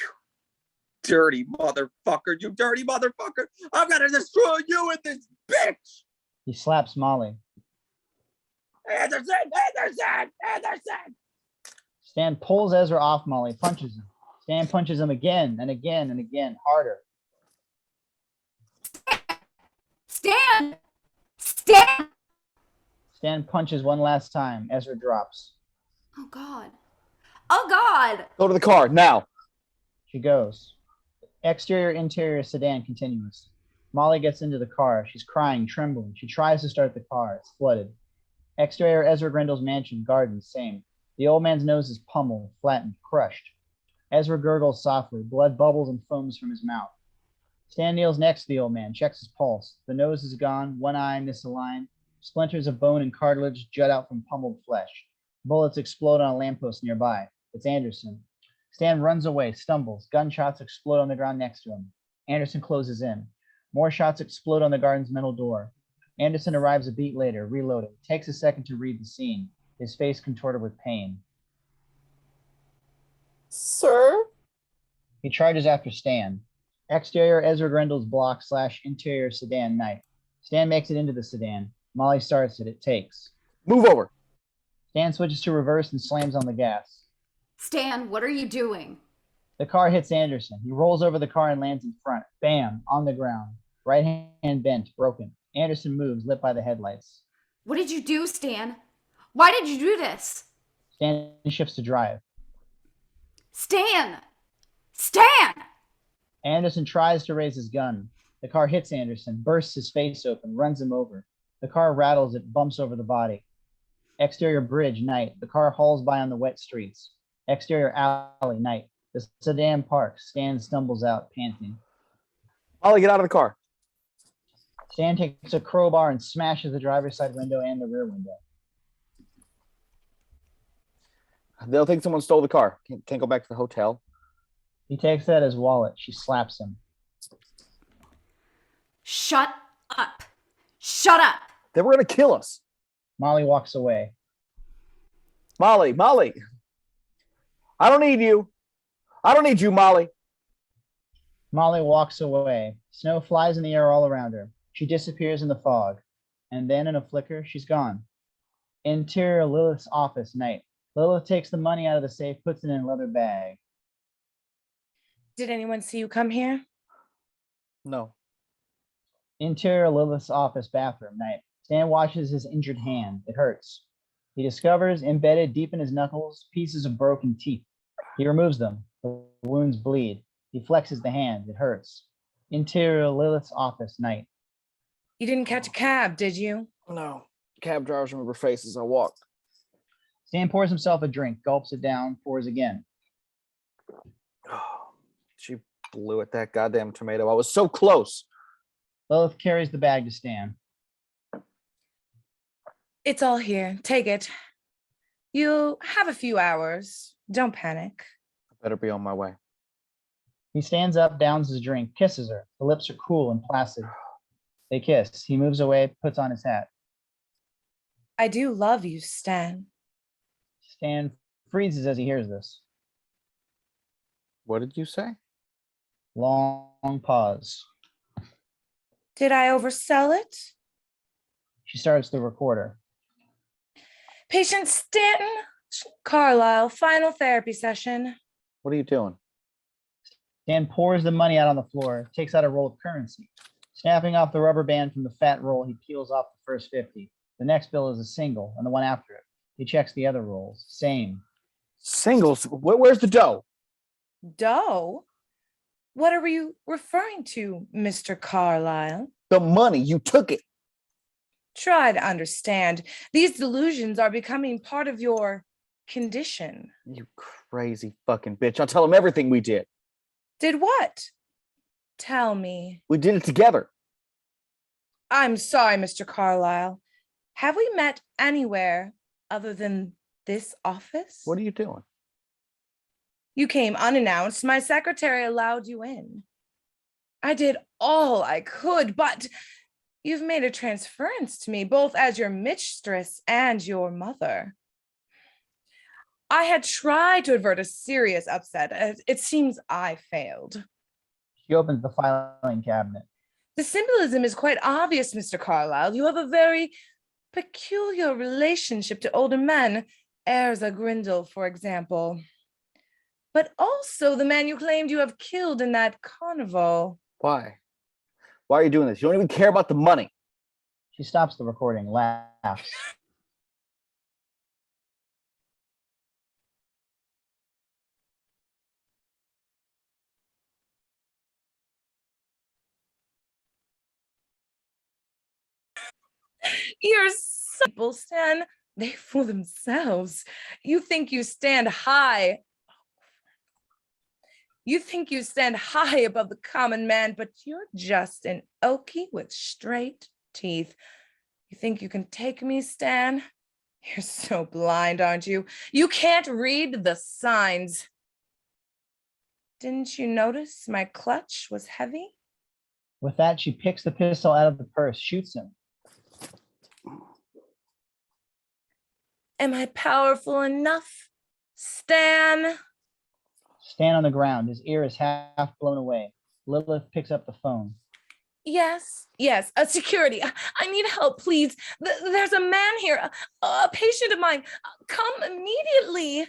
dirty motherfucker! You dirty motherfucker! I'm gonna destroy you and this bitch! he slaps Molly. Anderson! Anderson! Anderson! Stan pulls Ezra off Molly, punches him. Stan punches him again and again and again, harder. Stan! Stan! Stan punches one last time. Ezra drops. Oh, God. Oh, God! Go to the car now. She goes. Exterior, interior sedan continuous. Molly gets into the car. She's crying, trembling. She tries to start the car. It's flooded. Exterior, Ezra Grindle's mansion, garden, same. The old man's nose is pummeled, flattened, crushed. Ezra gurgles softly. Blood bubbles and foams from his mouth. Stan kneels next to the old man, checks his pulse. The nose is gone, one eye misaligned. Splinters of bone and cartilage jut out from pummeled flesh. Bullets explode on a lamppost nearby. It's Anderson. Stan runs away, stumbles. Gunshots explode on the ground next to him. Anderson closes in. More shots explode on the garden's metal door. Anderson arrives a beat later, reloading. Takes a second to read the scene, his face contorted with pain. Sir? He charges after Stan. Exterior, Ezra Grindle's block / interior sedan, night. Stan makes it into the sedan. Molly starts it. It takes. Move over. Stan switches to reverse and slams on the gas. Stan, what are you doing? The car hits Anderson. He rolls over the car and lands in front. Bam, on the ground. Right hand bent, broken. Anderson moves, lit by the headlights. What did you do, Stan? Why did you do this? Stan shifts to drive. Stan! Stan! Anderson tries to raise his gun. The car hits Anderson, bursts his face open, runs him over. The car rattles, it bumps over the body. Exterior bridge, night. The car hauls by on the wet streets. Exterior alley, night. The sedan parks. Stan stumbles out, panting. Molly, get out of the car. Stan takes a crowbar and smashes the driver's side window and the rear window. They'll think someone stole the car. Can't go back to the hotel. He takes that as wallet. She slaps him. Shut up. Shut up. They were going to kill us. Molly walks away. Molly. I don't need you. I don't need you, Molly. Molly walks away. Snow flies in the air all around her. She disappears in the fog. And then in a flicker, she's gone. Interior Lilith's office, night. Lilith takes the money out of the safe, puts it in a leather bag. Did anyone see you come here? No. Interior Lilith's office, bathroom, night. Stan washes his injured hand. It hurts. He discovers, embedded deep in his knuckles, pieces of broken teeth. He removes them. The wounds bleed. He flexes the hand. It hurts. Interior Lilith's office, night. You didn't catch a cab, did you? No. Cab drivers remember faces. I walked. Stan pours himself a drink, gulps it down, pours again. She blew at that goddamn tomato. I was so close. Lilith carries the bag to Stan. It's all here. Take it. You have a few hours. Don't panic. I better be on my way. He stands up, downs his drink, kisses her. The lips are cool and placid. They kiss. He moves away, puts on his hat. I do love you, Stan. Stan freezes as he hears this. What did you say? Long pause. Did I oversell it? She starts the recorder. Patient Stanton Carlisle, final therapy session. What are you doing? Stan pours the money out on the floor, takes out a roll of currency. Snapping off the rubber band from the fat roll, he peels off the first 50. The next bill is a single, and the one after it. He checks the other rolls. Same. Singles? Where's the dough? Dough? What are you referring to, Mr. Carlisle? The money. You took it. Try to understand. These delusions are becoming part of your condition. You crazy fucking bitch. I'll tell him everything we did. Did what? Tell me. We did it together. I'm sorry, Mr. Carlisle. Have we met anywhere other than this office? What are you doing? You came unannounced. My secretary allowed you in. I did all I could, but you've made a transference to me, both as your mistress and your mother. I had tried to avert a serious upset. It seems I failed. She opens the filing cabinet. The symbolism is quite obvious, Mr. Carlyle. You have a very peculiar relationship to older men, Ezra Grindle, for example. But also the man you claimed you have killed in that carnival. Why? Why are you doing this? You don't even care about the money. She stops the recording, laughs. You're simple, Stan. They fool themselves. You think you stand high. You think you stand high above the common man, but you're just an okie with straight teeth. You think you can take me, Stan? You're so blind, aren't you? You can't read the signs. Didn't you notice my clutch was heavy? With that, she picks the pistol out of the purse, shoots him. Am I powerful enough, Stan? Stan on the ground, his ear is half blown away. Lilith picks up the phone. Yes, security. I need help, please. There's a man here, a patient of mine. Come immediately.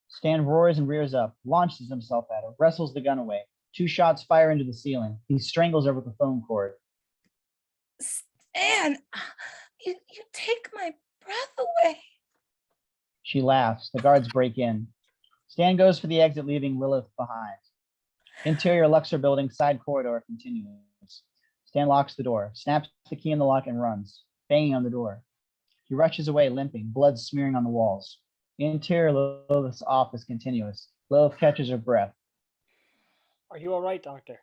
Stan roars and rears up, launches himself at her, wrestles the gun away. 2 shots fire into the ceiling. He strangles her with the phone cord. Stan, you take my breath away. She laughs. The guards break in. Stan goes for the exit, leaving Lilith behind. Interior Luxor building, side corridor continues. Stan locks the door, snaps the key in the lock, and runs, banging on the door. He rushes away, limping, blood smearing on the walls. The interior Lilith's office continuous. Lilith catches her breath. Are you all right, Doctor?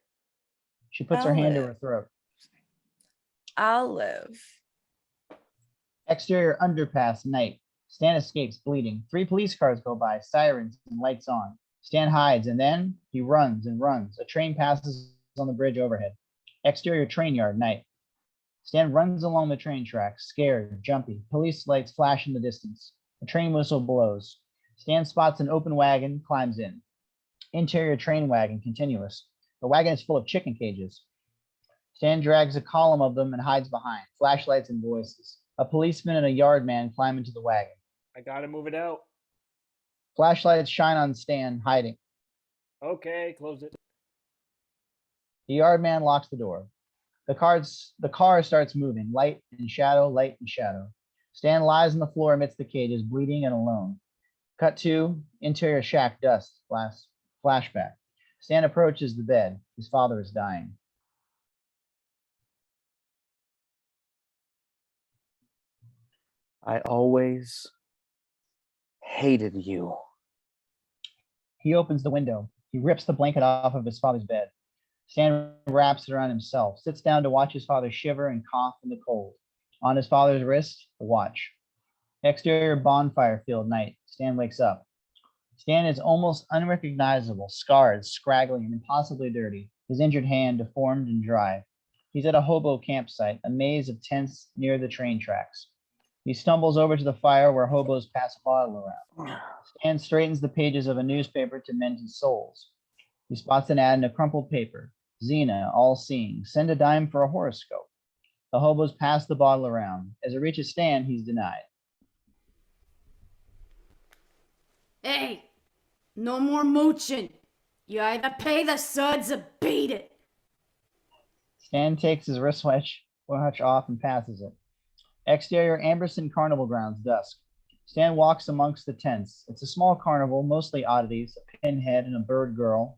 She puts her hand to her throat. I'll live. Exterior underpass, night. Stan escapes, bleeding. 3 police cars go by, sirens and lights on. Stan hides, and then he runs and runs. A train passes on the bridge overhead. Exterior train yard, night. Stan runs along the train tracks, scared, jumpy. Police lights flash in the distance. A train whistle blows. Stan spots an open wagon, climbs in. Interior train wagon, continuous. The wagon is full of chicken cages. Stan drags a column of them and hides behind. Flashlights and voices. A policeman and a yard man climb into the wagon. I gotta move it out. Flashlights shine on Stan, hiding. Okay, close it. The yard man locks the door. The car starts moving, light and shadow, light and shadow. Stan lies on the floor amidst the cages, bleeding and alone. Cut to interior shack, dust, flashback. Stan approaches the bed. His father is dying. I always hated you. He opens the window. He rips the blanket off of his father's bed. Stan wraps it around himself, sits down to watch his father shiver and cough in the cold. On his father's wrist, the watch. Exterior bonfire field, night. Stan wakes up. Stan is almost unrecognizable, scarred, scraggly, and impossibly dirty, his injured hand deformed and dry. He's at a hobo campsite, a maze of tents near the train tracks. He stumbles over to the fire where hobos pass a bottle around. Stan straightens the pages of a newspaper to mend his soles. He spots an ad in a crumpled paper. Zeena, all-seeing, send a dime for a horoscope. The hobos pass the bottle around. As it reaches Stan, he's denied. Hey, no more mooching. You either pay the suds or beat it. Stan takes his wristwatch off and passes it. Exterior Amberson Carnival grounds, dusk. Stan walks amongst the tents. It's a small carnival, mostly oddities, a pinhead and a bird girl.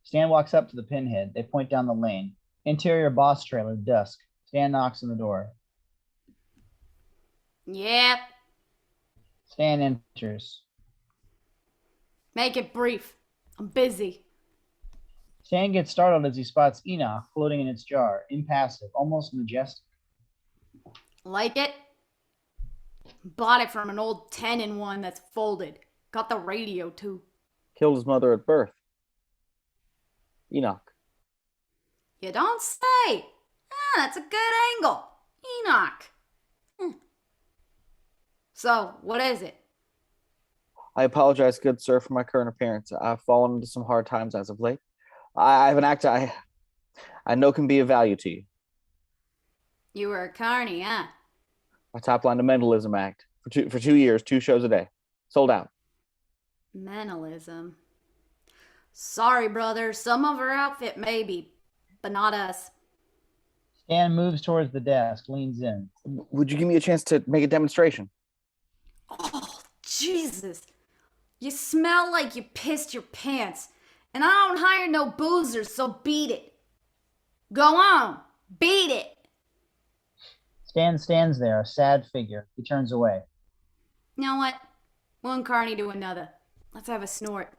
Stan walks up to the pinhead. They point down the lane. Interior boss trailer, dusk. Stan knocks on the door. Yep. Stan enters. Make it brief. I'm busy. Stan gets startled as he spots Enoch floating in its jar, impassive, almost majestic. Like it? Bought it from an old 10-in-1 that's folded. Got the radio too. Killed his mother at birth. Enoch. You don't say. That's a good angle. Enoch. So, what is it? I apologize, good sir, for my current appearance. I've fallen into some hard times as of late. I have an act I know can be of value to you. You were a carny, huh? My top line, the Mentalism Act. For 2 years, 2 shows a day. Sold out. Mentalism. Sorry, brother. Some of our outfit maybe, but not us. Stan moves towards the desk, leans in. Would you give me a chance to make a demonstration? Oh, Jesus. You smell like you pissed your pants, and I don't hire no boozers, so beat it. Go on, beat it. Stan stands there, a sad figure. He turns away. You know what? One carny to another. Let's have a snort.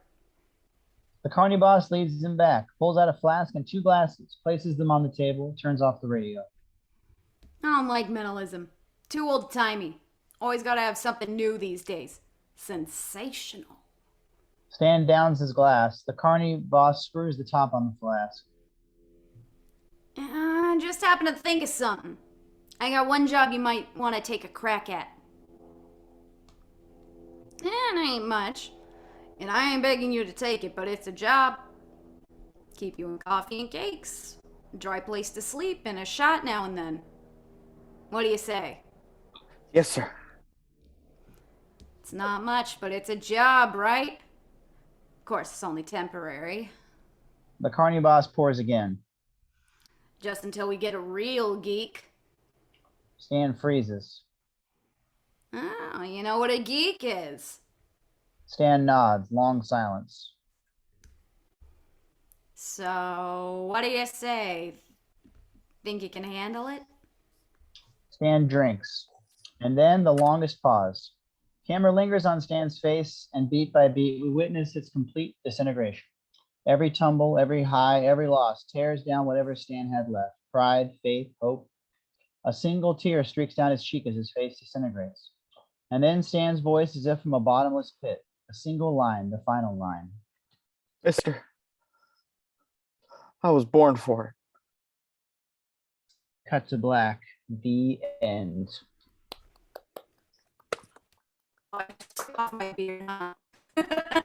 The carny boss leads him back, pulls out a flask and 2 glasses, places them on the table, turns off the radio. I don't like mentalism. Too old-timey. Always gotta have something new these days. Sensational. Stan downs his glass. The carny boss screws the top on the flask. I just happened to think of something. I got one job you might want to take a crack at. It ain't much. And I ain't begging you to take it, but it's a job. Keep you in coffee and cakes. A dry place to sleep and a shot now and then. What do you say? Yes, sir. It's not much, but it's a job, right? Of course, it's only temporary. The carny boss pours again. Just until we get a real geek. Stan freezes. Oh, you know what a geek is. Stan nods, long silence. So, what do you say? Think you can handle it? Stan drinks. And then the longest pause. Camera lingers on Stan's face, and beat by beat, we witness its complete disintegration. Every tumble, every high, every loss tears down whatever Stan had left. Pride, faith, hope. A single tear streaks down his cheek as his face disintegrates. And then Stan's voice, as if from a bottomless pit. A single line, the final line. Mister, I was born for it. Cut to black. The end.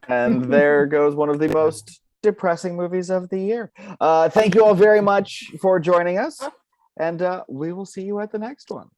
And there goes one of the most depressing movies of the year. Thank you all very much for joining us, and we will see you at the next one.